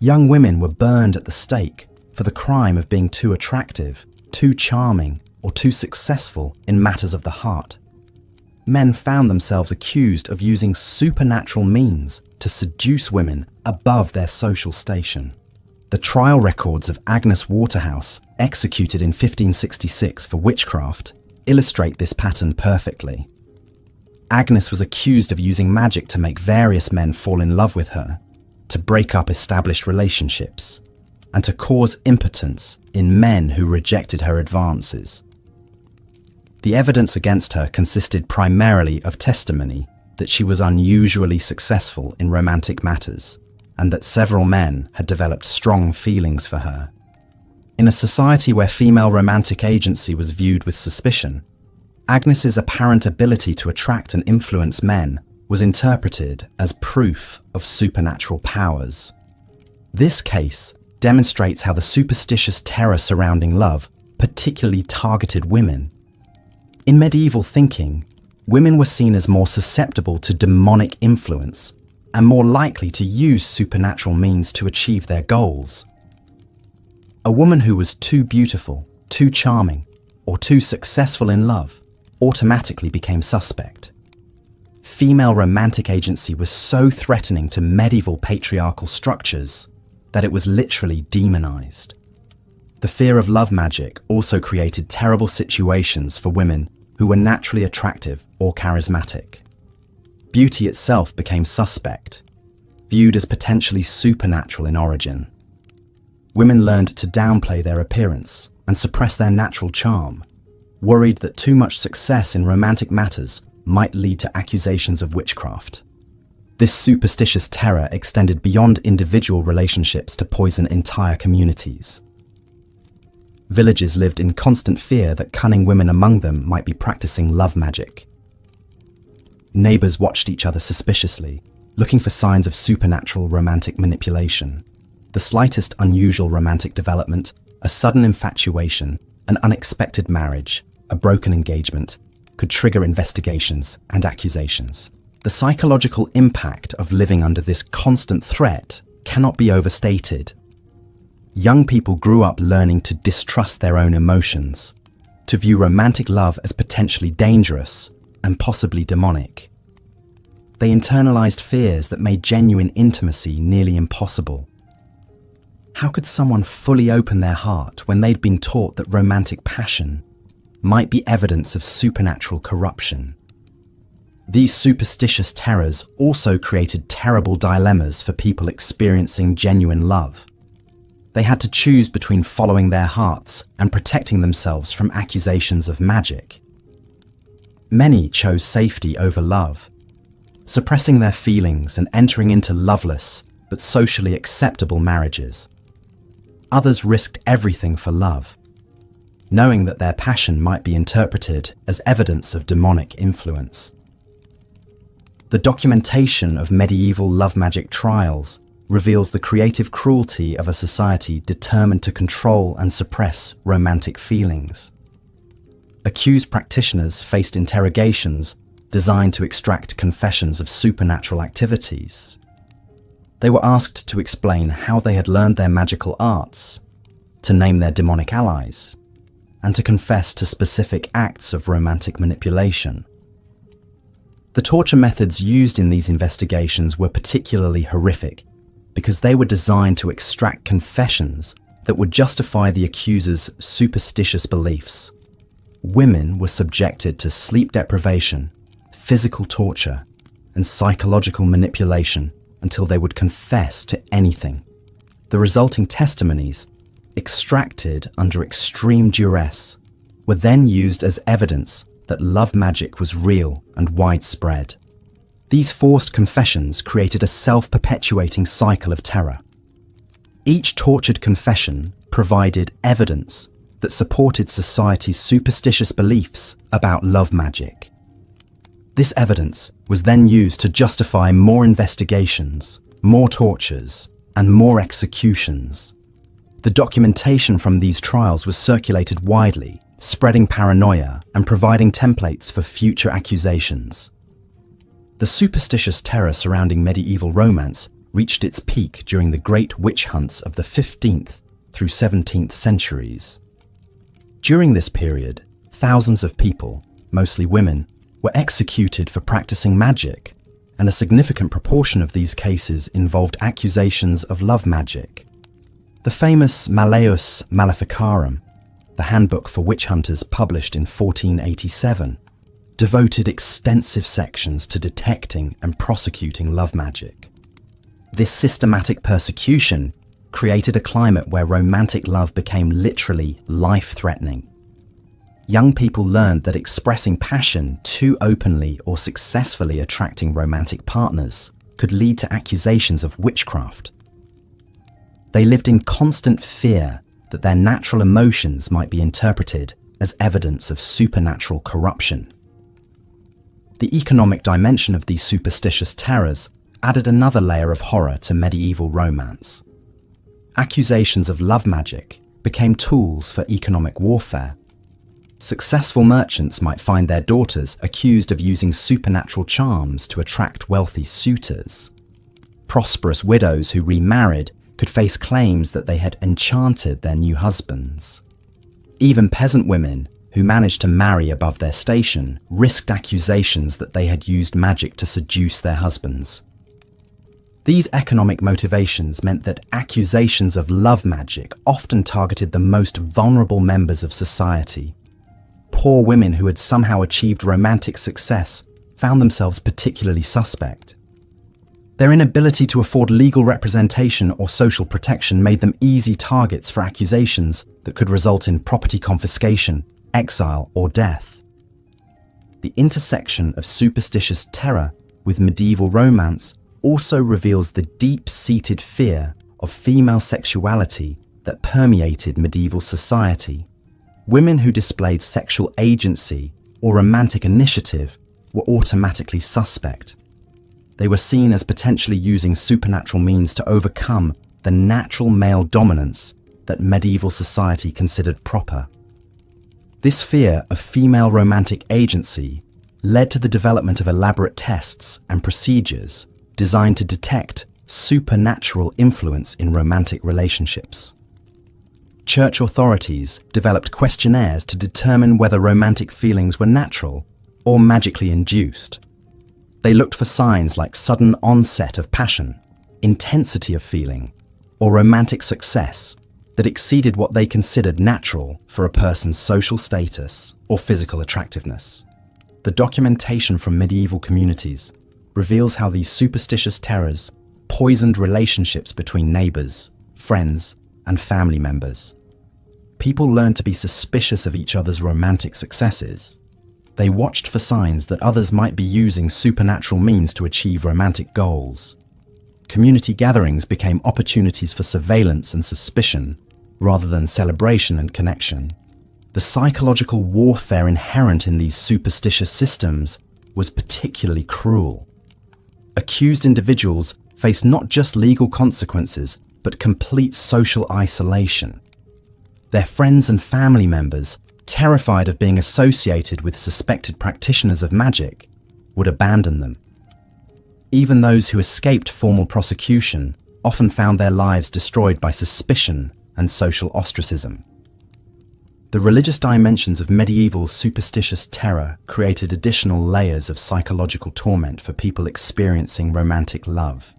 Young women were burned at the stake for the crime of being too attractive, too charming, or too successful in matters of the heart. Men found themselves accused of using supernatural means to seduce women above their social station. The trial records of Agnes Waterhouse, executed in 1566 for witchcraft, illustrate this pattern perfectly. Agnes was accused of using magic to make various men fall in love with her, to break up established relationships, and to cause impotence in men who rejected her advances. The evidence against her consisted primarily of testimony that she was unusually successful in romantic matters, and that several men had developed strong feelings for her. In a society where female romantic agency was viewed with suspicion, Agnes's apparent ability to attract and influence men was interpreted as proof of supernatural powers. This case demonstrates how the superstitious terror surrounding love particularly targeted women. In medieval thinking, women were seen as more susceptible to demonic influence and more likely to use supernatural means to achieve their goals. A woman who was too beautiful, too charming, or too successful in love automatically became suspect. Female romantic agency was so threatening to medieval patriarchal structures that it was literally demonized. The fear of love magic also created terrible situations for women who were naturally attractive or charismatic. Beauty itself became suspect, viewed as potentially supernatural in origin. Women learned to downplay their appearance and suppress their natural charm, worried that too much success in romantic matters might lead to accusations of witchcraft. This superstitious terror extended beyond individual relationships to poison entire communities. Villages lived in constant fear that cunning women among them might be practicing love magic. Neighbors watched each other suspiciously, looking for signs of supernatural romantic manipulation. The slightest unusual romantic development, a sudden infatuation, an unexpected marriage, a broken engagement, could trigger investigations and accusations. The psychological impact of living under this constant threat cannot be overstated. Young people grew up learning to distrust their own emotions, to view romantic love as potentially dangerous and possibly demonic. They internalized fears that made genuine intimacy nearly impossible. How could someone fully open their heart when they'd been taught that romantic passion might be evidence of supernatural corruption? These superstitious terrors also created terrible dilemmas for people experiencing genuine love. They had to choose between following their hearts and protecting themselves from accusations of magic. Many chose safety over love, suppressing their feelings and entering into loveless but socially acceptable marriages. Others risked everything for love, knowing that their passion might be interpreted as evidence of demonic influence. The documentation of medieval love magic trials reveals the creative cruelty of a society determined to control and suppress romantic feelings. Accused practitioners faced interrogations designed to extract confessions of supernatural activities. They were asked to explain how they had learned their magical arts, to name their demonic allies, and to confess to specific acts of romantic manipulation. The torture methods used in these investigations were particularly horrific because they were designed to extract confessions that would justify the accuser's superstitious beliefs. Women were subjected to sleep deprivation, physical torture, and psychological manipulation until they would confess to anything. The resulting testimonies, extracted under extreme duress, were then used as evidence that love magic was real and widespread. These forced confessions created a self-perpetuating cycle of terror. Each tortured confession provided evidence that supported society's superstitious beliefs about love magic. This evidence was then used to justify more investigations, more tortures, and more executions. The documentation from these trials was circulated widely, spreading paranoia and providing templates for future accusations. The superstitious terror surrounding medieval romance reached its peak during the great witch hunts of the 15th through 17th centuries. During this period, thousands of people, mostly women, were executed for practicing magic, and a significant proportion of these cases involved accusations of love magic. The famous Malleus Maleficarum, the handbook for witch hunters published in 1487, devoted extensive sections to detecting and prosecuting love magic. This systematic persecution created a climate where romantic love became literally life-threatening. Young people learned that expressing passion too openly or successfully attracting romantic partners could lead to accusations of witchcraft. They lived in constant fear that their natural emotions might be interpreted as evidence of supernatural corruption. The economic dimension of these superstitious terrors added another layer of horror to medieval romance. Accusations of love magic became tools for economic warfare. Successful merchants might find their daughters accused of using supernatural charms to attract wealthy suitors. Prosperous widows who remarried could face claims that they had enchanted their new husbands. Even peasant women who managed to marry above their station risked accusations that they had used magic to seduce their husbands. These economic motivations meant that accusations of love magic often targeted the most vulnerable members of society. Poor women who had somehow achieved romantic success found themselves particularly suspect. Their inability to afford legal representation or social protection made them easy targets for accusations that could result in property confiscation, exile, or death. The intersection of superstitious terror with medieval romance also reveals the deep-seated fear of female sexuality that permeated medieval society. Women who displayed sexual agency or romantic initiative were automatically suspect. They were seen as potentially using supernatural means to overcome the natural male dominance that medieval society considered proper. This fear of female romantic agency led to the development of elaborate tests and procedures designed to detect supernatural influence in romantic relationships. Church authorities developed questionnaires to determine whether romantic feelings were natural or magically induced. They looked for signs like sudden onset of passion, intensity of feeling, or romantic success that exceeded what they considered natural for a person's social status or physical attractiveness. The documentation from medieval communities reveals how these superstitious terrors poisoned relationships between neighbors, friends, and family members. People learned to be suspicious of each other's romantic successes. They watched for signs that others might be using supernatural means to achieve romantic goals. Community gatherings became opportunities for surveillance and suspicion, rather than celebration and connection. The psychological warfare inherent in these superstitious systems was particularly cruel. Accused individuals faced not just legal consequences, but complete social isolation. Their friends and family members, terrified of being associated with suspected practitioners of magic, would abandon them. Even those who escaped formal prosecution often found their lives destroyed by suspicion and social ostracism. The religious dimensions of medieval superstitious terror created additional layers of psychological torment for people experiencing romantic love.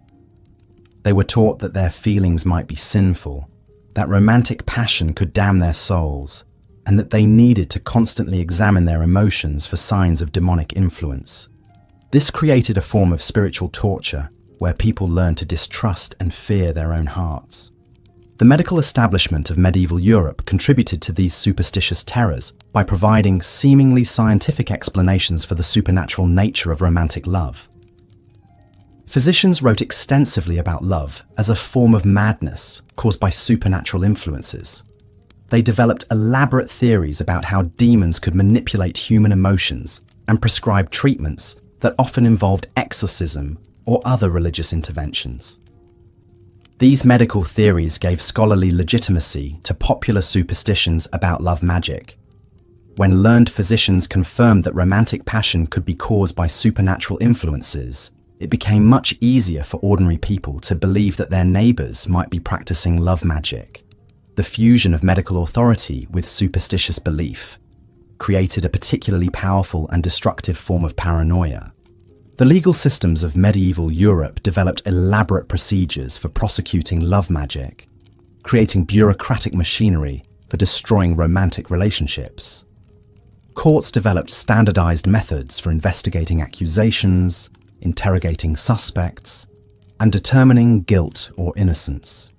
They were taught that their feelings might be sinful, that romantic passion could damn their souls, and that they needed to constantly examine their emotions for signs of demonic influence. This created a form of spiritual torture where people learned to distrust and fear their own hearts. The medical establishment of medieval Europe contributed to these superstitious terrors by providing seemingly scientific explanations for the supernatural nature of romantic love. Physicians wrote extensively about love as a form of madness caused by supernatural influences. They developed elaborate theories about how demons could manipulate human emotions and prescribed treatments that often involved exorcism or other religious interventions. These medical theories gave scholarly legitimacy to popular superstitions about love magic. When learned physicians confirmed that romantic passion could be caused by supernatural influences, it became much easier for ordinary people to believe that their neighbors might be practicing love magic. The fusion of medical authority with superstitious belief created a particularly powerful and destructive form of paranoia. The legal systems of medieval Europe developed elaborate procedures for prosecuting love magic, creating bureaucratic machinery for destroying romantic relationships. Courts developed standardized methods for investigating accusations, interrogating suspects, and determining guilt or innocence.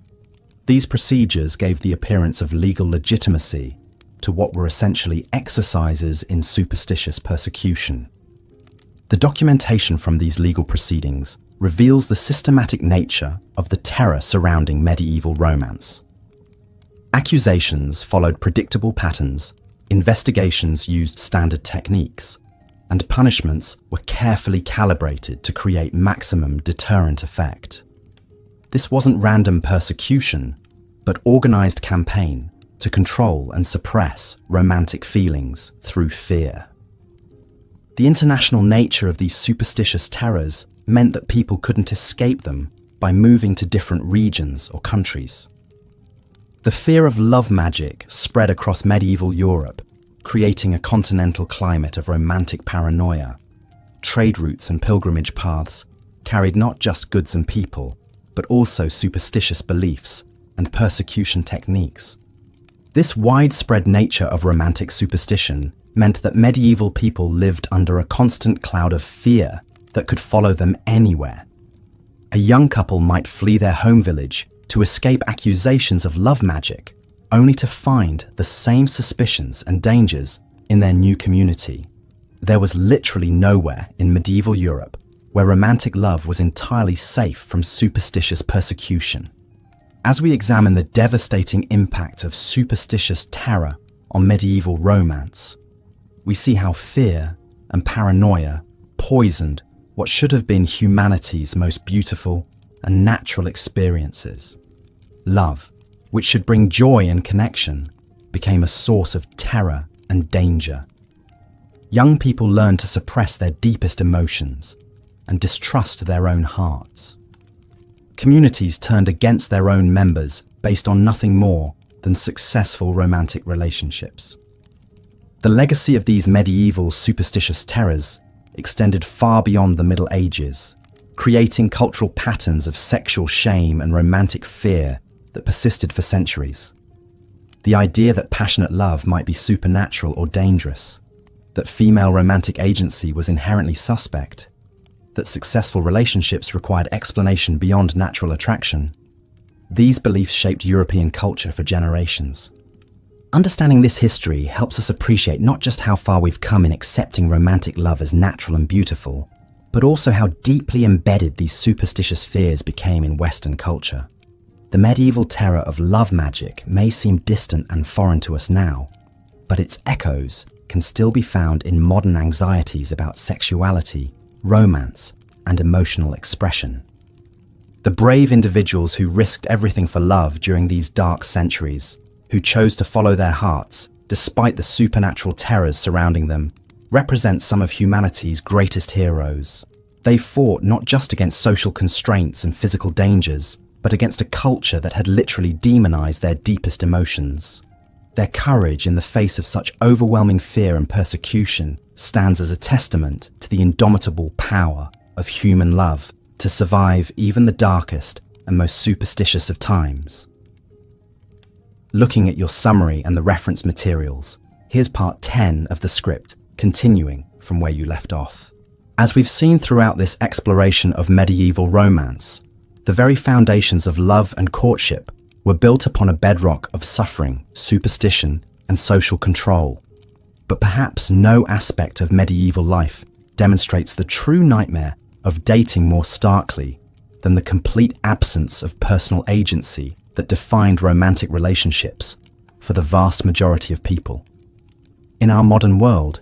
These procedures gave the appearance of legal legitimacy to what were essentially exercises in superstitious persecution. The documentation from these legal proceedings reveals the systematic nature of the terror surrounding medieval romance. Accusations followed predictable patterns, investigations used standard techniques, and punishments were carefully calibrated to create maximum deterrent effect. This wasn't random persecution, but organized campaign to control and suppress romantic feelings through fear. The international nature of these superstitious terrors meant that people couldn't escape them by moving to different regions or countries. The fear of love magic spread across medieval Europe, creating a continental climate of romantic paranoia. Trade routes and pilgrimage paths carried not just goods and people, but also superstitious beliefs and persecution techniques. This widespread nature of romantic superstition meant that medieval people lived under a constant cloud of fear that could follow them anywhere. A young couple might flee their home village to escape accusations of love magic, only to find the same suspicions and dangers in their new community. There was literally nowhere in medieval Europe where romantic love was entirely safe from superstitious persecution. As we examine the devastating impact of superstitious terror on medieval romance, we see how fear and paranoia poisoned what should have been humanity's most beautiful and natural experiences. Love, which should bring joy and connection, became a source of terror and danger. Young people learned to suppress their deepest emotions and distrust their own hearts. Communities turned against their own members based on nothing more than successful romantic relationships. The legacy of these medieval superstitious terrors extended far beyond the Middle Ages, creating cultural patterns of sexual shame and romantic fear that persisted for centuries. The idea that passionate love might be supernatural or dangerous, that female romantic agency was inherently suspect, that successful relationships required explanation beyond natural attraction. These beliefs shaped European culture for generations. Understanding this history helps us appreciate not just how far we've come in accepting romantic love as natural and beautiful, but also how deeply embedded these superstitious fears became in Western culture. The medieval terror of love magic may seem distant and foreign to us now, but its echoes can still be found in modern anxieties about sexuality, romance, and emotional expression. The brave individuals who risked everything for love during these dark centuries, who chose to follow their hearts despite the supernatural terrors surrounding them, represent some of humanity's greatest heroes. They fought not just against social constraints and physical dangers, but against a culture that had literally demonized their deepest emotions. Their courage in the face of such overwhelming fear and persecution stands as a testament to the indomitable power of human love to survive even the darkest and most superstitious of times. Looking at your summary and the reference materials, here's part 10 of the script, continuing from where you left off. As we've seen throughout this exploration of medieval romance, the very foundations of love and courtship were built upon a bedrock of suffering, superstition, and social control. But perhaps no aspect of medieval life demonstrates the true nightmare of dating more starkly than the complete absence of personal agency that defined romantic relationships for the vast majority of people. In our modern world,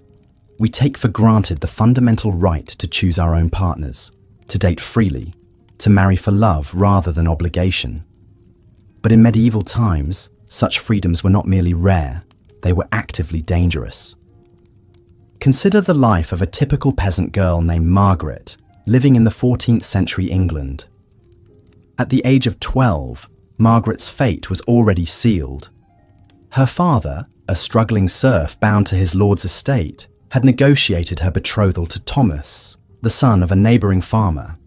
we take for granted the fundamental right to choose our own partners, to date freely, to marry for love rather than obligation. But in medieval times, such freedoms were not merely rare, they were actively dangerous. Consider the life of a typical peasant girl named Margaret, living in the 14th century England. At the age of 12, Margaret's fate was already sealed. Her father, a struggling serf bound to his lord's estate, had negotiated her betrothal to Thomas, the son of a neighbouring farmer.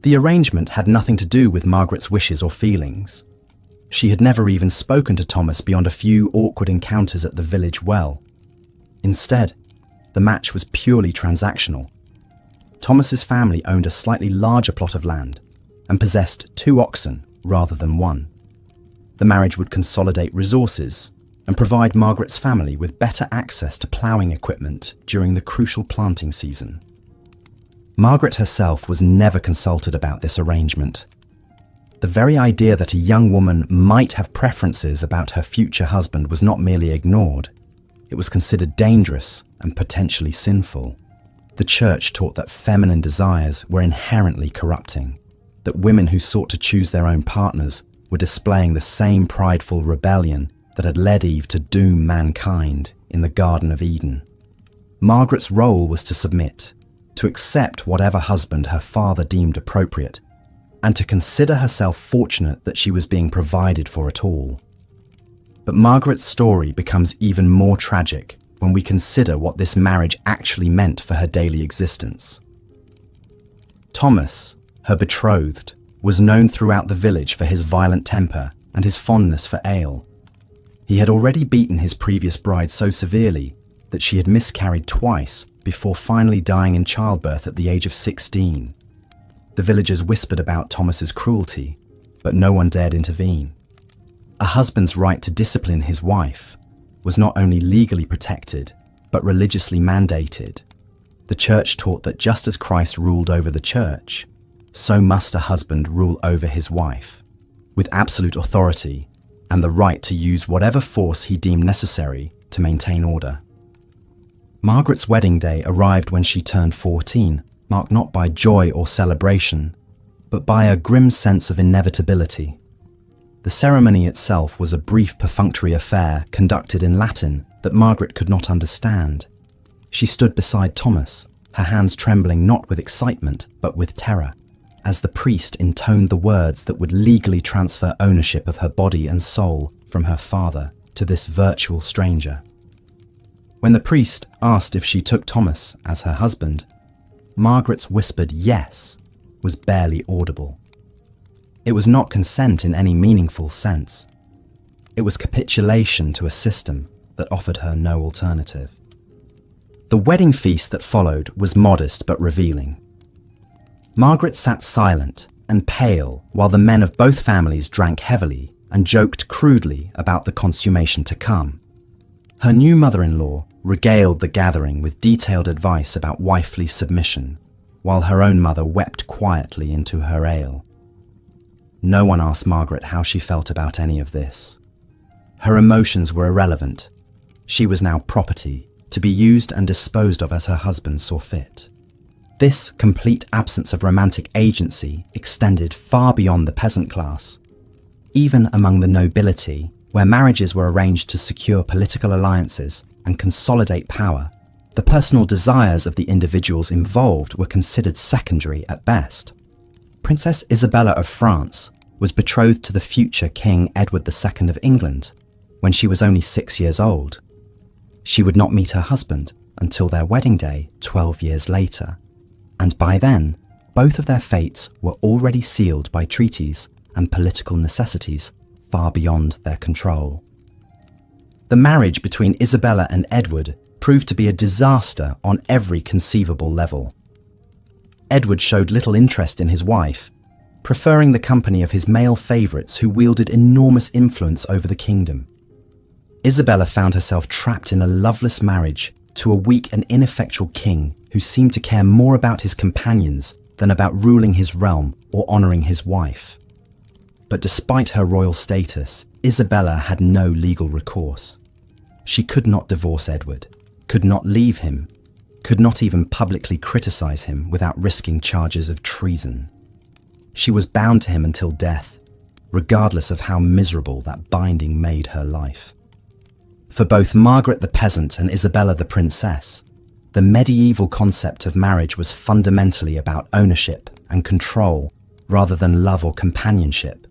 The arrangement had nothing to do with Margaret's wishes or feelings. She had never even spoken to Thomas beyond a few awkward encounters at the village well. Instead, the match was purely transactional. Thomas's family owned a slightly larger plot of land and possessed 2 oxen rather than 1. The marriage would consolidate resources and provide Margaret's family with better access to ploughing equipment during the crucial planting season. Margaret herself was never consulted about this arrangement. The very idea that a young woman might have preferences about her future husband was not merely ignored, it was considered dangerous and potentially sinful. The church taught that feminine desires were inherently corrupting, that women who sought to choose their own partners were displaying the same prideful rebellion that had led Eve to doom mankind in the Garden of Eden. Margaret's role was to submit, to accept whatever husband her father deemed appropriate, and to consider herself fortunate that she was being provided for at all. But Margaret's story becomes even more tragic when we consider what this marriage actually meant for her daily existence. Thomas, her betrothed, was known throughout the village for his violent temper and his fondness for ale. He had already beaten his previous bride so severely that she had miscarried twice before finally dying in childbirth at the age of 16. The villagers whispered about Thomas's cruelty, but no one dared intervene. A husband's right to discipline his wife was not only legally protected, but religiously mandated. The church taught that just as Christ ruled over the church, so must a husband rule over his wife, with absolute authority and the right to use whatever force he deemed necessary to maintain order. Margaret's wedding day arrived when she turned 14, marked not by joy or celebration, but by a grim sense of inevitability. The ceremony itself was a brief perfunctory affair conducted in Latin that Margaret could not understand. She stood beside Thomas, her hands trembling not with excitement but with terror, as the priest intoned the words that would legally transfer ownership of her body and soul from her father to this virtual stranger. When the priest asked if she took Thomas as her husband, Margaret's whispered yes was barely audible. It was not consent in any meaningful sense. It was capitulation to a system that offered her no alternative. The wedding feast that followed was modest but revealing. Margaret sat silent and pale while the men of both families drank heavily and joked crudely about the consummation to come. Her new mother-in-law regaled the gathering with detailed advice about wifely submission, while her own mother wept quietly into her ale. No one asked Margaret how she felt about any of this. Her emotions were irrelevant. She was now property, to be used and disposed of as her husband saw fit. This complete absence of romantic agency extended far beyond the peasant class. Even among the nobility, where marriages were arranged to secure political alliances and consolidate power, the personal desires of the individuals involved were considered secondary at best. Princess Isabella of France was betrothed to the future King Edward II of England when she was only 6 years old. She would not meet her husband until their wedding day 12 years later, and by then, both of their fates were already sealed by treaties and political necessities far beyond their control. The marriage between Isabella and Edward proved to be a disaster on every conceivable level. Edward showed little interest in his wife, preferring the company of his male favourites who wielded enormous influence over the kingdom. Isabella found herself trapped in a loveless marriage to a weak and ineffectual king who seemed to care more about his companions than about ruling his realm or honouring his wife. But despite her royal status, Isabella had no legal recourse. She could not divorce Edward, could not leave him, could not even publicly criticise him without risking charges of treason. She was bound to him until death, regardless of how miserable that binding made her life. For both Margaret the peasant and Isabella the princess, the medieval concept of marriage was fundamentally about ownership and control rather than love or companionship.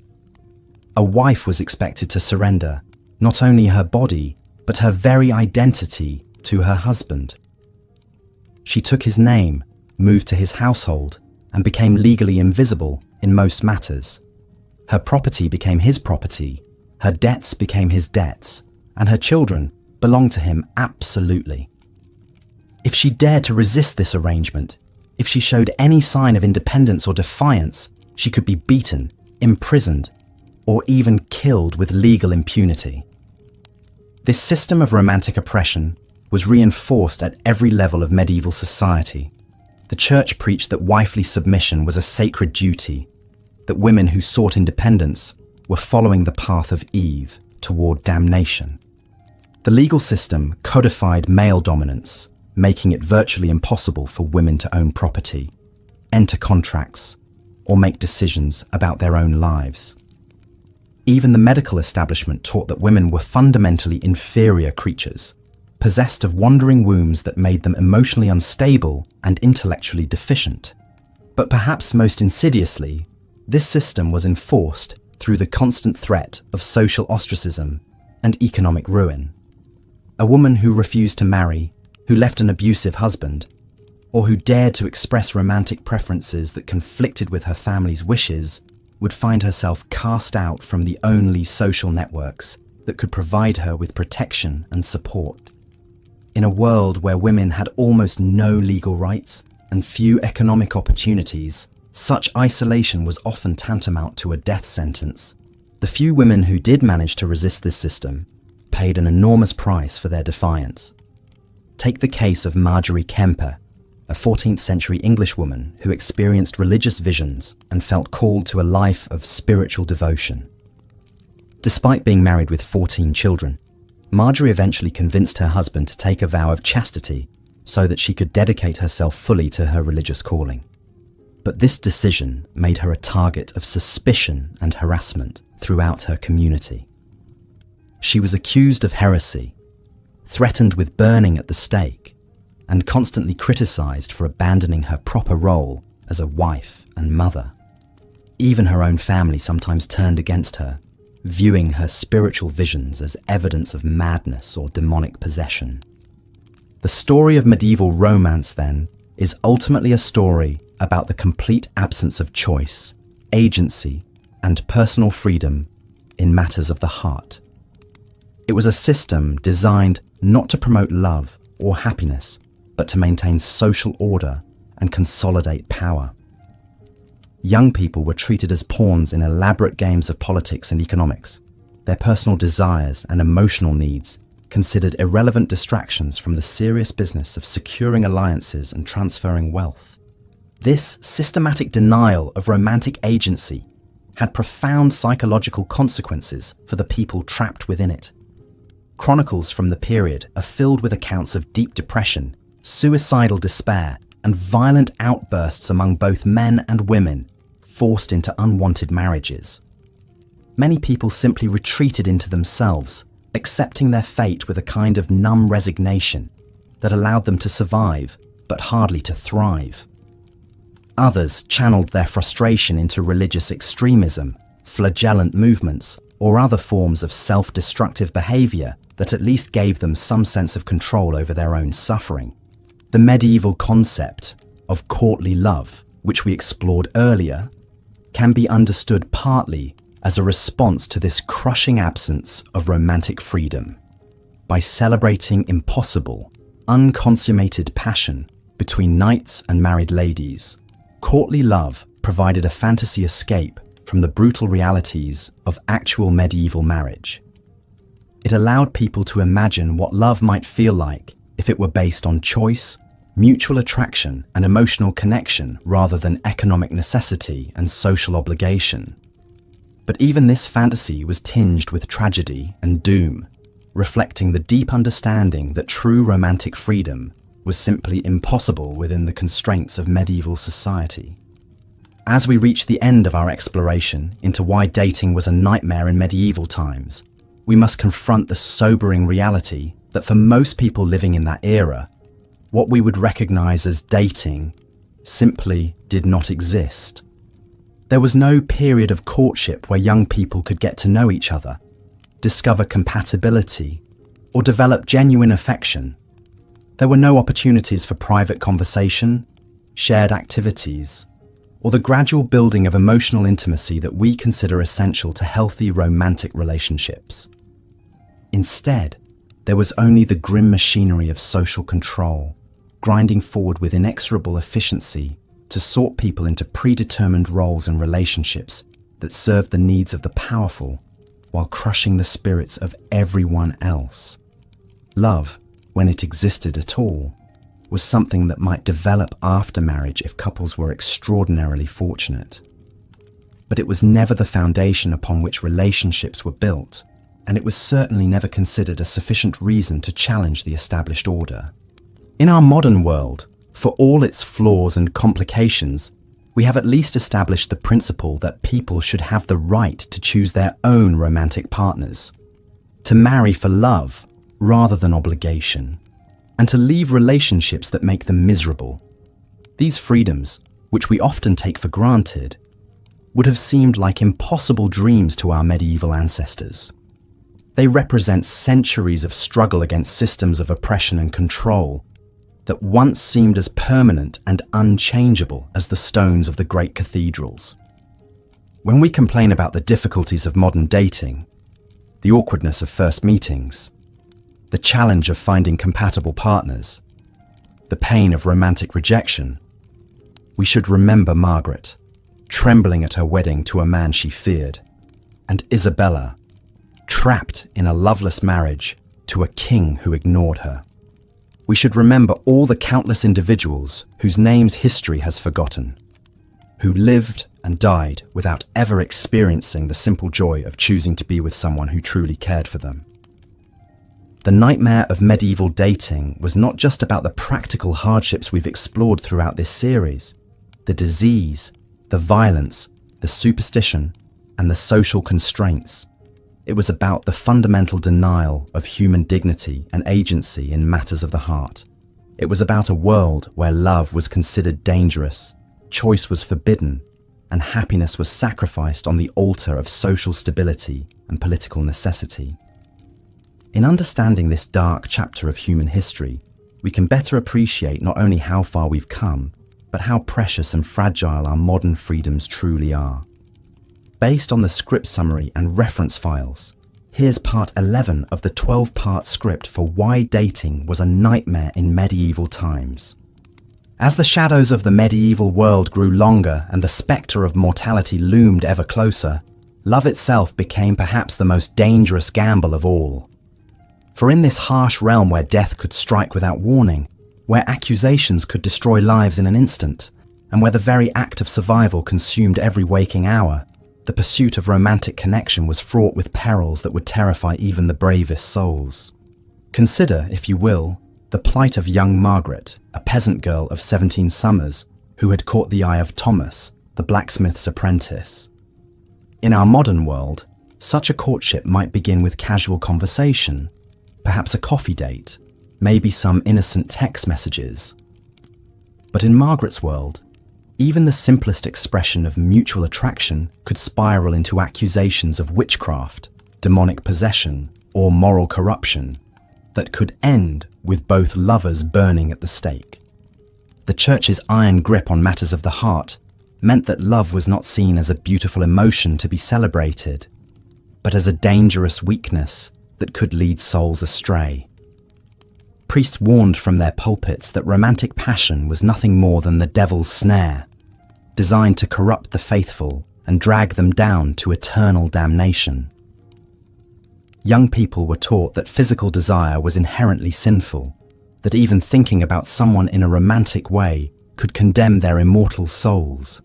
A wife was expected to surrender not only her body, but her very identity to her husband. She took his name, moved to his household, and became legally invisible in most matters. Her property became his property, her debts became his debts, and her children belonged to him absolutely. If she dared to resist this arrangement, if she showed any sign of independence or defiance, she could be beaten, imprisoned, or even killed with legal impunity. This system of romantic oppression was reinforced at every level of medieval society. The church preached that wifely submission was a sacred duty, that women who sought independence were following the path of Eve toward damnation. The legal system codified male dominance, making it virtually impossible for women to own property, enter contracts, or make decisions about their own lives. Even the medical establishment taught that women were fundamentally inferior creatures, possessed of wandering wombs that made them emotionally unstable and intellectually deficient. But perhaps most insidiously, this system was enforced through the constant threat of social ostracism and economic ruin. A woman who refused to marry, who left an abusive husband, or who dared to express romantic preferences that conflicted with her family's wishes, would find herself cast out from the only social networks that could provide her with protection and support. In a world where women had almost no legal rights and few economic opportunities, such isolation was often tantamount to a death sentence. The few women who did manage to resist this system paid an enormous price for their defiance. Take the case of Marjorie Kemper, a 14th century English woman who experienced religious visions and felt called to a life of spiritual devotion. Despite being married with 14 children, Marjorie eventually convinced her husband to take a vow of chastity so that she could dedicate herself fully to her religious calling. But this decision made her a target of suspicion and harassment throughout her community. She was accused of heresy, threatened with burning at the stake, and constantly criticized for abandoning her proper role as a wife and mother. Even her own family sometimes turned against her, viewing her spiritual visions as evidence of madness or demonic possession. The story of medieval romance, then, is ultimately a story about the complete absence of choice, agency, and personal freedom in matters of the heart. It was a system designed not to promote love or happiness, but to maintain social order and consolidate power. Young people were treated as pawns in elaborate games of politics and economics, their personal desires and emotional needs considered irrelevant distractions from the serious business of securing alliances and transferring wealth. This systematic denial of romantic agency had profound psychological consequences for the people trapped within it. Chronicles from the period are filled with accounts of deep depression, suicidal despair, and violent outbursts among both men and women forced into unwanted marriages. Many people simply retreated into themselves, accepting their fate with a kind of numb resignation that allowed them to survive, but hardly to thrive. Others channeled their frustration into religious extremism, flagellant movements, or other forms of self-destructive behavior that at least gave them some sense of control over their own suffering. The medieval concept of courtly love, which we explored earlier, can be understood partly as a response to this crushing absence of romantic freedom. By celebrating impossible, unconsummated passion between knights and married ladies, courtly love provided a fantasy escape from the brutal realities of actual medieval marriage. It allowed people to imagine what love might feel like if it were based on choice, mutual attraction, and emotional connection rather than economic necessity and social obligation. But even this fantasy was tinged with tragedy and doom, reflecting the deep understanding that true romantic freedom was simply impossible within the constraints of medieval society. As we reach the end of our exploration into why dating was a nightmare in medieval times, we must confront the sobering reality that for most people living in that era, what we would recognize as dating simply did not exist. There was no period of courtship where young people could get to know each other, discover compatibility, or develop genuine affection. There were no opportunities for private conversation, shared activities, or the gradual building of emotional intimacy that we consider essential to healthy romantic relationships. Instead, there was only the grim machinery of social control, grinding forward with inexorable efficiency to sort people into predetermined roles and relationships that served the needs of the powerful while crushing the spirits of everyone else. Love, when it existed at all, was something that might develop after marriage if couples were extraordinarily fortunate. But it was never the foundation upon which relationships were built, and it was certainly never considered a sufficient reason to challenge the established order. In our modern world, for all its flaws and complications, we have at least established the principle that people should have the right to choose their own romantic partners, to marry for love rather than obligation, and to leave relationships that make them miserable. These freedoms, which we often take for granted, would have seemed like impossible dreams to our medieval ancestors. They represent centuries of struggle against systems of oppression and control that once seemed as permanent and unchangeable as the stones of the great cathedrals. When we complain about the difficulties of modern dating, the awkwardness of first meetings, the challenge of finding compatible partners, the pain of romantic rejection, we should remember Margaret, trembling at her wedding to a man she feared, and Isabella, trapped in a loveless marriage to a king who ignored her. We should remember all the countless individuals whose names history has forgotten, who lived and died without ever experiencing the simple joy of choosing to be with someone who truly cared for them. The nightmare of medieval dating was not just about the practical hardships we've explored throughout this series, the disease, the violence, the superstition, and the social constraints. It was about the fundamental denial of human dignity and agency in matters of the heart. It was about a world where love was considered dangerous, choice was forbidden, and happiness was sacrificed on the altar of social stability and political necessity. In understanding this dark chapter of human history, we can better appreciate not only how far we've come, but how precious and fragile our modern freedoms truly are. Based on the script summary and reference files, here's part 11 of the 12-part script for why dating was a nightmare in medieval times. As the shadows of the medieval world grew longer and the spectre of mortality loomed ever closer, love itself became perhaps the most dangerous gamble of all. For in this harsh realm where death could strike without warning, where accusations could destroy lives in an instant, and where the very act of survival consumed every waking hour, the pursuit of romantic connection was fraught with perils that would terrify even the bravest souls. Consider, if you will, the plight of young Margaret, a peasant girl of 17 summers who had caught the eye of Thomas, the blacksmith's apprentice. In our modern world, such a courtship might begin with casual conversation, perhaps a coffee date, maybe some innocent text messages. But in Margaret's world, even the simplest expression of mutual attraction could spiral into accusations of witchcraft, demonic possession, or moral corruption that could end with both lovers burning at the stake. The Church's iron grip on matters of the heart meant that love was not seen as a beautiful emotion to be celebrated, but as a dangerous weakness that could lead souls astray. Priests warned from their pulpits that romantic passion was nothing more than the devil's snare, designed to corrupt the faithful and drag them down to eternal damnation. Young people were taught that physical desire was inherently sinful, that even thinking about someone in a romantic way could condemn their immortal souls.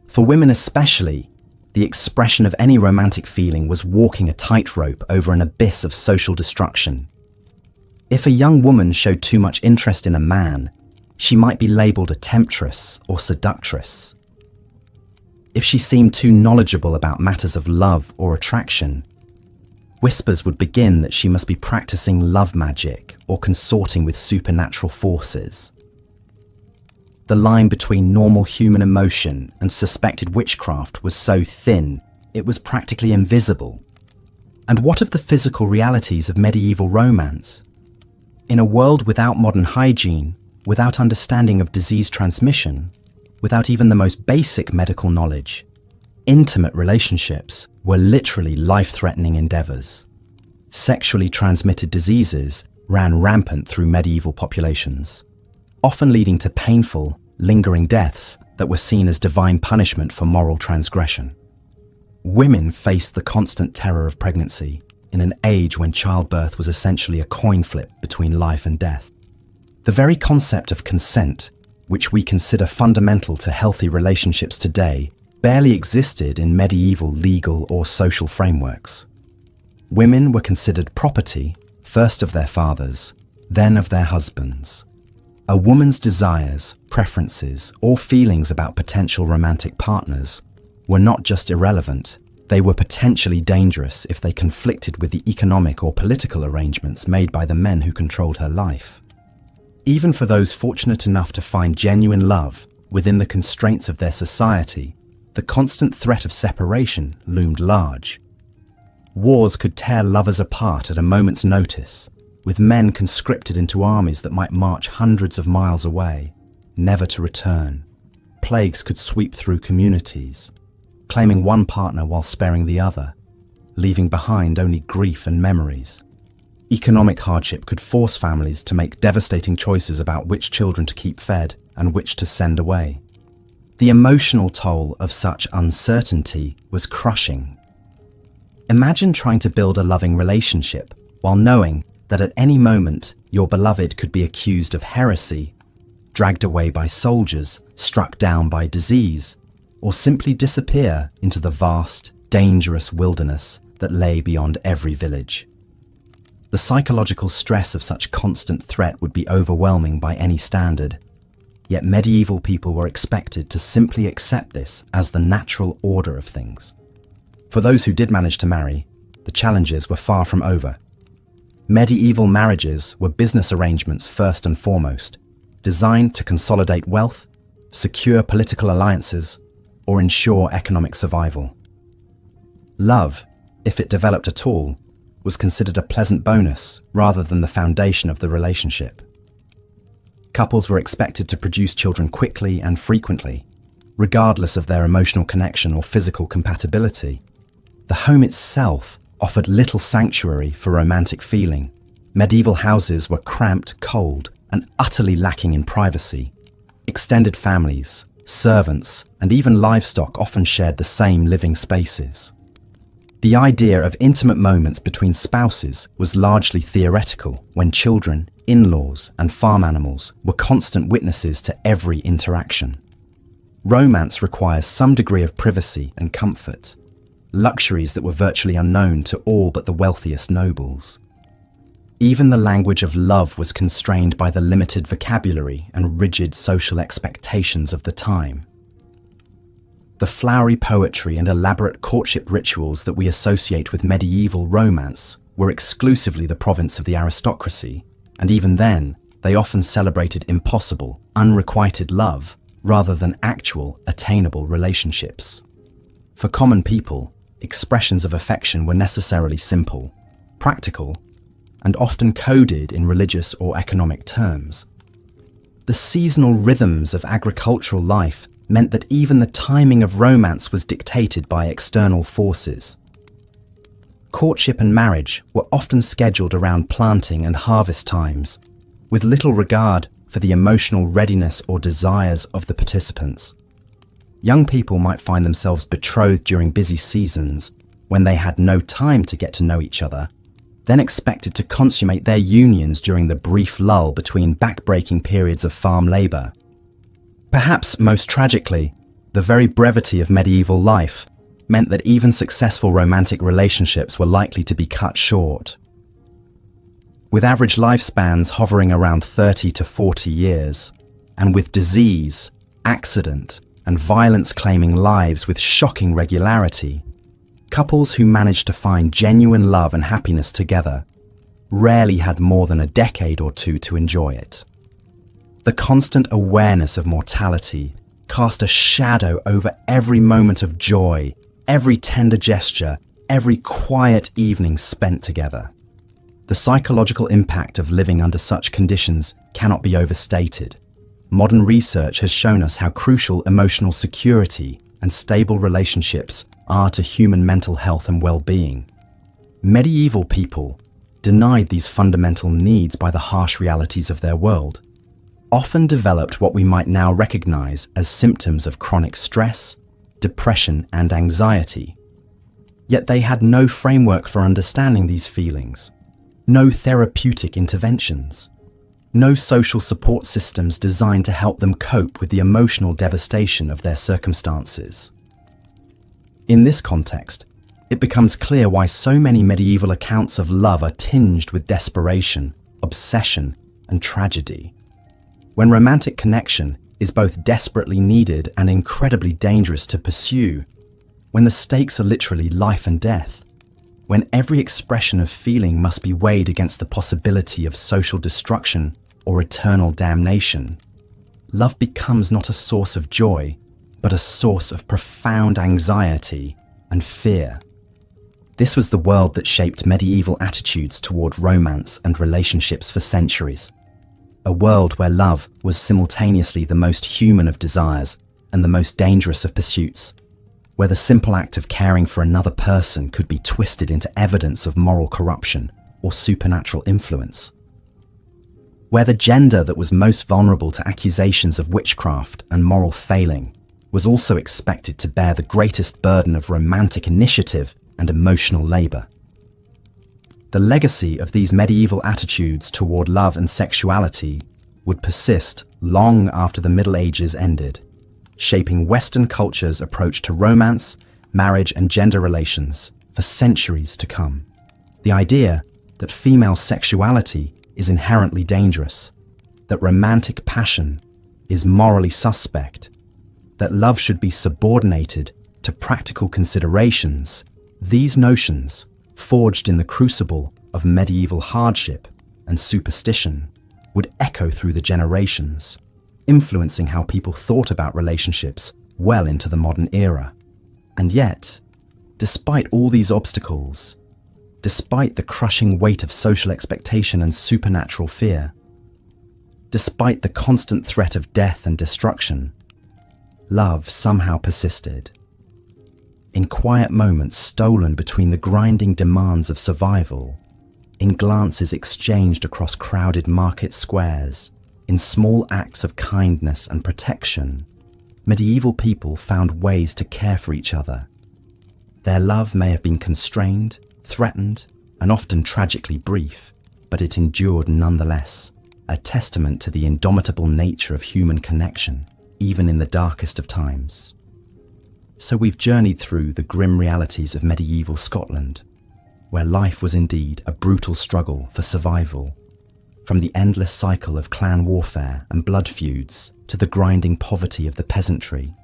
For women especially, the expression of any romantic feeling was walking a tightrope over an abyss of social destruction. If a young woman showed too much interest in a man, she might be labelled a temptress or seductress. If she seemed too knowledgeable about matters of love or attraction, Whispers would begin that she must be practicing love magic or consorting with supernatural forces. The line between normal human emotion and suspected witchcraft was so thin, it was practically invisible. And what of the physical realities of medieval romance? In a world without modern hygiene, without understanding of disease transmission, without even the most basic medical knowledge, intimate relationships were literally life-threatening endeavors. Sexually transmitted diseases ran rampant through medieval populations, often leading to painful, lingering deaths that were seen as divine punishment for moral transgression. Women faced the constant terror of pregnancy in an age when childbirth was essentially a coin flip between life and death. The very concept of consent, which we consider fundamental to healthy relationships today, barely existed in medieval legal or social frameworks. Women were considered property, first of their fathers, then of their husbands. A woman's desires, preferences, or feelings about potential romantic partners were not just irrelevant, they were potentially dangerous if they conflicted with the economic or political arrangements made by the men who controlled her life. Even for those fortunate enough to find genuine love within the constraints of their society, the constant threat of separation loomed large. Wars could tear lovers apart at a moment's notice, with men conscripted into armies that might march hundreds of miles away, never to return. Plagues could sweep through communities, claiming one partner while sparing the other, leaving behind only grief and memories. Economic hardship could force families to make devastating choices about which children to keep fed and which to send away. The emotional toll of such uncertainty was crushing. Imagine trying to build a loving relationship while knowing that at any moment your beloved could be accused of heresy, dragged away by soldiers, struck down by disease, or simply disappear into the vast, dangerous wilderness that lay beyond every village. The psychological stress of such constant threat would be overwhelming by any standard, yet medieval people were expected to simply accept this as the natural order of things. For those who did manage to marry, the challenges were far from over. Medieval marriages were business arrangements first and foremost, designed to consolidate wealth, secure political alliances, or ensure economic survival. Love, if it developed at all, was considered a pleasant bonus rather than the foundation of the relationship. Couples were expected to produce children quickly and frequently, regardless of their emotional connection or physical compatibility. The home itself offered little sanctuary for romantic feeling. Medieval houses were cramped, cold, and utterly lacking in privacy. Extended families, servants, and even livestock often shared the same living spaces. The idea of intimate moments between spouses was largely theoretical when children, in-laws, and farm animals were constant witnesses to every interaction. Romance requires some degree of privacy and comfort, luxuries that were virtually unknown to all but the wealthiest nobles. Even the language of love was constrained by the limited vocabulary and rigid social expectations of the time. The flowery poetry and elaborate courtship rituals that we associate with medieval romance were exclusively the province of the aristocracy, and even then, they often celebrated impossible, unrequited love rather than actual, attainable relationships. For common people, expressions of affection were necessarily simple, practical, and often coded in religious or economic terms. The seasonal rhythms of agricultural life meant that even the timing of romance was dictated by external forces. Courtship and marriage were often scheduled around planting and harvest times, with little regard for the emotional readiness or desires of the participants. Young people might find themselves betrothed during busy seasons when they had no time to get to know each other, then expected to consummate their unions during the brief lull between backbreaking periods of farm labour. Perhaps most tragically, the very brevity of medieval life meant that even successful romantic relationships were likely to be cut short. With average lifespans hovering around 30 to 40 years, and with disease, accident, and violence claiming lives with shocking regularity, Couples who managed to find genuine love and happiness together rarely had more than a decade or two to enjoy it. The constant awareness of mortality cast a shadow over every moment of joy, every tender gesture, every quiet evening spent together. The psychological impact of living under such conditions cannot be overstated. Modern research has shown us how crucial emotional security and stable relationships are to human mental health and well-being. Medieval people denied these fundamental needs by the harsh realities of their world, often developed what we might now recognize as symptoms of chronic stress, depression, and anxiety. Yet they had no framework for understanding these feelings, no therapeutic interventions, no social support systems designed to help them cope with the emotional devastation of their circumstances. In this context, it becomes clear why so many medieval accounts of love are tinged with desperation, obsession, and tragedy. When romantic connection is both desperately needed and incredibly dangerous to pursue, when the stakes are literally life and death, when every expression of feeling must be weighed against the possibility of social destruction or eternal damnation, love becomes not a source of joy, but a source of profound anxiety and fear. This was the world that shaped medieval attitudes toward romance and relationships for centuries. A world where love was simultaneously the most human of desires and the most dangerous of pursuits, where the simple act of caring for another person could be twisted into evidence of moral corruption or supernatural influence, where the gender that was most vulnerable to accusations of witchcraft and moral failing was also expected to bear the greatest burden of romantic initiative and emotional labor. The legacy of these medieval attitudes toward love and sexuality would persist long after the Middle Ages ended, shaping Western culture's approach to romance, marriage, and gender relations for centuries to come. The idea that female sexuality is inherently dangerous, that romantic passion is morally suspect, that love should be subordinated to practical considerations, these notions, forged in the crucible of medieval hardship and superstition, would echo through the generations, influencing how people thought about relationships well into the modern era. And yet, despite all these obstacles, despite the crushing weight of social expectation and supernatural fear, despite the constant threat of death and destruction, love somehow persisted. In quiet moments stolen between the grinding demands of survival, in glances exchanged across crowded market squares, in small acts of kindness and protection, medieval people found ways to care for each other. Their love may have been constrained, threatened, and often tragically brief, but it endured nonetheless, a testament to the indomitable nature of human connection, even in the darkest of times. So we've journeyed through the grim realities of medieval Scotland, where life was indeed a brutal struggle for survival, from the endless cycle of clan warfare and blood feuds to the grinding poverty of the peasantry,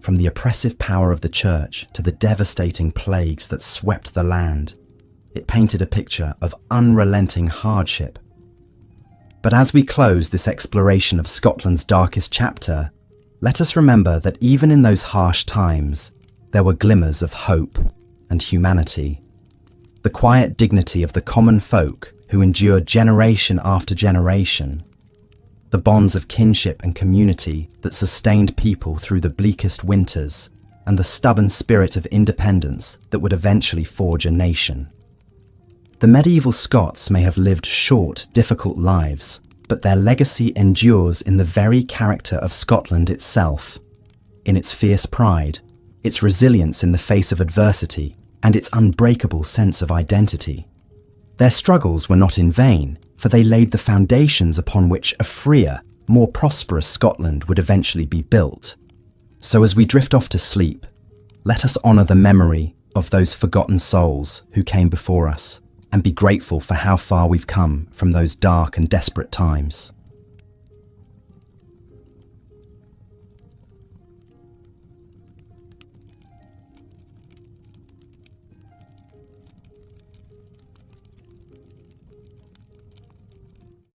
from the oppressive power of the church to the devastating plagues that swept the land. It painted a picture of unrelenting hardship. But as we close this exploration of Scotland's darkest chapter, let us remember that even in those harsh times, there were glimmers of hope and humanity. The quiet dignity of the common folk who endured generation after generation. The bonds of kinship and community that sustained people through the bleakest winters, and the stubborn spirit of independence that would eventually forge a nation. The medieval Scots may have lived short, difficult lives, but their legacy endures in the very character of Scotland itself, in its fierce pride, its resilience in the face of adversity, and its unbreakable sense of identity. Their struggles were not in vain, for they laid the foundations upon which a freer, more prosperous Scotland would eventually be built. So as we drift off to sleep, let us honour the memory of those forgotten souls who came before us, and be grateful for how far we've come from those dark and desperate times.